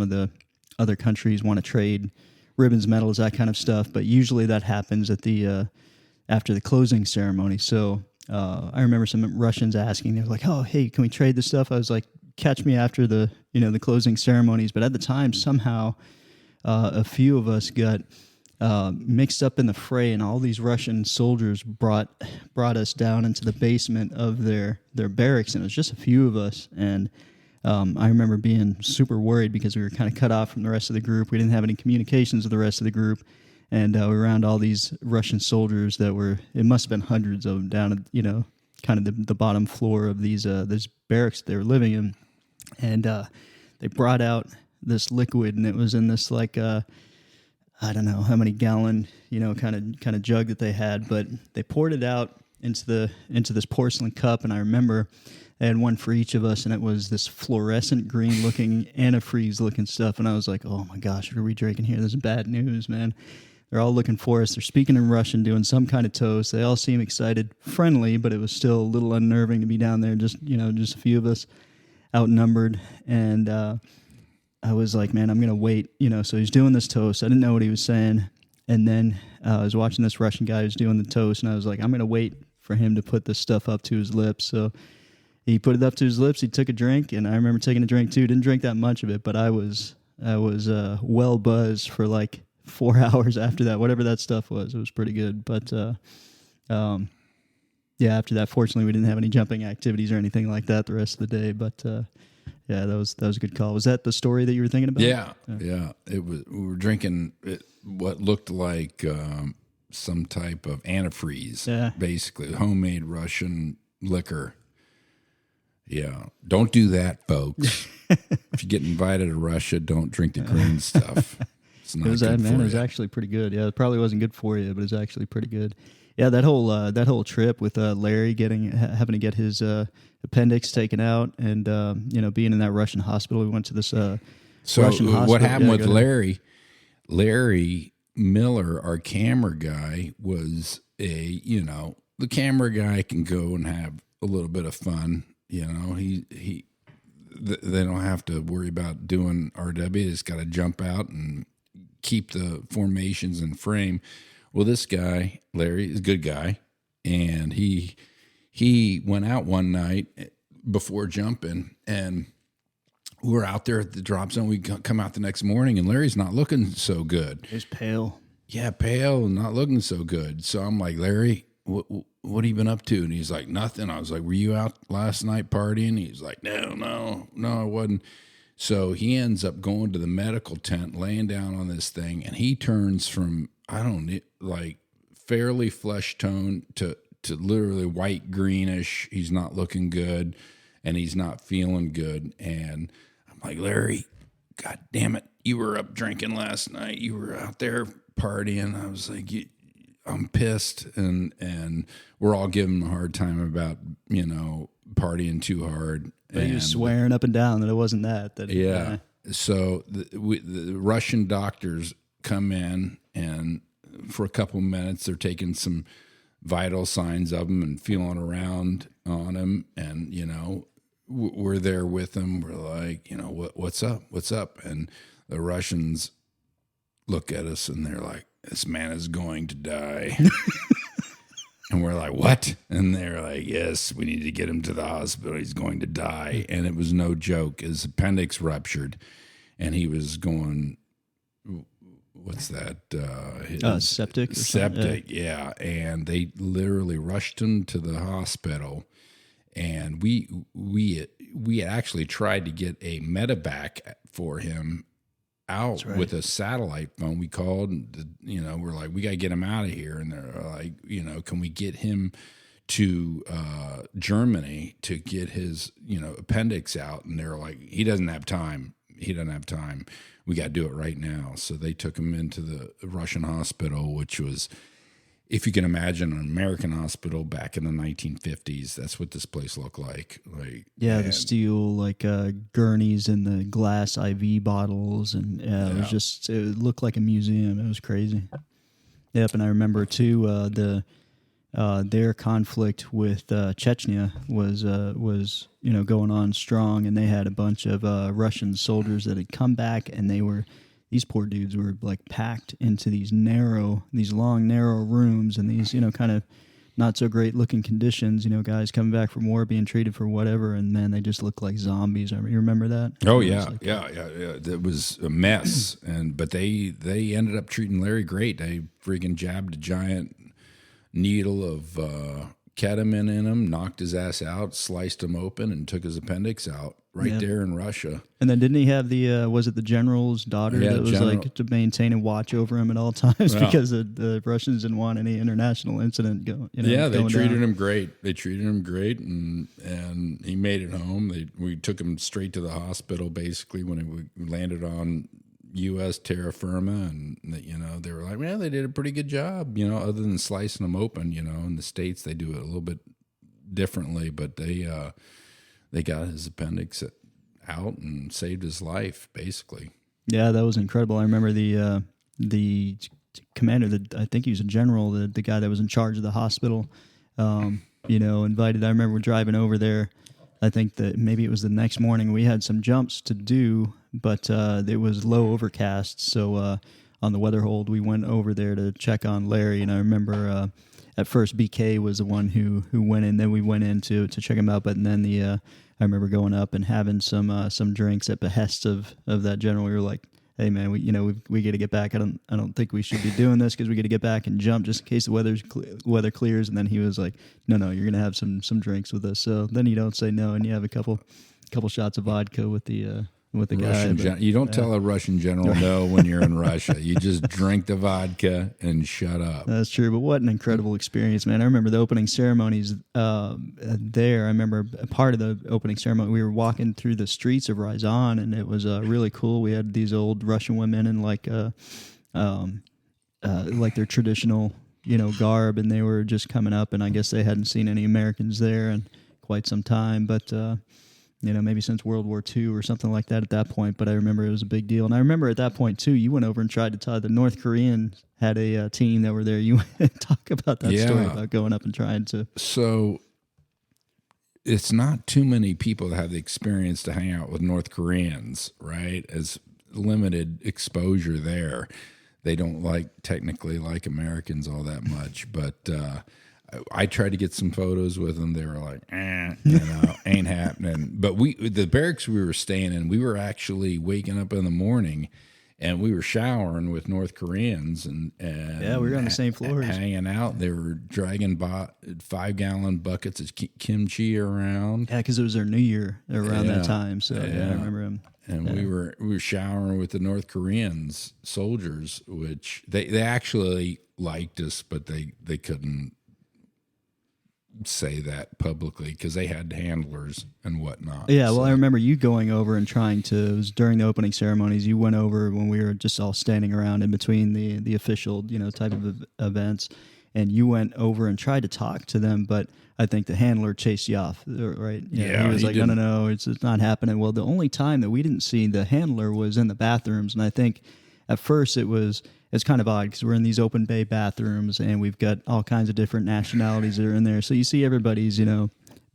of the other countries want to trade ribbons, medals, that kind of stuff. But usually that happens at the after the closing ceremony. So. I remember some Russians asking, they were like, "Oh, hey, can we trade this stuff?" I was like, "Catch me after the closing ceremonies." But at the time, somehow, a few of us got mixed up in the fray, and all these Russian soldiers brought us down into the basement of their barracks, and it was just a few of us. And I remember being super worried because we were kind of cut off from the rest of the group. We didn't have any communications with the rest of the group. And we were around all these Russian soldiers that it must have been hundreds of them down at, kind of the bottom floor of these barracks they were living in. And they brought out this liquid, and it was in this like, I don't know how many gallon, kind of jug that they had, but they poured it out into this porcelain cup. And I remember they had one for each of us, and it was this fluorescent green looking antifreeze looking stuff. And I was like, oh my gosh, what are we drinking here? This is bad news, man. They're all looking for us. They're speaking in Russian, doing some kind of toast. They all seem excited, friendly, but it was still a little unnerving to be down there, just a few of us outnumbered. And I was like, man, I'm going to wait. So he's doing this toast. I didn't know what he was saying. And then I was watching this Russian guy who's doing the toast, and I was like, I'm going to wait for him to put this stuff up to his lips. So he put it up to his lips. He took a drink, and I remember taking a drink too. Didn't drink that much of it, but I was well buzzed for like 4 hours after that, whatever that stuff was. It was pretty good. But yeah, after that, fortunately, we didn't have any jumping activities or anything like that the rest of the day. But yeah, that was a good call. Was that the story that you were thinking about? Yeah. It was. We were drinking what looked like some type of antifreeze, basically homemade Russian liquor. Yeah, don't do that, folks. If you get invited to Russia, don't drink the green stuff. It's not good for you. It was actually pretty good. Yeah, it probably wasn't good for you, but it's actually pretty good. Yeah, that whole trip with Larry having to get his appendix taken out, and being in that Russian hospital. We went to this Russian hospital. What happened with Larry? Larry Miller, our camera guy, was the camera guy can go and have a little bit of fun. They don't have to worry about doing RW. They just got to jump out and keep the formations in frame. Well, this guy, Larry, is a good guy, and he went out one night before jumping, and we're out there at the drop zone. We come out the next morning, and Larry's not looking so good. He's pale. Yeah, pale and not looking so good. So I'm like, Larry, what have you been up to? And he's like, nothing. I was like, were you out last night partying? He's like, no, I wasn't. So he ends up going to the medical tent, laying down on this thing, and he turns from, fairly flesh tone to literally white greenish. He's not looking good, and he's not feeling good. And I'm like, Larry, God damn it, you were up drinking last night. You were out there partying. I was like, I'm pissed, and we're all giving him a hard time about partying too hard. But he was swearing up and down that it wasn't that. Yeah. So the Russian doctors come in, and for a couple of minutes, they're taking some vital signs of him and feeling around on him, and we're there with him. We're like, what's up? And the Russians look at us, and they're like, this man is going to die. And we're like, what? And they're like, yes, we need to get him to the hospital. He's going to die. And it was no joke. His appendix ruptured, and he was going, what's that? Septic? Septic, yeah. And they literally rushed him to the hospital. And we actually tried to get a medevac for him out with a satellite phone. We called, and we're like, we got to get him out of here. And they're like, can we get him to Germany to get his appendix out? And they're like, he doesn't have time. We got to do it right now. So they took him into the Russian hospital, which was, if you can imagine, an American hospital back in the 1950s. That's what this place looked like. The steel gurneys and the glass IV bottles, and it looked like a museum. It was crazy. Yep, and I remember too their conflict with Chechnya was going on strong, and they had a bunch of Russian soldiers that had come back, and these poor dudes were packed into these long, narrow rooms, and these, kind of not so great looking conditions, guys coming back from war being treated for whatever. And man, they just look like zombies. You remember that? Oh yeah. Yeah. It was a mess. But they ended up treating Larry great. They freaking jabbed a giant needle of ketamine in him, knocked his ass out, sliced him open, and took his appendix out there in Russia. And then didn't he have was it the general's daughter that was to maintain and watch over him at all times because the Russians didn't want any international incident going? They treated him great. And he made it home. We took him straight to the hospital basically when we landed on U.S. terra firma, and they were like, man, they did a pretty good job, other than slicing them open. In the States they do it a little bit differently, but they got his appendix out and saved his life basically. Yeah, that was incredible. I remember the commander, I think he was a general, the guy that was in charge of the hospital, invited. I remember driving over there. I think that maybe it was the next morning. We had some jumps to do, but it was low overcast. So on the weather hold, we went over there to check on Larry. And I remember at first BK was the one who went in. Then we went in to check him out. But then I remember going up and having some drinks at behest of that general. We were like, hey man, we got to get back. I don't think we should be doing this because we got to get back and jump just in case the weather clears. And then he was like, no, you're gonna have some drinks with us. So then you don't say no, and you have a couple shots of vodka with the guy. You don't tell a Russian general no when you're in Russia. You just drink the vodka and shut up. That's true, but what an incredible experience, man. I remember the opening ceremonies there. I remember a part of the opening ceremony, we were walking through the streets of Ryazan, and it was really cool. We had these old Russian women in like their traditional, garb, and they were just coming up, and I guess they hadn't seen any Americans there in quite some time, but maybe since World War II or something like that at that point, but I remember it was a big deal. And I remember at that point, too, you went over and tried to tell the North Koreans had a team that were there. You talk about that story about going up and trying to. So it's not too many people that have the experience to hang out with North Koreans, right? As limited exposure there. They don't technically like Americans all that much, but I tried to get some photos with them. They were like, ain't happening. But the barracks we were staying in, we were actually waking up in the morning and we were showering with North Koreans and yeah, we were on the same floors, hanging out. They were dragging 5-gallon buckets of kimchi around. Yeah, because it was their New Year around that time. So I remember them. And we were showering with the North Koreans soldiers, which they actually liked us, but they couldn't say that publicly because they had handlers and whatnot. Yeah, well, I remember you going over and trying to, it was during the opening ceremonies, you went over when we were just all standing around in between the official, type of events, and you went over and tried to talk to them, but I think the handler chased you off, right? He was like, no, it's not happening. Well, the only time that we didn't see the handler was in the bathrooms, and I think at first it's kind of odd because we're in these open bay bathrooms and we've got all kinds of different nationalities that are in there. So you see everybody's,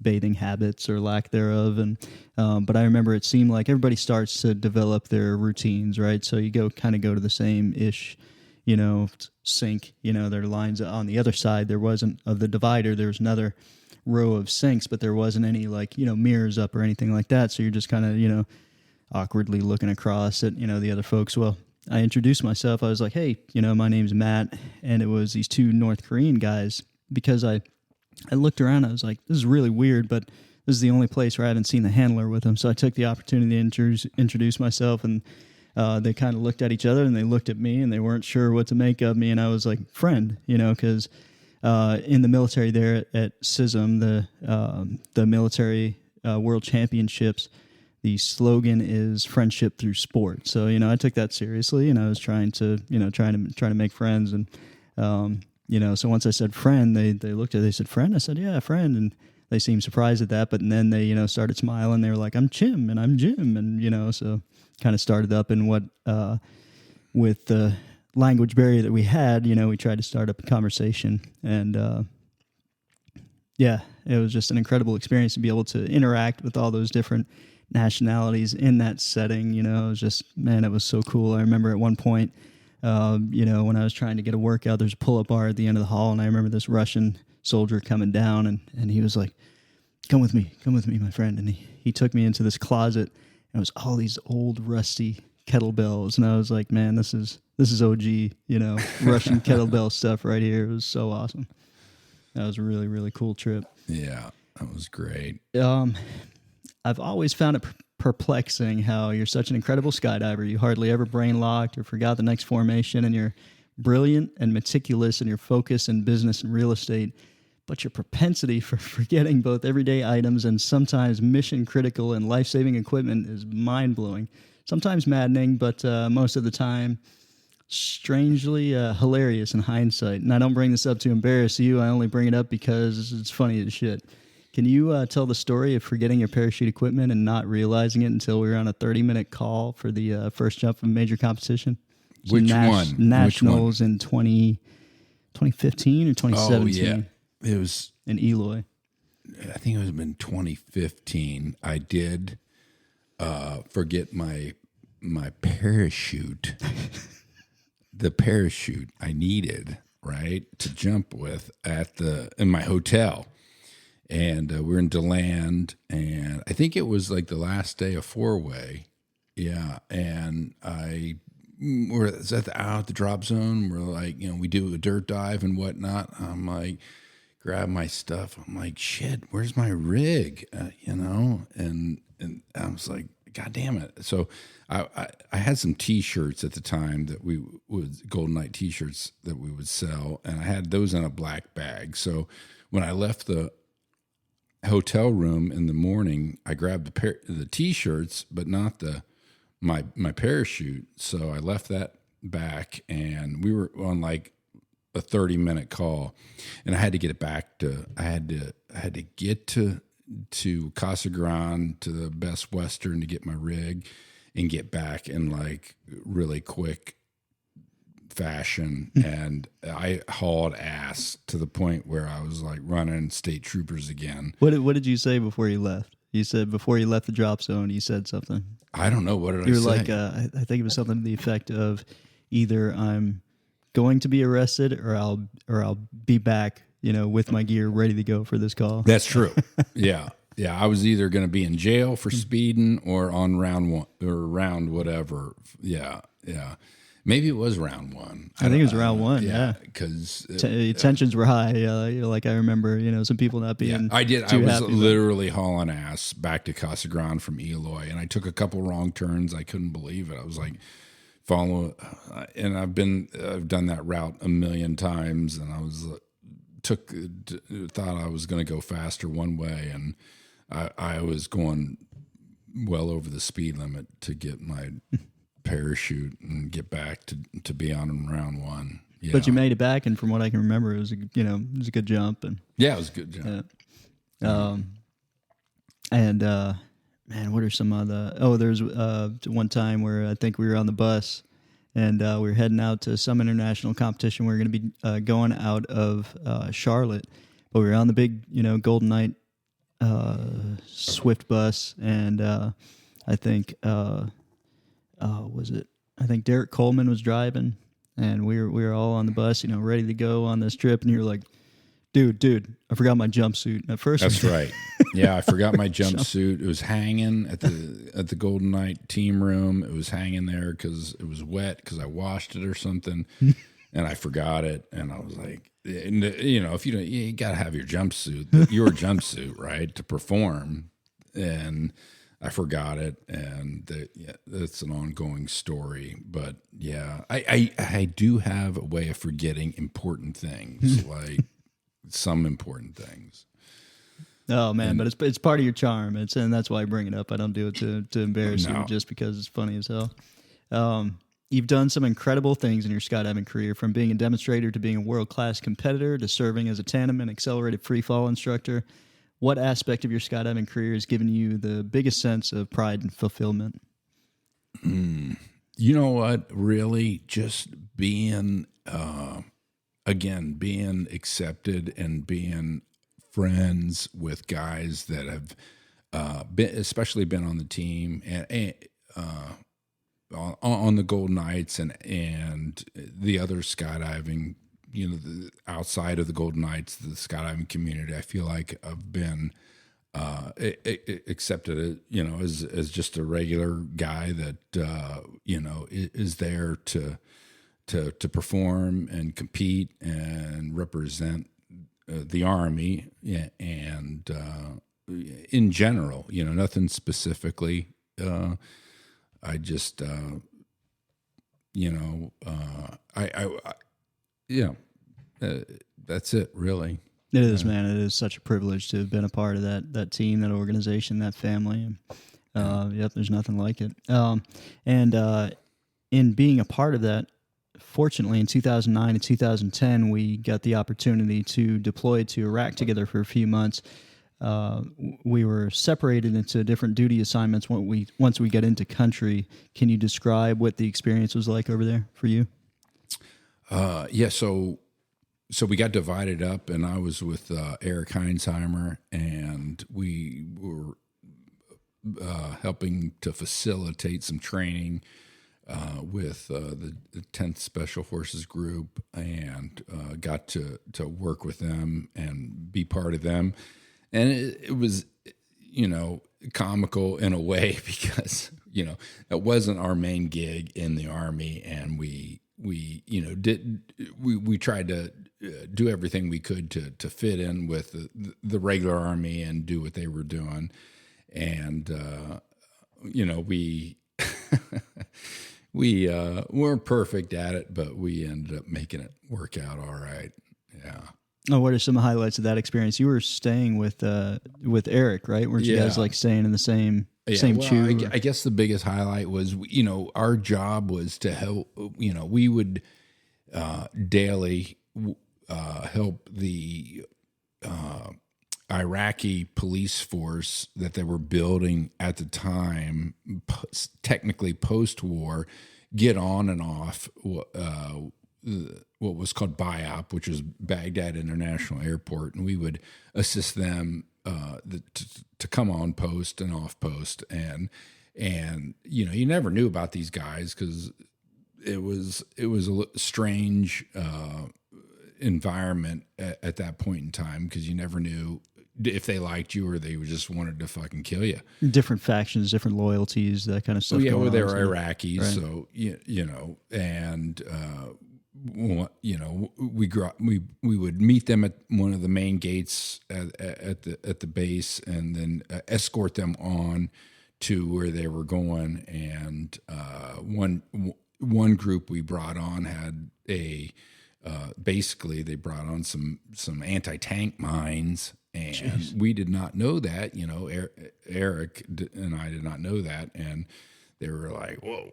bathing habits or lack thereof. And but I remember it seemed like everybody starts to develop their routines, right? So you go to the same-ish, sink, there are lines on the other side. There wasn't, of the divider, there was another row of sinks, but there wasn't any mirrors up or anything like that. So you're just kind of, awkwardly looking across at, the other folks. Well, I introduced myself. I was like, hey, my name's Matt. And it was these two North Korean guys because I looked around. I was like, this is really weird, but this is the only place where I haven't seen the handler with them. So I took the opportunity to introduce myself, and they kind of looked at each other and they looked at me and they weren't sure what to make of me. And I was like, friend, because in the military there at CISM, the military world championships, the slogan is friendship through sport. So, I took that seriously, and I was trying to make friends. And, so once I said friend, they looked at it, they said, friend? I said, yeah, friend. And they seemed surprised at that, but then they, started smiling. They were like, I'm Jim and I'm Jim. And, so kind of started up in what, with the language barrier that we had, we tried to start up a conversation. And, it was just an incredible experience to be able to interact with all those different nationalities in that setting. It was just, man, it was so cool. I remember at one point, when I was trying to get a workout, there's a pull-up bar at the end of the hall, and I remember this Russian soldier coming down, and he was like, come with me, my friend. And he took me into this closet, and it was all these old rusty kettlebells, and I was like, man, this is OG, Russian kettlebell stuff right here. It was so awesome. That was a really, really cool trip. Yeah, that was great. I've always found it perplexing how you're such an incredible skydiver. You hardly ever brain locked or forgot the next formation, and you're brilliant and meticulous in your focus in business and real estate. But your propensity for forgetting both everyday items and sometimes mission critical and life-saving equipment is mind-blowing. Sometimes maddening, but most of the time strangely hilarious in hindsight. And I don't bring this up to embarrass you. I only bring it up because it's funny as shit. Can you tell the story of forgetting your parachute equipment and not realizing it until we were on a 30-minute call for the first jump of a major competition? Which one? Nationals in 2015 or 2017. Oh, yeah. It was in Eloy. I think it was in 2015. I did forget my parachute. The parachute I needed, right, to jump with in my hotel. And we're in DeLand, and I think it was like the last day of four-way. Yeah, and I we're out at the drop zone. We're like, we do a dirt dive and whatnot. I'm like, grab my stuff. I'm like, shit, where's my rig? And I was like, God damn it. So I had some T-shirts at the time that we would, Golden Knight T-shirts that we would sell, and I had those in a black bag. So when I left the hotel room in the morning, I grabbed the T-shirts, but not my parachute. So I left that back, and we were on like a 30-minute call, and I had to get it back to. I had to get to Casa Grande, to the Best Western, to get my rig and get back in like really quick fashion. And I hauled ass to the point where I was like running state troopers again. What did you say before you left? You said before you left the drop zone, you said something. I don't know. What did I say? You're like, I think it was something to the effect of either I'm going to be arrested or I'll be back, with my gear ready to go for this call. That's true. Yeah. Yeah, I was either going to be in jail for speeding or on round one or round whatever. Yeah, yeah. Maybe it was round one. I think it was round one. Yeah, because tensions were high. Like I remember, some people not being. Yeah, I did. Too I was happy, literally hauling ass back to Casa Grande from Eloy, and I took a couple wrong turns. I couldn't believe it. I was like, and I've done that route a million times, and I was thought I was going to go faster one way, and I was going well over the speed limit to get my parachute and get back to be on round one. Yeah. But you made it back, and from what I can remember, it was a good jump. And yeah, it was a good jump. Yeah. Man, what are some other? Oh, there's one time where I think we were on the bus, and we were heading out to some international competition. We were going to be going out of Charlotte, but we were on the big, Golden Knight Swift bus, and I think I think Derek Coleman was driving, and we were all on the bus, ready to go on this trip, and you were like, dude, I forgot my jumpsuit. And at first, that's right. Yeah, I forgot my jumpsuit. It was hanging at the Golden Knight team room. It was hanging there because it was wet because I washed it or something, and I forgot it. And I was like, if you don't, you got to have your jumpsuit, right, to perform. And I forgot it, and that's an ongoing story. But yeah, I do have a way of forgetting important things, like some important things. Oh man, but it's part of your charm. And that's why I bring it up. I don't do it to embarrass you, just because it's funny as hell. You've done some incredible things in your skydiving career, from being a demonstrator to being a world-class competitor to serving as a tandem and accelerated freefall instructor. What aspect of your skydiving career has given you the biggest sense of pride and fulfillment? You know what? Really, just being accepted and being friends with guys that have especially been on the team and on the Golden Knights and the other skydiving, outside of the Golden Knights, the skydiving community. I feel like I've been accepted, as just a regular guy that is there to perform and compete and represent the Army, and in general, nothing specifically. I just, that's it, really. It is, man. It is such a privilege to have been a part of that team, that organization, that family. There's nothing like it. And in being a part of that, fortunately, in 2009 and 2010, we got the opportunity to deploy to Iraq together for a few months. We were separated into different duty assignments once we got into country. Can you describe what the experience was like over there for you? So we got divided up, and I was with Eric Heinzheimer, and we were helping to facilitate some training with the 10th Special Forces Group, and got to work with them and be part of them. And it was, comical in a way because, that wasn't our main gig in the Army. And we tried to do everything we could to fit in with the regular Army and do what they were doing. And, we we weren't perfect at it, but we ended up making it work out all right. Yeah. Oh, what are some highlights of that experience? You were staying with Eric, right? Weren't you guys like staying in the same chew? I guess the biggest highlight was, our job was to help. We would daily help the Iraqi police force that they were building at the time, technically post-war, get on and off what was called BIOP, which was Baghdad International Airport, and we would assist them to come on post and off post, and you never knew about these guys because it was a strange environment at that point in time because you never knew if they liked you or they just wanted to fucking kill you. Different factions, different loyalties, that kind of stuff. Yeah, well, they were Iraqis, right. So and we would meet them at one of the main gates at the base, and then escort them on to where they were going. And one group we brought on had basically they brought on some anti-tank mines. And Jeez. We did not know that, Eric and I did not know that. And they were like, whoa,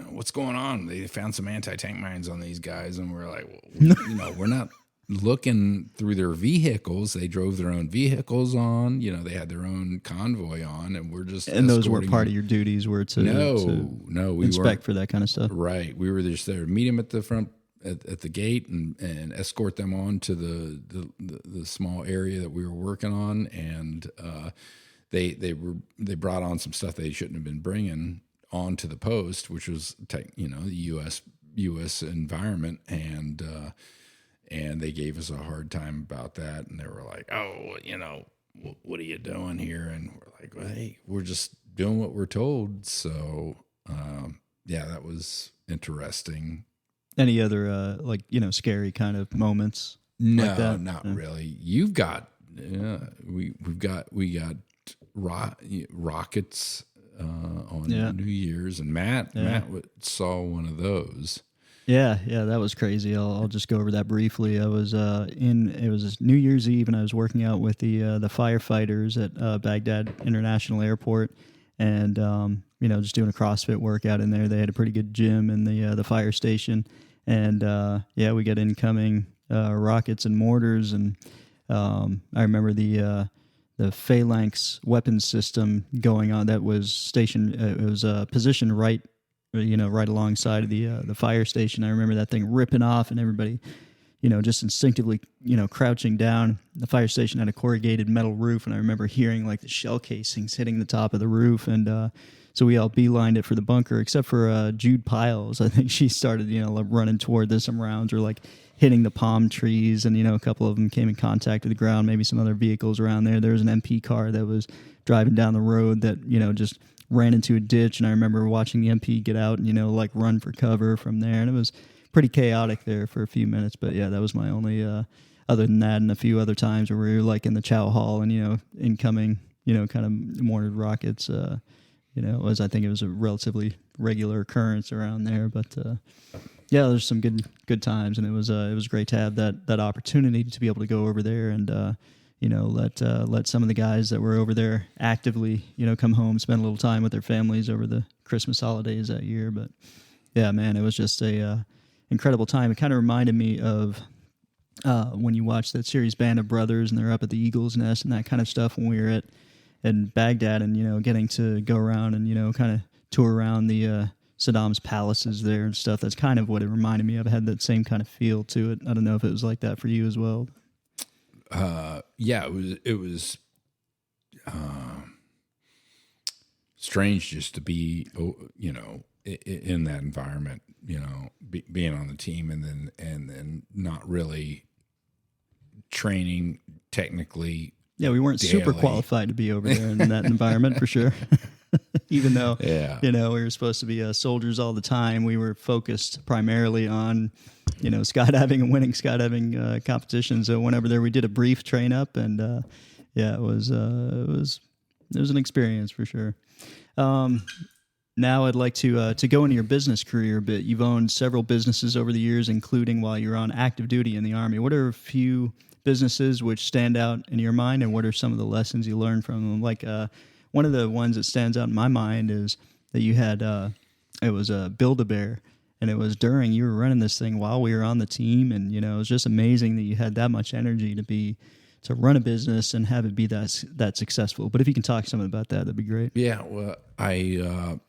what's going on? They found some anti-tank mines on these guys. And we're like, well, we're not looking through their vehicles. They drove their own vehicles on, they had their own convoy on, and we're just, and those were part of your duties were to we inspect for that kind of stuff. Right. We were just there to meet them at the front, at the gate and escort them on to the small area that we were working on. And, they brought on some stuff they shouldn't have been bringing onto the post, which was the U.S. environment, and they gave us a hard time about that, and they were like, "Oh, what are you doing here?" And we're like, well, "Hey, we're just doing what we're told." So, that was interesting. Any other scary kind of moments? No, like that? Not really. You've got we got rockets on New Year's, and Matt saw one of those. Yeah, that was crazy. I'll just go over that briefly. I was it was New Year's Eve, and I was working out with the firefighters at Baghdad International Airport, and just doing a CrossFit workout in there. They had a pretty good gym in the fire station, and we got incoming rockets and mortars, and I remember the phalanx weapons system going on that was stationed. It was positioned right alongside of the fire station. I remember that thing ripping off, and everybody, just instinctively, crouching down. The fire station had a corrugated metal roof, and I remember hearing like the shell casings hitting the top of the roof, and so we all beelined it for the bunker, except for Jude Piles. I think she started, running toward this. Some rounds were like hitting the palm trees, and a couple of them came in contact with the ground. Maybe some other vehicles around there. There was an MP car that was driving down the road that just ran into a ditch, and I remember watching the MP get out and run for cover from there, and it was pretty chaotic there for a few minutes. But yeah, that was my only other than that, and a few other times where we were like in the chow hall and incoming kind of mortar rockets. I think it was a relatively regular occurrence around there, but there's some good times, and it was great to have that opportunity to be able to go over there and let some of the guys that were over there actively come home, spend a little time with their families over the Christmas holidays that year. But yeah, man, it was just a incredible time. It kind of reminded me of when you watch that series Band of Brothers, and they're up at the Eagle's Nest and that kind of stuff when we were at Baghdad, and getting to go around and kind of tour around the Saddam's palaces there and stuff. That's kind of what it reminded me of. It had that same kind of feel to it. I don't know if it was like that for you as well. It was strange just to be, in that environment, being on the team, and then not really training technically Yeah, we weren't super daily. qualified to be over there in that environment for sure. Even though, Yeah. we were supposed to be soldiers all the time, we were focused primarily on, skydiving and winning skydiving competitions. So whenever we did a brief train up, and it was an experience for sure. Now I'd like to go into your business career a bit. You've owned several businesses over the years, including while you're on active duty in the Army. What are a few businesses which stand out in your mind, and what are some of the lessons you learned from them? Like one of the ones that stands out in my mind is that you had it was a Build-A-Bear, and it was during you were running this thing while we were on the team, and it was just amazing that you had that much energy to run a business and have it be that successful. But if you can talk something about that, that'd be great. Yeah, well, I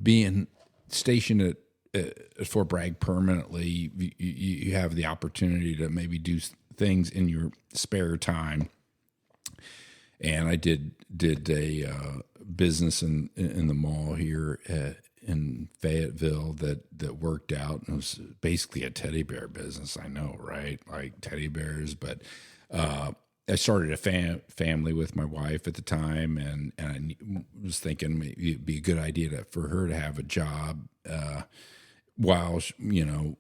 being stationed at Fort Bragg permanently, you have the opportunity to maybe do things in your spare time. And I did a business in the mall here in Fayetteville that worked out. And it was basically a teddy bear business. I know, right? Like teddy bears, but I started a family with my wife at the time, and I was thinking maybe it'd be a good idea for her to have a job while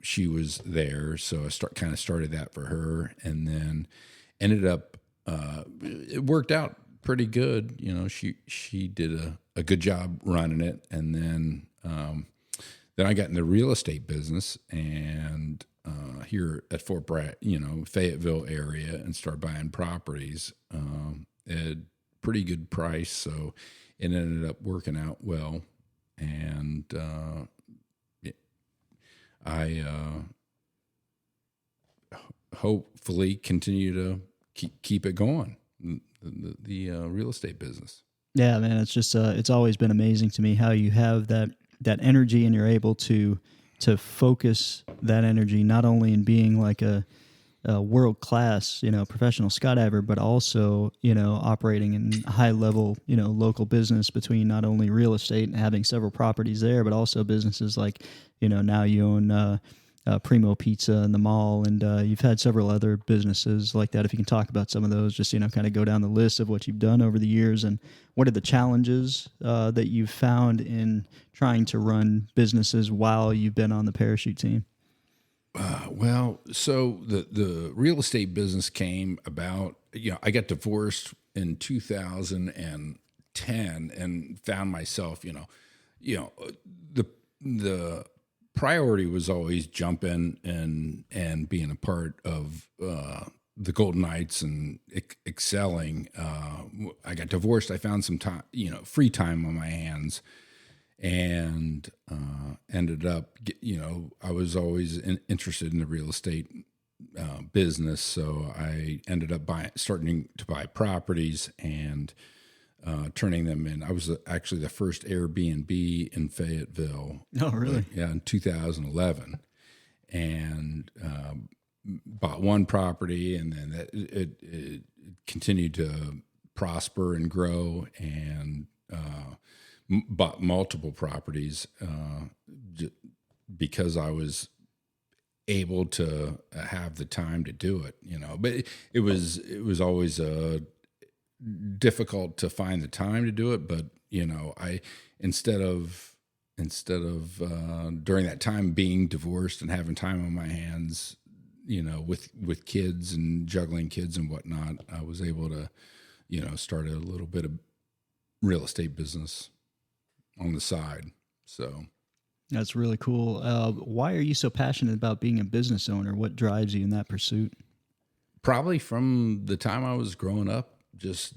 she was there. So I kind of started that for her, and then ended up it worked out pretty good. She did a good job running it, and then I got in the real estate business and. Here at Fort Bragg, Fayetteville area, and start buying properties at pretty good price. So it ended up working out well, and I hopefully continue to keep it going. The real estate business. Yeah, man, it's just it's always been amazing to me how you have that energy, and you're able to focus that energy not only in being like a world-class, professional skydiver, but also, operating in high-level, local business between not only real estate and having several properties there, but also businesses like, now you own Primo Pizza in the mall, and you've had several other businesses like that. If you can talk about some of those, just, kind of go down the list of what you've done over the years, and what are the challenges that you've found in trying to run businesses while you've been on the parachute team? Well, so the real estate business came about, I got divorced in 2010 and found myself, the priority was always jumping and being a part of the Golden Knights and excelling. I got divorced. I found some time, free time on my hands, and ended up, I was always interested in the real estate business. So I ended up starting to buy properties and turning them in. I was actually the first Airbnb in Fayetteville. Oh, really? In 2011, and bought one property, and then it continued to prosper and grow, and bought multiple properties because I was able to have the time to do it. But it was always difficult to find the time to do it, but I instead of during that time being divorced and having time on my hands, with kids and juggling kids and whatnot, I was able to start a little bit of real estate business on the side. So that's really cool. Why are you so passionate about being a business owner? What drives you in that pursuit? Probably from the time I was growing up, just,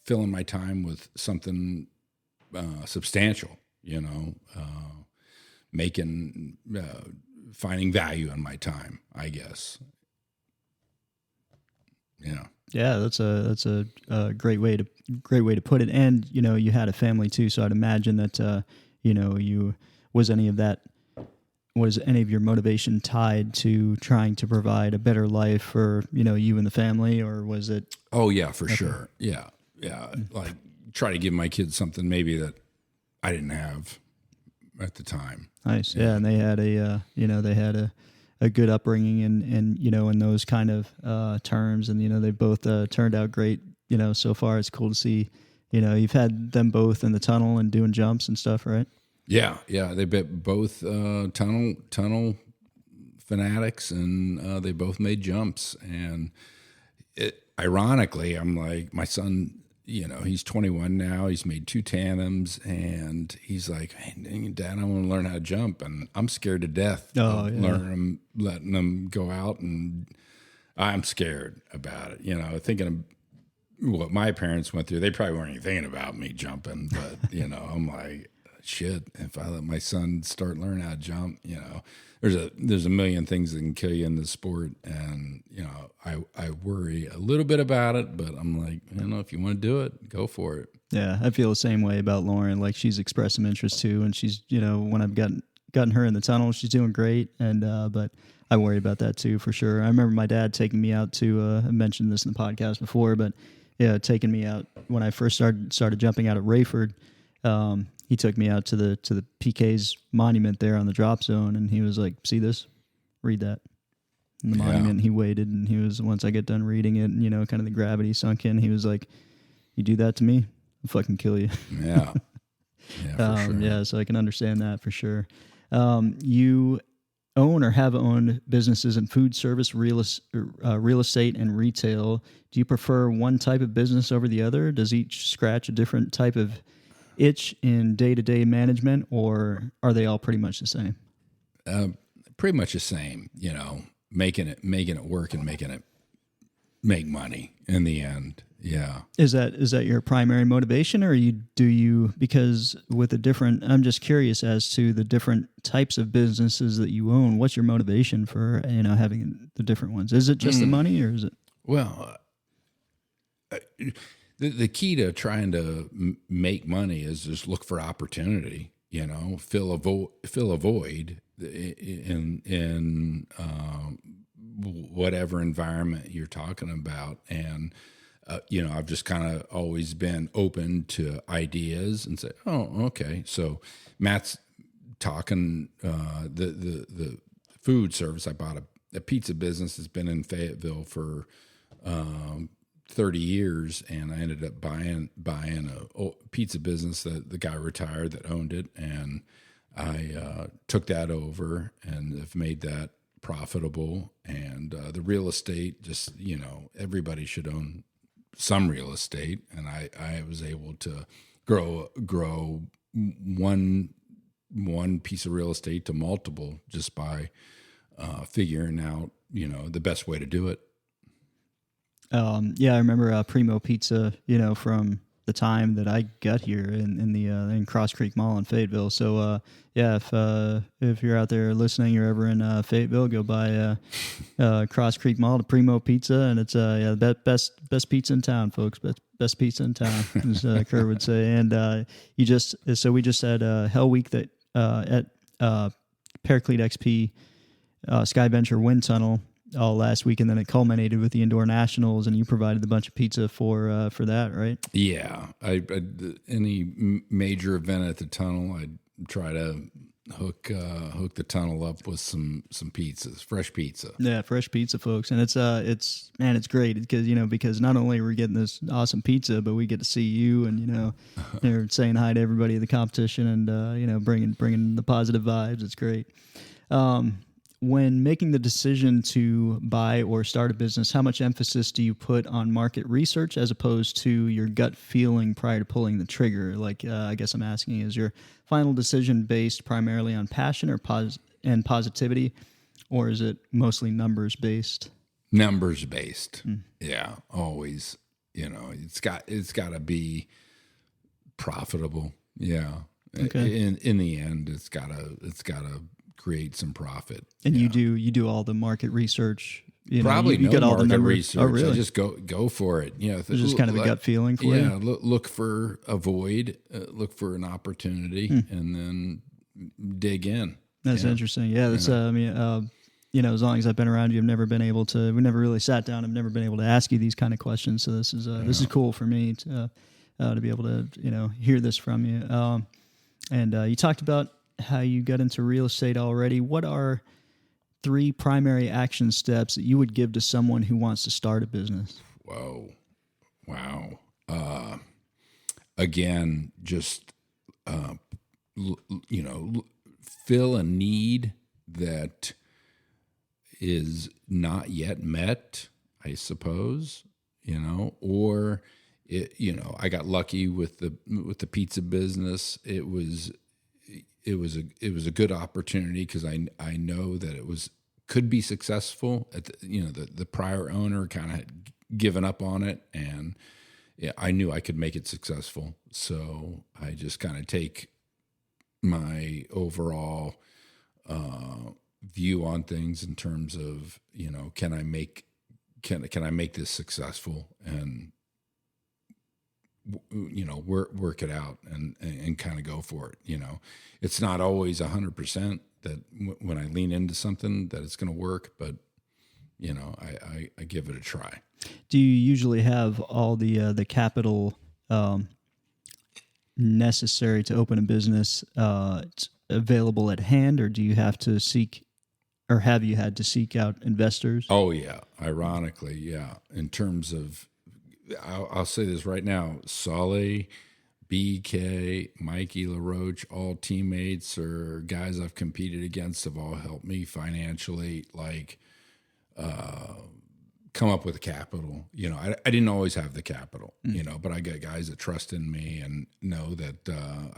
filling my time with something substantial, finding value in my time, I guess. Yeah. Yeah, that's a great way to put it. And, you had a family too. So I'd imagine that, was any of your motivation tied to trying to provide a better life for, you and the family, or was it? Oh yeah, for sure. Yeah. Yeah. Like try to give my kids something maybe that I didn't have at the time. Nice. Yeah. And they had a good upbringing and in those kind of terms, and they both turned out great. So far it's cool to see. You've had them both in the tunnel and doing jumps and stuff, right? Yeah. They both tunnel fanatics, and they both made jumps. And ironically, I'm like, my son, he's 21 now. He's made 2 tandems, and he's like, "Hey, Dad, I want to learn how to jump," and I'm scared to death of letting them go out, and I'm scared about it. Thinking of what my parents went through, they probably weren't even thinking about me jumping, but I'm like, shit, if I let my son start learning how to jump, there's a million things that can kill you in the sport. And, I worry a little bit about it, but I'm like, if you want to do it, go for it. Yeah. I feel the same way about Lauren. Like, she's expressed some interest too. And she's, when I've gotten her in the tunnel, she's doing great. And, but I worry about that too, for sure. I remember my dad taking me out to, I mentioned this in the podcast before, but yeah, taking me out when I first started jumping out at Rayford. He took me out to the PK's monument there on the drop zone, and he was like, "See this? Read that." And the monument, he waited, and he was, once I get done reading it, and kind of the gravity sunk in, he was like, "You do that to me, I'll fucking kill you." Yeah. Yeah, for sure. Yeah, so I can understand that for sure. You own or have owned businesses in food service, real estate, and retail. Do you prefer one type of business over the other? Does each scratch a different type of itch in day-to-day management, or are they all pretty much the same? Pretty much the same, making it work and making it make money in the end. Yeah. Is that your primary motivation, or because with the different, I'm just curious as to the different types of businesses that you own, what's your motivation for, having the different ones? Is it just the money, or is it? Well, the key to trying to make money is just look for opportunity, fill a void in whatever environment you're talking about. And, I've just kind of always been open to ideas and say, oh, okay. So Matt's talking, the food service. I bought a pizza business that's been in Fayetteville for, 30 years, and I ended up buying a pizza business that the guy retired that owned it, and I took that over and have made that profitable. And the real estate, just everybody should own some real estate, and I was able to grow one piece of real estate to multiple just by figuring out the best way to do it. I remember Primo Pizza, from the time that I got here in Cross Creek Mall in Fayetteville. So if you're out there listening, you're ever in Fayetteville, go by Cross Creek Mall to Primo Pizza, and it's the best pizza in town, folks. Best pizza in town, as Kurt would say. And we just had Hell Week that at Paraclete XP Skyventure Wind Tunnel all last week, and then it culminated with the Indoor Nationals, and you provided a bunch of pizza for that, right? Yeah, any major event at the tunnel, I'd try to hook the tunnel up with some pizzas, fresh pizza. Yeah, fresh pizza, folks, and it's great because not only are we getting this awesome pizza, but we get to see you, and they're saying hi to everybody at the competition, and bringing the positive vibes. It's great. When making the decision to buy or start a business, how much emphasis do you put on market research as opposed to your gut feeling prior to pulling the trigger? Like, I guess I'm asking, is your final decision based primarily on passion or positivity, or is it mostly numbers based? Numbers based. Yeah, always. It's got to be profitable. Yeah. Okay. In the end, it's gotta create some profit. And you do all the market research. Probably you no get all market the numbers. research. Oh, really? I just go for it. It's just kind of a gut feeling for you. Yeah, look for a void, look for an opportunity, and then dig in. That's interesting. Yeah, that's. As long as I've been around you, we've never really sat down. I've never been able to ask you these kind of questions. So this is cool for me to be able to hear this from you. And you talked about how you got into real estate already. What are 3 primary action steps that you would give to someone who wants to start a business? Whoa. Wow. Again, just, fill a need that is not yet met, I suppose, or I got lucky with the pizza business. It was a good opportunity because I know that could be successful. The prior owner kind of had given up on it, and I knew I could make it successful. So I just kind of take my overall view on things in terms of, can I make this successful, and work it out and kind of go for it. It's not always 100% that when I lean into something that it's going to work, but I give it a try. Do you usually have all the capital necessary to open a business available at hand, or do you have to seek, or have you had to seek out investors? Oh yeah, ironically, yeah. In terms of, I'll say this right now: Sully, BK, Mikey LaRoche, all teammates or guys I've competed against, have all helped me financially. Come up with capital. I didn't always have the capital, but I got guys that trust in me and know that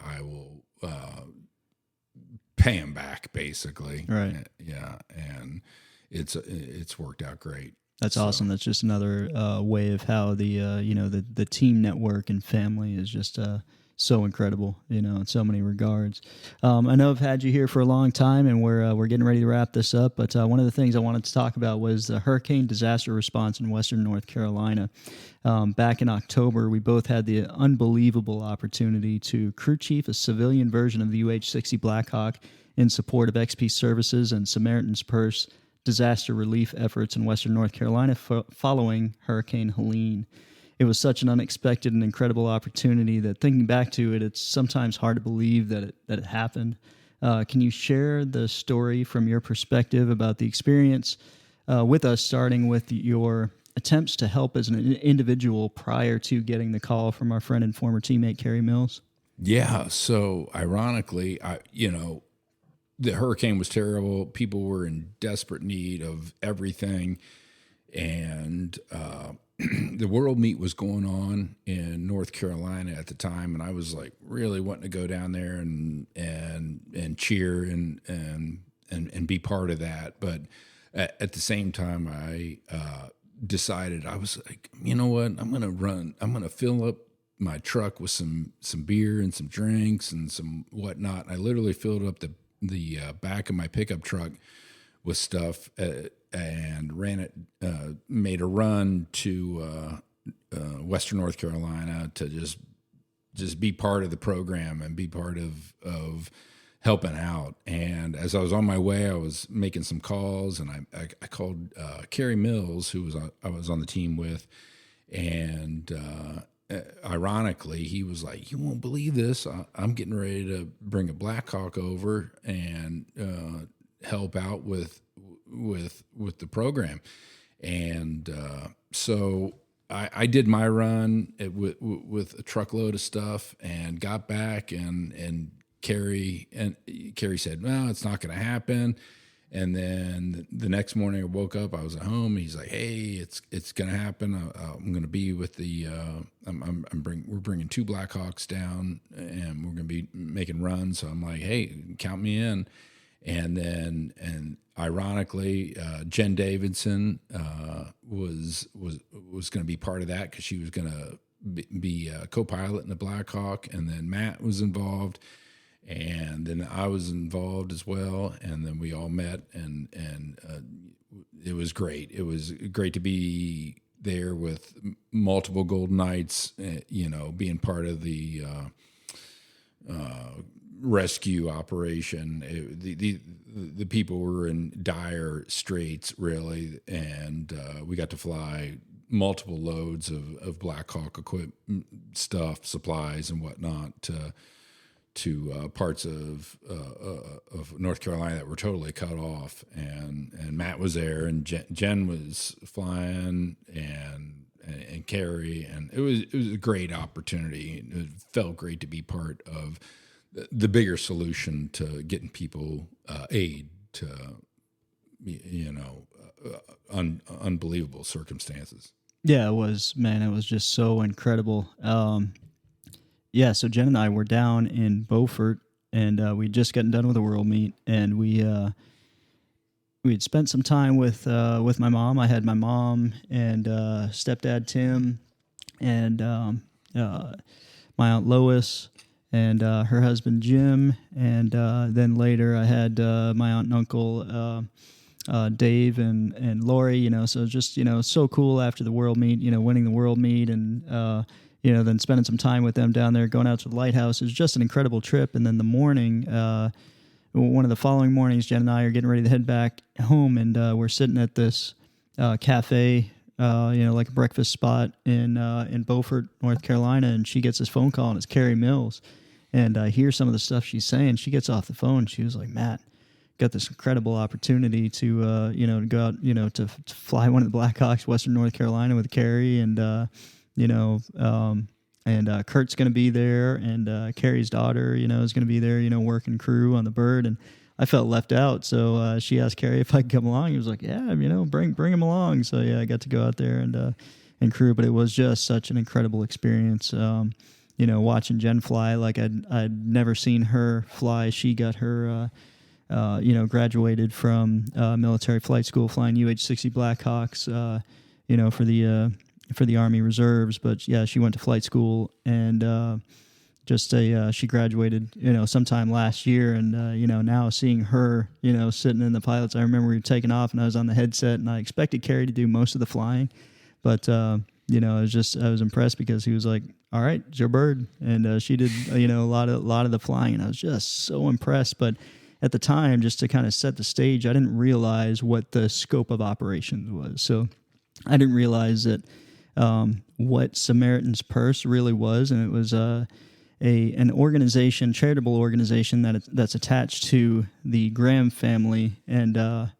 I will pay them back, basically. Right. Yeah, and it's worked out great. That's awesome. That's just another way of how the team network and family is just so incredible, in so many regards. I know I've had you here for a long time, and we're getting ready to wrap this up. But one of the things I wanted to talk about was the hurricane disaster response in Western North Carolina. Back in October, we both had the unbelievable opportunity to crew chief a civilian version of the UH-60 Blackhawk in support of XP Services and Samaritan's Purse disaster relief efforts in Western North Carolina following Hurricane Helene. It was such an unexpected and incredible opportunity that, thinking back to it, it's sometimes hard to believe that it happened. Can you share the story from your perspective about the experience with us, starting with your attempts to help as an individual prior to getting the call from our friend and former teammate, Kerry Mills? Yeah. So ironically, the hurricane was terrible. People were in desperate need of everything. And the World Meet was going on in North Carolina at the time, and I was really wanting to go down there and cheer and be part of that. But at the same time, I decided, I was like, you know what? I'm gonna fill up my truck with some beer and some drinks and some whatnot. I literally filled up the back of my pickup truck with stuff and ran it, made a run to Western North Carolina to just be part of the program and be part of helping out. And as I was on my way, I was making some calls, and I called Kerry Mills, who I was on the team with, and ironically, he was like, "You won't believe this. I'm getting ready to bring a Blackhawk over and help out with the program." And so I did my run with a truckload of stuff and got back, and Kerry said, "Well, it's not going to happen." And then the next morning I woke up, I was at home. He's like, "Hey, it's going to happen. I'm going to be with the, we're bringing 2 Blackhawks down, and we're going to be making runs." So I'm like, "Hey, count me in." And ironically, Jen Davidson was going to be part of that because she was going to be a co-pilot in the Blackhawk, and then Matt was involved. And then I was involved as well, and then we all met, and it was great. It was great to be there with multiple Golden Knights, being part of the rescue operation. The people were in dire straits, really, and we got to fly multiple loads of Blackhawk equipment, stuff, supplies, and whatnot to to parts of North Carolina that were totally cut off, and Matt was there, and Jen was flying, and Carrie, and it was a great opportunity. It felt great to be part of the bigger solution to getting people aid to unbelievable circumstances. Yeah, it was, man. It was just so incredible. Yeah, so Jen and I were down in Beaufort, and we'd just gotten done with the world meet, and we had spent some time with my mom. I had my mom and stepdad Tim, and my aunt Lois, and her husband Jim, and then later I had my aunt and uncle Dave and Lori. So just so cool after the world meet, winning the world meet, and then spending some time with them down there, going out to the lighthouse. It was just an incredible trip. And then the morning, one of the following mornings, Jen and I are getting ready to head back home, and we're sitting at this cafe, like a breakfast spot in Beaufort, North Carolina, and she gets this phone call, and it's Carrie Mills. And I hear some of the stuff she's saying. She gets off the phone. She was like, "Matt, got this incredible opportunity to to go out, to fly one of the Blackhawks, Western North Carolina, with Carrie, and Kurt's going to be there, and Carrie's daughter, is going to be there, working crew on the bird." And I felt left out, so she asked Carrie if I could come along. He was like, "Yeah, bring him along." So yeah, I got to go out there and crew, but it was just such an incredible experience. Watching Jen fly, like I'd never seen her fly. She got her, graduated from military flight school, flying UH-60 Blackhawks, for the Army Reserves. But yeah, she went to flight school, and she graduated, sometime last year. And now seeing her, sitting in the pilots, I remember we were taking off, and I was on the headset, and I expected Carrie to do most of the flying, but I was impressed because he was like, "All right, it's your bird," and she did, a lot of the flying, and I was just so impressed. But at the time, just to kind of set the stage, I didn't realize what the scope of operations was. So I didn't realize that what Samaritan's Purse really was, and it was an organization, charitable organization that's attached to the Graham family and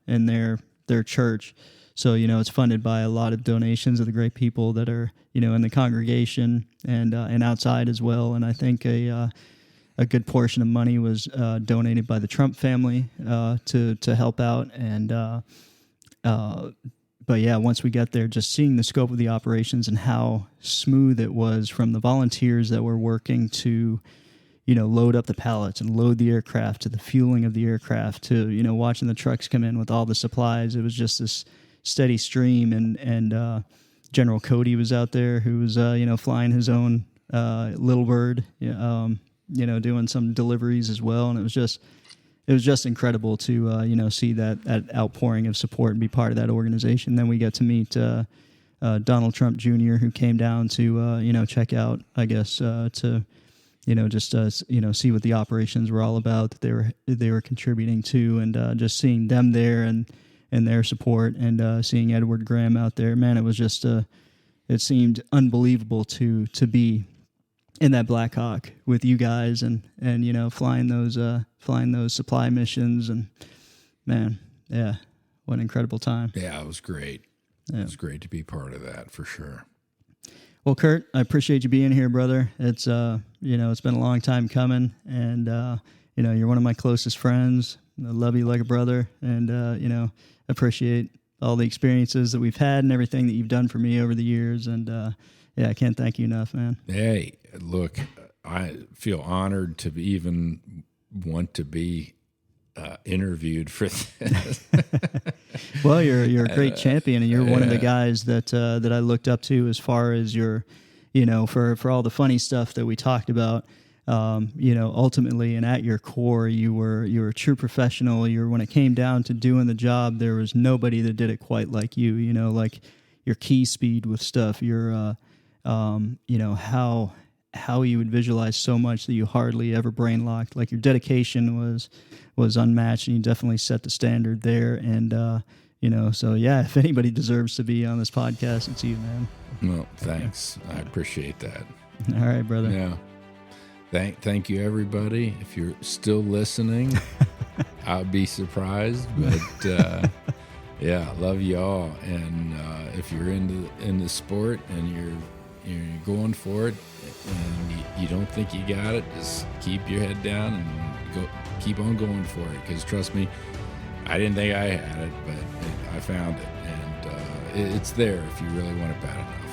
their church. So it's funded by a lot of donations of the great people that are in the congregation and outside as well. And I think a good portion of money was donated by the Trump family to help out. And but yeah, once we got there, just seeing the scope of the operations and how smooth it was from the volunteers that were working to, load up the pallets and load the aircraft, to the fueling of the aircraft, to, watching the trucks come in with all the supplies. It was just this steady stream. And General Cody was out there, who was, flying his own little bird, doing some deliveries as well. And it was just incredible to see that outpouring of support and be part of that organization. Then we got to meet Donald Trump Jr., who came down to check out, I guess, to see what the operations were all about, that they were contributing to, and just seeing them there and their support, and seeing Edward Graham out there. Man, it was just it seemed unbelievable to be in that Black Hawk with you guys, and flying those supply missions. And man, yeah, what an incredible time. Yeah, it was great. Yeah. It was great to be part of that, for sure. Well, Kurt, I appreciate you being here, brother. It's it's been a long time coming, and you're one of my closest friends. I love you like a brother, and appreciate all the experiences that we've had and everything that you've done for me over the years. And I can't thank you enough, man. Hey, look, I feel honored to even want to be interviewed for this. Well, you're a great champion, and you're one of the guys that I looked up to as far as your, for all the funny stuff that we talked about. Ultimately, and at your core, you were a true professional. When it came down to doing the job, there was nobody that did it quite like you. Like your key speed with stuff, your how you would visualize so much that you hardly ever brain locked. Like your dedication was unmatched, and you definitely set the standard there. And so yeah, if anybody deserves to be on this podcast, it's you, man. Well, thanks. I appreciate that. All right, brother. Yeah. Thank you, everybody. If you're still listening, I'll be surprised, but yeah, love y'all. And if you're into sport and you're going for it, and you don't think you got it, just keep your head down and keep on going for it. Because trust me, I didn't think I had it, but I found it, and it's there if you really want it bad enough.